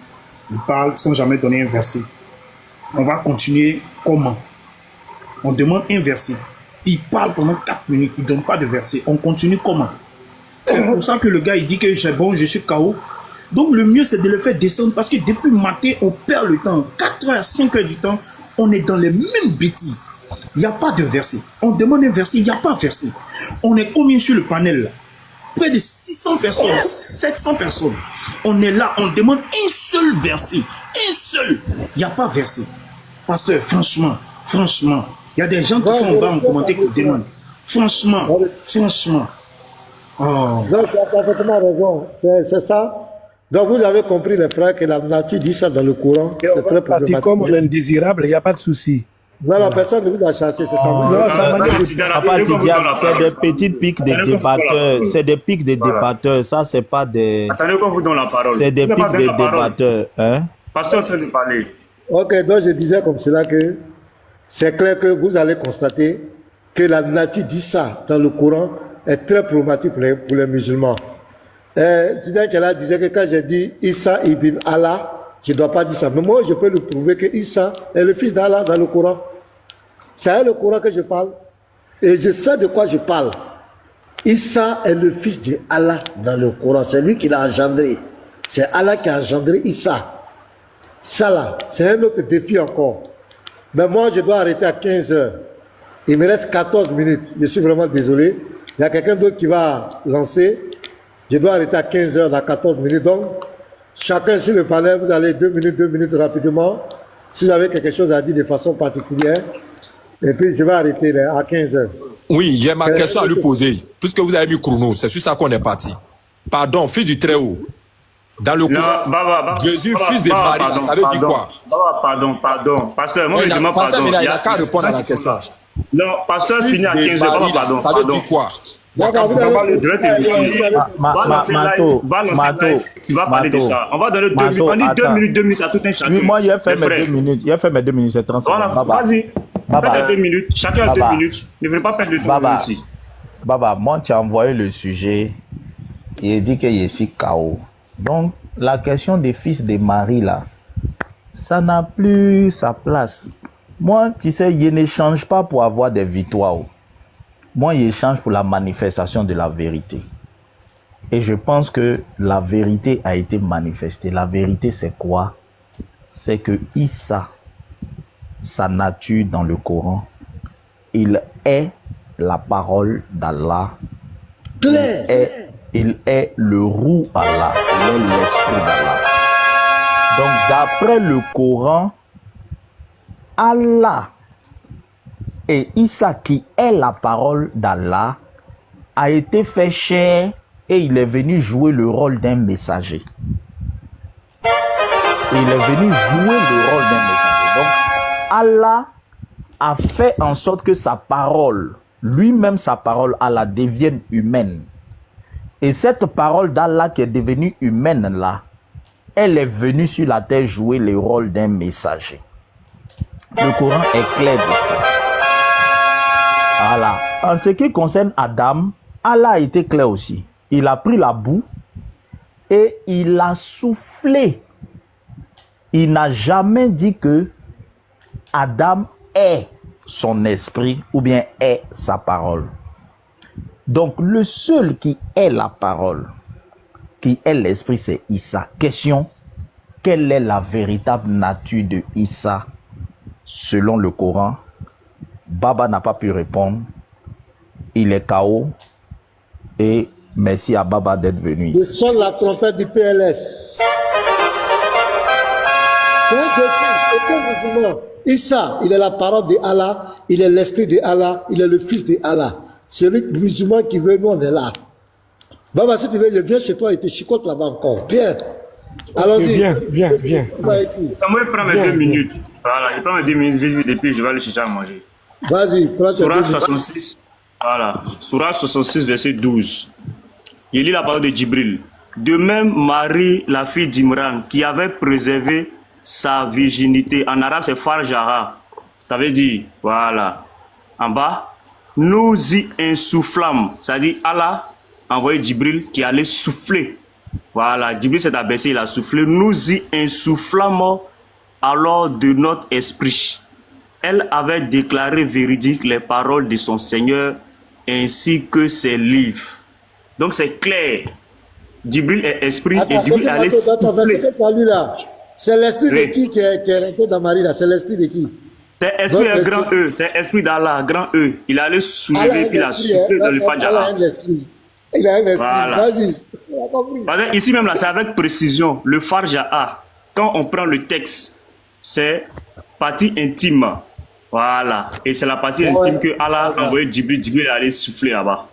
Il parle sans jamais donner un verset. On va continuer comment? On demande un verset. Il parle pendant 4 minutes. Il ne donne pas de verset. On continue comment? C'est pour ça que le gars, il dit que c'est bon, je suis KO. Donc le mieux, c'est de le faire descendre. Parce que depuis le matin, on perd le temps. 4 heures, 5 heures du temps, on est dans les mêmes bêtises. Il n'y a pas de verset. On demande un verset, il n'y a pas de verset. On est combien sur le panel là? Près de 600 personnes, 700 personnes. On est là, on demande un seul verset. Un seul. Il n'y a pas de verset. Pasteur, franchement, il y a des gens qui sont en bas en commentaire qui demandent. Franchement. Oh. Donc tu as parfaitement raison. C'est ça. Donc vous avez compris les frères que la nature dit ça dans le Coran. C'est très problématique. Comme l'indésirable, il n'y a pas de souci. Non, la personne ne vous a chassé, c'est ça. Papa Tidiane, c'est des petites piques de débatteurs. C'est des piques de débatteurs. Ça, c'est pas des. Attendez qu'on vous donne la parole. C'est des piques de débatteurs. Hein? Pasteur, en train de parler. Ok, donc je disais comme cela que c'est clair que vous allez constater que la nature dit ça dans le Coran est très problématique pour les musulmans. Tidiane Kela disait que quand j'ai dit Issa ibn Allah, je ne dois pas dire ça. Mais moi, je peux lui prouver que Issa est le fils d'Allah dans le Coran. C'est le Coran que je parle. Et je sais de quoi je parle. Issa est le fils d'Allah dans le Coran. C'est lui qui l'a engendré. C'est Allah qui a engendré Issa. Ça là, c'est un autre défi encore. Mais moi, je dois arrêter à 15 heures. Il me reste 14 minutes. Je suis vraiment désolé. Il y a quelqu'un d'autre qui va lancer. Je dois arrêter à 15 heures dans 14 minutes. Donc, chacun sur le panel, vous allez 2 minutes rapidement. Si vous avez quelque chose à dire de façon particulière. Et puis, je vais arrêter là, à 15 heures. Oui, j'ai ma question à lui poser. Puisque vous avez mis chrono, c'est sur ça qu'on est parti. Pardon, fils du Très-Haut. Dans le Coran, Jésus, fils de Marie, ça veut dire quoi? Pardon. Pasteur, moi, je demande pardon. Il n'a qu'à répondre à la question. Non, pasteur, fini à 15 heures. Pardon. Ça veut dire quoi? Tu vas parler de ça. On va donner 2 minutes. On dit 2 minutes à tout un chacun. Oui, moi, il a fait mes 2 minutes. Il a fait mes 2 minutes, c'est 30 secondes. Voilà, vas-y. Faites 2 minutes. Chacun a 2 minutes. Ne voulez pas perdre de temps ici. Baba, moi, tu as envoyé le sujet. Il dit qu'il y a ici KO. Donc, la question des fils de Marie, là, ça n'a plus sa place. Moi, tu sais, il n'échange pas pour avoir des victoires. Moi, il échange pour la manifestation de la vérité. Et je pense que la vérité a été manifestée. La vérité, c'est quoi? C'est que Issa, sa nature dans le Coran, il est la parole d'Allah. Il est le roux Allah, il est l'esprit d'Allah. Donc d'après le Coran, Allah et Issa qui est la parole d'Allah a été fait chair et il est venu jouer le rôle d'un messager. Il est venu jouer le rôle d'un messager. Donc Allah a fait en sorte que sa parole, lui-même sa parole, Allah devienne humaine. Et cette parole d'Allah qui est devenue humaine là, elle est venue sur la terre jouer le rôle d'un messager. Le Coran est clair dessus. Voilà. En ce qui concerne Adam, Allah a été clair aussi. Il a pris la boue et il a soufflé. Il n'a jamais dit que Adam est son esprit ou bien est sa parole. Donc, le seul qui est la parole, qui est l'esprit, c'est Issa. Question, quelle est la véritable nature de Issa selon le Coran? Baba n'a pas pu répondre. Il est KO. Et merci à Baba d'être venu ici. Je sonne la trompette du PLS. Aucun musulman. Issa, il est la parole de Allah, il est l'esprit de Allah, il est le fils de Allah. Celui musulman qui veut, nous on est là. Baba, si tu veux, je viens chez toi et te chicote là-bas encore. Viens. Allons-y. Viens. Moi, je prends mes 2 minutes. Voilà, je prends mes 2 minutes et puis je vais aller chercher à manger. Vas-y, prends tes 2 minutes. 66. Voilà. Sourate 66, verset 12. Il lit la parole de Djibril. De même, Marie, la fille d'Imran, qui avait préservé sa virginité. En arabe, c'est Farjaha. Ça veut dire, voilà. En bas, nous y insoufflâmes. C'est-à-dire, Allah a envoyé Djibril qui allait souffler. Voilà, Djibril s'est abaissé, il a soufflé. Nous y insoufflâmes alors de notre esprit. Elle avait déclaré véridique les paroles de son Seigneur ainsi que ses livres. Donc c'est clair. Djibril est esprit et Djibril allait souffler. C'est l'esprit de qui est resté dans Marie là? C'est l'esprit de qui? C'est esprit un grand E, c'est esprit d'Allah, grand E. Il allait soulever puis il a soufflé dans le Fajr. Il a un esprit. Voilà. Vas-y. Ici même là, c'est avec précision. Le Farja'a, quand on prend le texte, c'est partie intime. Voilà. Et c'est la partie intime que Allah a envoyé Djibril. Djibril allait souffler là-bas.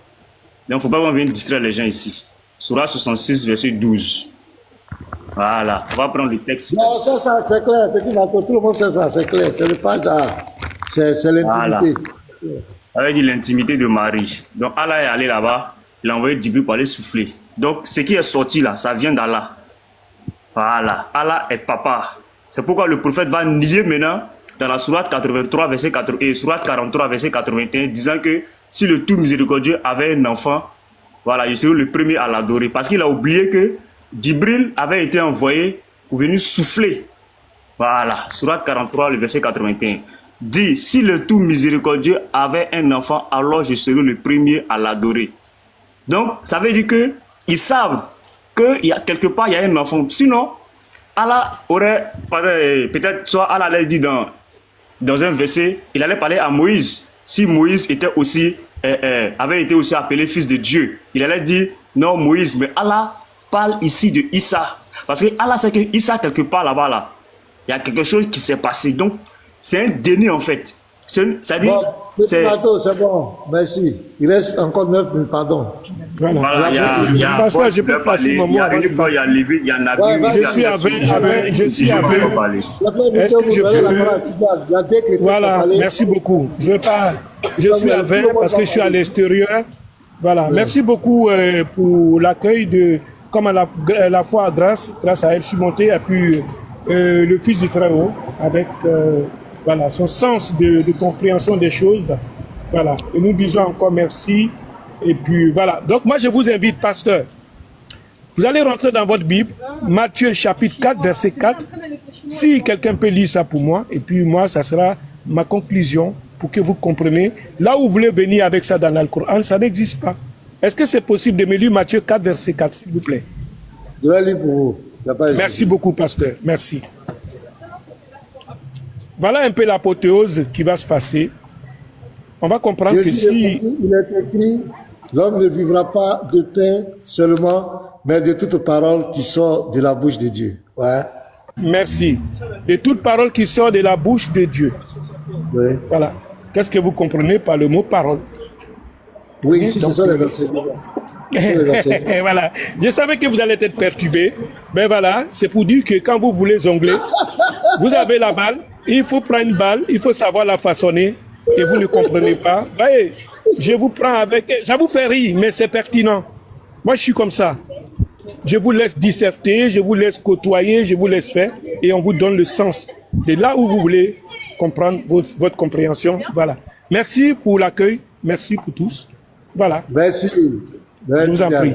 Donc il ne faut pas qu'on vienne distraire les gens ici. Sourate 66, verset 12. Voilà. On va prendre le texte. Non, ça, c'est clair. Tout le monde sait ça, c'est clair. C'est le Fajr. C'est l'intimité. Voilà. Avec l'intimité de Marie. Donc Allah est allé là-bas. Il a envoyé Djibril pour aller souffler. Donc, ce qui est sorti là, ça vient d'Allah. Voilà. Allah est papa. C'est pourquoi le prophète va nier maintenant dans la sourate 83, verset 4, et sourate 43, verset 81, disant que si le tout miséricordieux avait un enfant, voilà, il serait le premier à l'adorer. Parce qu'il a oublié que Djibril avait été envoyé pour venir souffler. Voilà. Sourate 43, le verset 81. Dit, si le tout miséricordieux avait un enfant, alors je serai le premier à l'adorer. Donc, ça veut dire que ils savent qu'il y a quelque part, il y a un enfant. Sinon, Allah aurait, peut-être, soit Allah allait dire dans un verset, il allait parler à Moïse. Si Moïse était aussi, avait été aussi appelé fils de Dieu, il allait dire, non Moïse, mais Allah parle ici de Issa. Parce que Allah sait que Issa, quelque part là-bas, là, il y a quelque chose qui s'est passé. Donc, c'est un déni en fait. C'est-à-dire, bon, c'est bon, merci. Il reste encore 9 minutes, pardon. Voilà, il y a Pasteur, je peux passer mon mot avant de parler. Il y a Lévi, il y a Nabi. Je suis avec. Est-ce que je peux? Voilà, merci beaucoup. Je suis avec parce que je suis à l'extérieur. Voilà, merci beaucoup pour l'accueil de, comme à la fois grâce à elle, je suis monté, et puis le Fils du Très-Haut, avec voilà, son sens de compréhension des choses. Voilà, et nous disons encore merci. Et puis voilà, donc moi je vous invite, pasteur, vous allez rentrer dans votre Bible, Matthieu chapitre 4, verset 4. Si quelqu'un peut lire ça pour moi, et puis moi, ça sera ma conclusion pour que vous compreniez. Là où vous voulez venir avec ça dans l'Alcoran, ça n'existe pas. Est-ce que c'est possible de me lire Matthieu 4, verset 4, s'il vous plaît? Je vais lire pour vous. Merci beaucoup, pasteur. Merci. Voilà un peu l'apothéose qui va se passer. On va comprendre que si... Il est écrit, l'homme ne vivra pas de pain seulement, mais de toute parole qui sort de la bouche de Dieu. Ouais. Merci. De toute parole qui sort de la bouche de Dieu. Oui. Voilà. Qu'est-ce que vous comprenez par le mot parole? Oui, ici, ce sont les enseignements. Voilà. Je savais que vous allez être perturbé. Mais voilà, c'est pour dire que quand vous voulez jongler, vous avez la balle, il faut prendre une balle, il faut savoir la façonner, et vous ne comprenez pas. Voyez, je vous prends avec... Ça vous fait rire, mais c'est pertinent. Moi, je suis comme ça. Je vous laisse disserter, je vous laisse côtoyer, je vous laisse faire, et on vous donne le sens de là où vous voulez comprendre votre compréhension. Voilà. Merci pour l'accueil. Merci pour tous. Voilà. Merci. Je vous en prie.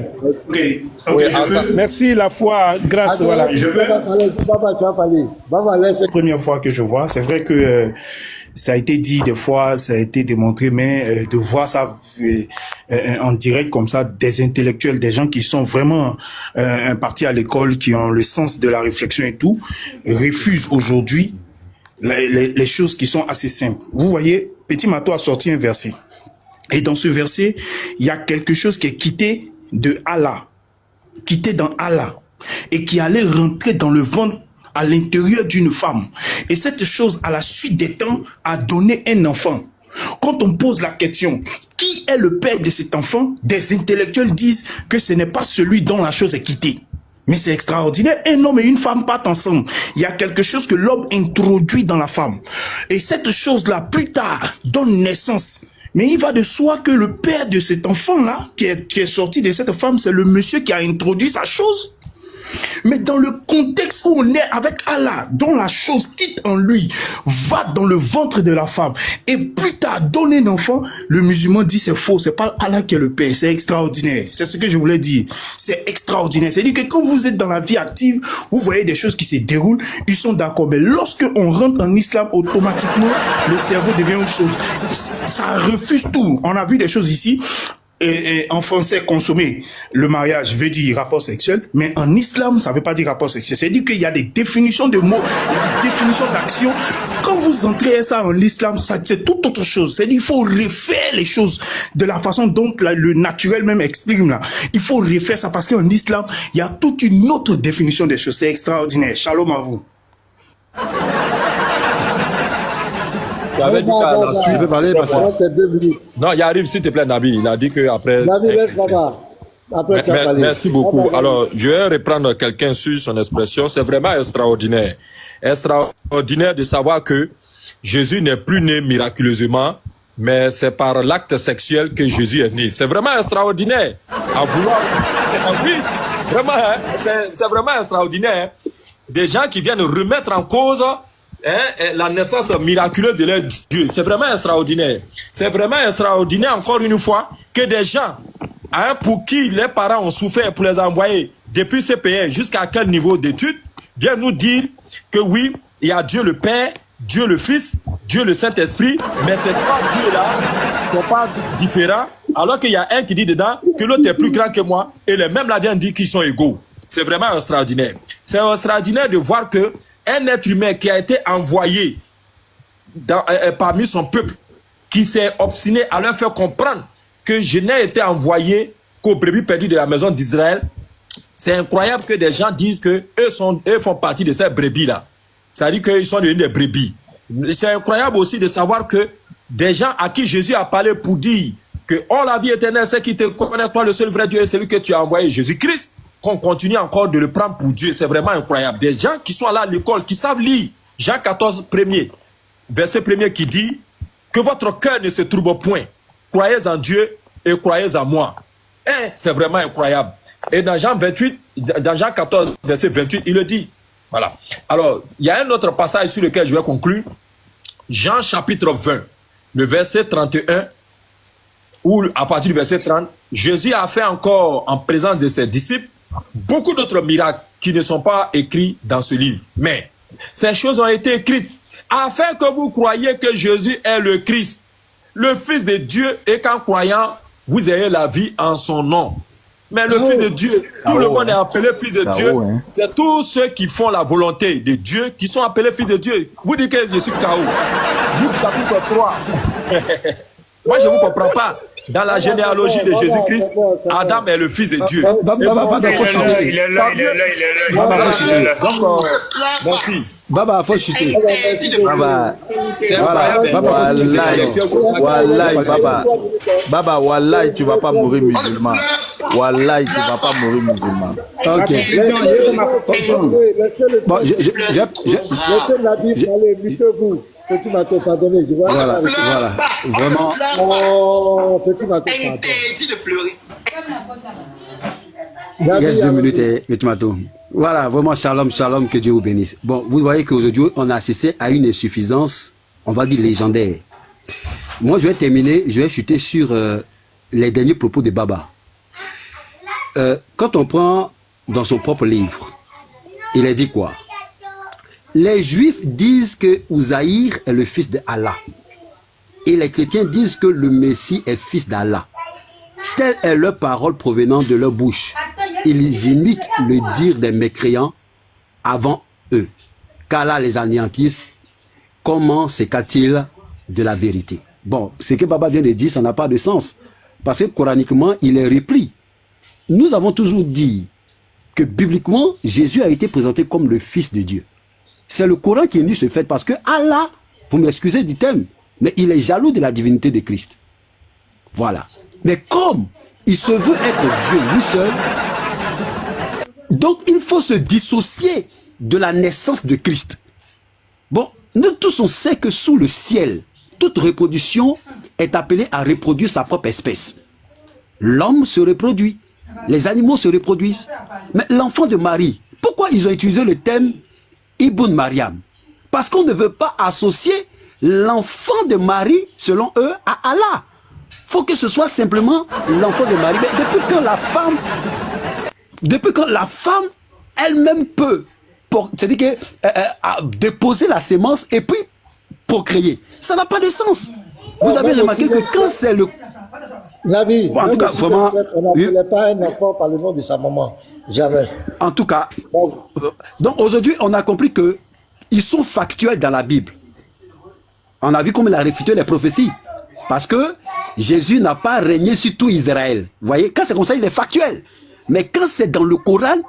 Okay, merci, la foi, grâce. Attends, voilà. Baba, tu vas parler. Baba, laisse. La première fois que je vois, c'est vrai que ça a été dit des fois, ça a été démontré, mais de voir ça en direct comme ça, des intellectuels, des gens qui sont vraiment partis à l'école, qui ont le sens de la réflexion et tout, refusent aujourd'hui les choses qui sont assez simples. Vous voyez, Petit Mato a sorti un verset. Et dans ce verset, il y a quelque chose qui est quitté de Allah, quitté dans Allah, et qui allait rentrer dans le ventre à l'intérieur d'une femme. Et cette chose, à la suite des temps, a donné un enfant. Quand on pose la question, qui est le père de cet enfant? Des intellectuels disent que ce n'est pas celui dont la chose est quittée. Mais c'est extraordinaire. Un homme et une femme partent ensemble. Il y a quelque chose que l'homme introduit dans la femme. Et cette chose-là, plus tard, donne naissance. Mais il va de soi que le père de cet enfant-là, qui est sorti de cette femme, c'est le monsieur qui a introduit sa chose. Mais dans le contexte où on est avec Allah, dont la chose quitte en lui, va dans le ventre de la femme, et plus tard donne un enfant, le musulman dit c'est faux, c'est pas Allah qui est le père, c'est extraordinaire. C'est ce que je voulais dire. C'est extraordinaire. C'est-à-dire que quand vous êtes dans la vie active, vous voyez des choses qui se déroulent, ils sont d'accord. Mais lorsque on rentre en islam, automatiquement, le cerveau devient autre chose. Ça refuse tout. On a vu des choses ici. Et en français, consommer le mariage veut dire rapport sexuel, mais en islam, ça veut pas dire rapport sexuel. C'est-à-dire qu'il y a des définitions de mots, il y a des définitions d'action. Quand vous entrez ça en islam, c'est tout autre chose. C'est-à-dire qu'il faut refaire les choses de la façon dont le naturel même exprime là. Il faut refaire ça parce qu'en islam, il y a toute une autre définition des choses. C'est extraordinaire. Shalom à vous. Tu peux parler, pasteur. Non, il arrive, s'il te plaît, Nabi. Il a dit qu'après... Nabi, laisse Baba. Après, tu vas parler. Merci beaucoup. Alors, je vais reprendre quelqu'un sur son expression. C'est vraiment extraordinaire. Extraordinaire de savoir que Jésus n'est plus né miraculeusement, mais c'est par l'acte sexuel que Jésus est né. C'est vraiment extraordinaire. À vouloir... Oui, vraiment, hein? C'est vraiment extraordinaire. Hein? Des gens qui viennent remettre en cause... la naissance miraculeuse de leur Dieu. C'est vraiment extraordinaire. C'est vraiment extraordinaire, encore une fois, que des gens pour qui les parents ont souffert pour les envoyer depuis ces pays jusqu'à quel niveau d'études, viennent nous dire que oui, il y a Dieu le Père, Dieu le Fils, Dieu le Saint-Esprit, mais ces trois Dieux-là ne sont pas différents, alors qu'il y a un qui dit dedans que l'autre est plus grand que moi, et les mêmes là viennent dire qu'ils sont égaux. C'est vraiment extraordinaire. C'est extraordinaire de voir que un être humain qui a été envoyé parmi son peuple, qui s'est obstiné à leur faire comprendre que je n'ai été envoyé qu'aux brebis perdues de la maison d'Israël. C'est incroyable que des gens disent que eux font partie de ces brebis-là. C'est-à-dire qu'ils sont devenus des brebis. C'est incroyable aussi de savoir que des gens à qui Jésus a parlé pour dire que oh, la vie éternelle, c'est qui te connaît, toi, le seul vrai Dieu, est celui que tu as envoyé, Jésus-Christ, qu'on continue encore de le prendre pour Dieu. C'est vraiment incroyable. Des gens qui sont là à l'école, qui savent lire. Jean 14, verset 1er qui dit que votre cœur ne se trouble point. Croyez en Dieu et croyez en moi. Et c'est vraiment incroyable. Et dans Jean 14, verset 28, il le dit. Voilà. Alors, il y a un autre passage sur lequel je vais conclure. Jean chapitre 20, le verset 31, où à partir du verset 30, Jésus a fait encore en présence de ses disciples beaucoup d'autres miracles qui ne sont pas écrits dans ce livre. Mais ces choses ont été écrites afin que vous croyiez que Jésus est le Christ, le Fils de Dieu, et qu'en croyant, vous ayez la vie en son nom. Mais le Fils de Dieu, tout le monde est appelé Fils de Dieu. C'est tous ceux qui font la volonté de Dieu qui sont appelés Fils de Dieu. Vous dites que je suis K.O. Luc chapitre 3. Moi, je ne vous comprends pas. Dans la généalogie de Jésus-Christ, Adam est le fils de Dieu. Il est là. Merci. Baba, faut chuter. Baba, Baba, wallahi, tu vas pas mourir musulman. Wallahi, tu vas pas mourir musulman. Ok. Bon, laissez la Bible aller, mutez-vous. Petit Mato, pardonnez. Voilà. Vraiment. Oh, petit Mato, pardon. Interdit de pleurer. Il reste 2 minutes, Petit Mato. Voilà, vraiment, shalom, que Dieu vous bénisse. Bon, vous voyez qu'aujourd'hui, on a assisté à une insuffisance, on va dire légendaire. Moi, je vais terminer, je vais chuter sur les derniers propos de Baba. Quand on prend dans son propre livre, il a dit quoi? Les Juifs disent que Uzaïr est le fils d'Allah. Et les chrétiens disent que le Messie est fils d'Allah. Telle est leur parole provenant de leur bouche. Ils imitent le dire des mécréants avant eux. Qu'Allah les anéantisse. Comment s'écarte-t-il de la vérité? Bon, ce que Baba vient de dire, ça n'a pas de sens. Parce que coraniquement, il est repris. Nous avons toujours dit que bibliquement, Jésus a été présenté comme le Fils de Dieu. C'est le Coran qui nie ce fait parce que Allah, vous m'excusez du thème, mais il est jaloux de la divinité de Christ. Voilà. Mais comme il se veut être Dieu lui seul, donc il faut se dissocier de la naissance de Christ. Bon, nous tous on sait que sous le ciel, toute reproduction est appelée à reproduire sa propre espèce. L'homme se reproduit, les animaux se reproduisent. Mais l'enfant de Marie, pourquoi ils ont utilisé le thème Ibn Mariam? Parce qu'on ne veut pas associer l'enfant de Marie, selon eux, à Allah. Il faut que ce soit simplement l'enfant de Marie. Mais depuis quand la femme elle-même peut, c'est-à-dire que déposer la sémence et puis procréer, ça n'a pas de sens. Vous avez remarqué que quand c'est le... Nabi, en tout cas, vraiment, on n'appelait pas un enfant par le nom de sa maman. Jamais. En tout cas, donc aujourd'hui, on a compris que ils sont factuels dans la Bible. On a vu comme il a réfuté les prophéties. Parce que Jésus n'a pas régné sur tout Israël. Vous voyez, quand c'est comme ça, il est factuel. Mais quand c'est dans le Coran,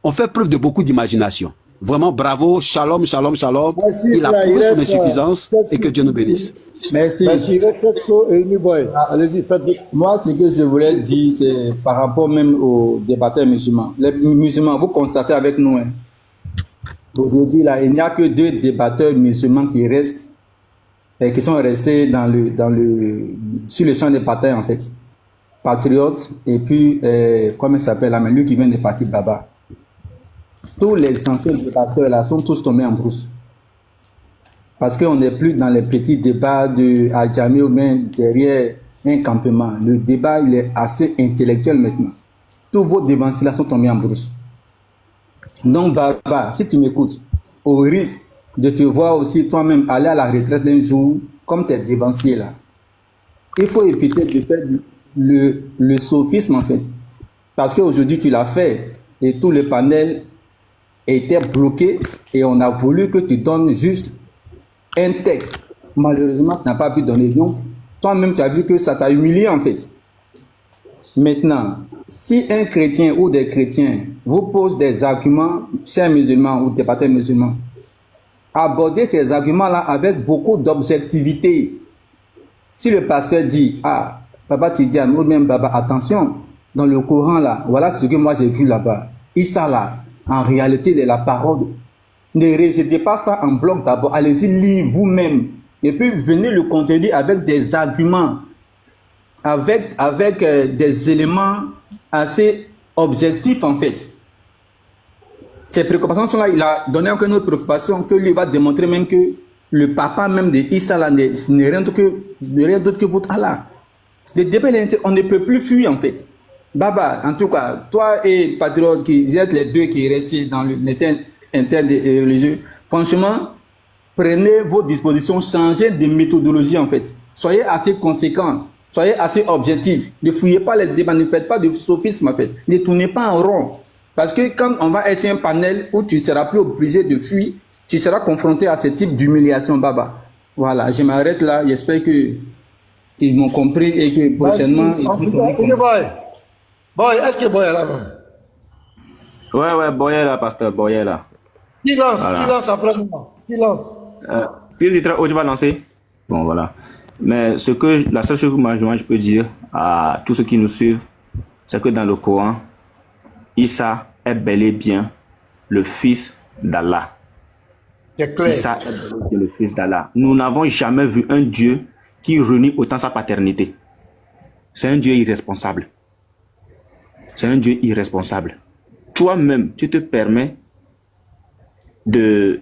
on fait preuve de beaucoup d'imagination. Vraiment, bravo, shalom. Merci, il a prouvé son insuffisance et que Dieu nous bénisse. Merci. Allez-y, faites-le. Moi, ce que je voulais dire, c'est par rapport même aux débatteurs musulmans. Les musulmans, vous constatez avec nous, hein, aujourd'hui, là, il n'y a que 2 débatteurs musulmans qui restent, et qui sont restés sur le champ des batailles, en fait. Patriote, et puis, comment il s'appelle, là, mais lui qui vient des partis Baba. Tous les anciens débatteurs, là, sont tous tombés en brousse. Parce qu'on n'est plus dans les petits débats de Adjamé ou bien derrière un campement. Le débat, il est assez intellectuel maintenant. Tous vos dévanciers là sont tombés en brousse. Donc, Baba, si tu m'écoutes, au risque de te voir aussi toi-même aller à la retraite d'un jour, comme tes dévanciers là, il faut éviter de faire le sophisme en fait. Parce qu'aujourd'hui, tu l'as fait. et tout le panel était bloqué et on a voulu que tu donnes juste un texte. Malheureusement, tu n'as pas pu donner. Donc, toi-même, tu as vu que ça t'a humilié en fait. Maintenant, si un chrétien ou des chrétiens vous posent des arguments, chers musulmans ou des partenaires musulmans, abordez ces arguments-là avec beaucoup d'objectivité. Si le pasteur dit, ah, Baba Tidiane, ou même Baba, attention, dans le Coran là, voilà ce que moi j'ai vu là-bas. Issa là, en réalité de la parole. Ne rejetez pas ça en bloc d'abord. Allez-y, lisez vous-même. Et puis venez le contredire avec des arguments, avec des éléments assez objectifs en fait. Ces préoccupations sont là, il a donné encore une autre préoccupation que lui va démontrer même que le papa même de Issa là n'est rien d'autre que votre Allah. Le débat, on ne peut plus fuir en fait. Baba, en tout cas, toi et Patriote, qui êtes les deux qui restent dans l'état interne et religieux, franchement, prenez vos dispositions, changez de méthodologie en fait. Soyez assez conséquents, soyez assez objectifs. Ne fouillez pas les débats, ne faites pas de sophisme en fait. Ne tournez pas en rond. Parce que quand on va être un panel où tu ne seras plus obligé de fuir, tu seras confronté à ce type d'humiliation, Baba. Voilà, je m'arrête là. J'espère que ils m'ont compris et que prochainement... Boy, est-ce que Boy est là même? Ouais, Boy est là, pasteur, Boy est là. Qui lance? Voilà. Qui lance après moi? Qui lance? Fils d'Itra, tu vas lancer? Bon, voilà. Mais la seule chose que moi, je peux dire à tous ceux qui nous suivent, c'est que dans le Coran, Issa est bel et bien le fils d'Allah. C'est clair. Issa est bel et bien le fils d'Allah. Nous n'avons jamais vu un Dieu qui renie autant sa paternité. C'est un Dieu irresponsable. C'est un Dieu irresponsable. Toi-même, tu te permets de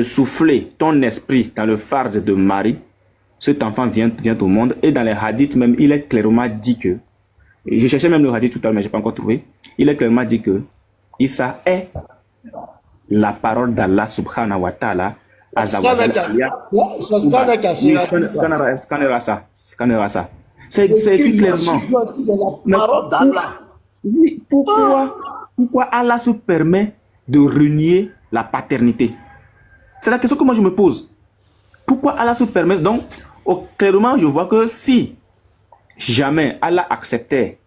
souffler ton esprit dans le fardeau de Marie. Cet enfant vient au monde. Et dans les hadiths même, il est clairement dit que, et je cherchais même le hadith tout à l'heure, mais je n'ai pas encore trouvé. Il est clairement dit que Issa est la parole d'Allah subhanahu wa ta'ala. C'est écrit clairement. Pourquoi Allah se permet de renier la paternité? C'est la question que moi je me pose. Pourquoi Allah se permet? Donc, clairement, je vois que si jamais Allah acceptait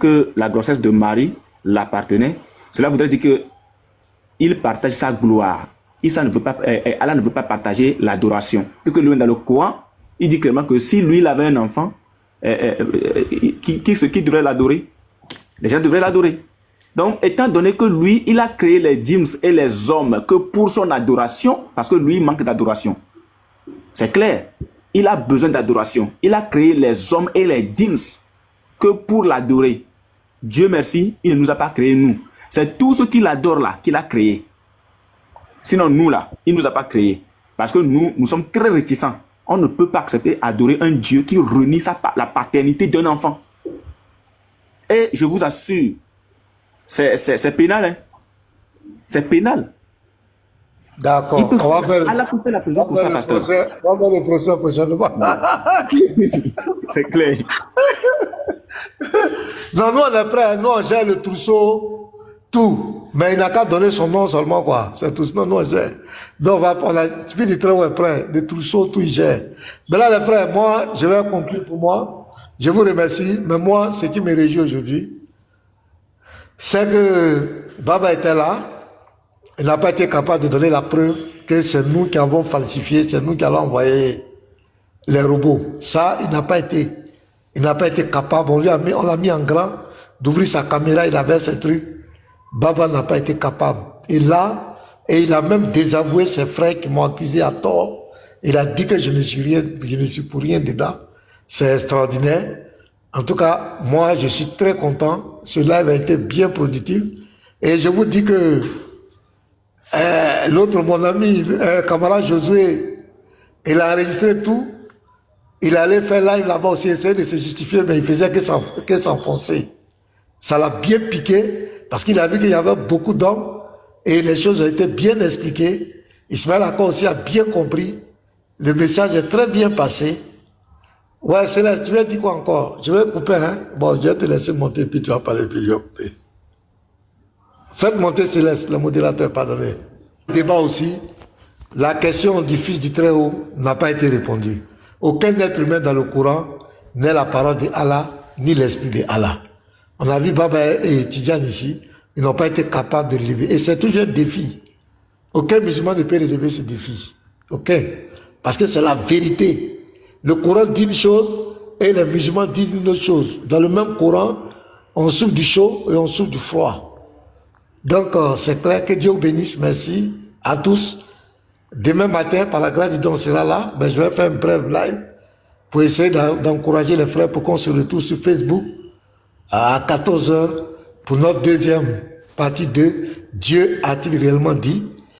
que la grossesse de Marie l'appartenait, cela voudrait dire que il partage sa gloire. Allah ne peut pas partager l'adoration. Puisque lui, dans le Coran, il dit clairement que si lui il avait un enfant, qui devrait l'adorer? Les gens devraient l'adorer. Donc, étant donné que lui, il a créé les dîmes et les hommes que pour son adoration, parce que lui, il manque d'adoration. C'est clair. Il a besoin d'adoration. Il a créé les hommes et les dîmes que pour l'adorer. Dieu merci, il ne nous a pas créé nous. C'est tout ce qu'il adore là, qu'il a créé. Sinon, nous là, il ne nous a pas créé. Parce que nous sommes très réticents. On ne peut pas accepter adorer un Dieu qui renie la paternité d'un enfant. Et je vous assure, c'est pénal. Hein? C'est pénal. D'accord. On va faire la prison pour ça, pasteur. On va faire le procès prochainement. C'est clair. Non, nous on est prêts. Nous on gère le trousseau, tout. Mais il n'a qu'à donner son nom seulement, quoi. C'est tout. Sinon, nous on gère. Donc, on a Spirit est prêt. Le trousseau, tout, il gère. Mais là, les frères, moi, je vais conclure pour moi. Je vous remercie. Mais moi, ce qui me réjouit aujourd'hui, c'est que Baba était là. Il n'a pas été capable de donner la preuve que c'est nous qui avons falsifié, c'est nous qui allons envoyer les robots. Ça, il n'a pas été capable. On l'a mis en grand d'ouvrir sa caméra, il avait ce truc. Baba n'a pas été capable. Et il a même désavoué ses frères qui m'ont accusé à tort. Il a dit que je ne suis pour rien dedans. C'est extraordinaire. En tout cas, moi, je suis très content. Ce live a été bien productif. Et je vous dis que l'autre, mon ami, camarade Josué, il a enregistré tout. Il allait faire live là-bas aussi, essayer de se justifier, mais il faisait que s'enfoncer. Ça l'a bien piqué, parce qu'il a vu qu'il y avait beaucoup d'hommes, et les choses ont été bien expliquées. Ismaël Akon aussi a bien compris. Le message est très bien passé. Ouais, Céleste, tu vas dire quoi encore? Je vais couper, hein? Bon, je vais te laisser monter, puis tu vas parler, puis je vais couper. Faites monter Céleste, le modérateur, pardonnez. Débat aussi, la question du Fils du Très-Haut n'a pas été répondue. Aucun être humain dans le Coran n'est la parole de Allah, ni l'esprit de Allah. On a vu Baba et Tidjane ici, ils n'ont pas été capables de relever. Et c'est toujours un défi. Aucun musulman ne peut relever ce défi. Aucun. Parce que c'est la vérité. Le Coran dit une chose et les musulmans disent une autre chose. Dans le même Coran, on souffre du chaud et on souffre du froid. Donc c'est clair que Dieu vous bénisse. Merci à tous. Demain matin, par la grâce de Dieu, on sera là. Mais je vais faire un bref live pour essayer d'encourager les frères pour qu'on se retrouve sur Facebook à 14h pour notre deuxième partie de Dieu a-t-il réellement dit.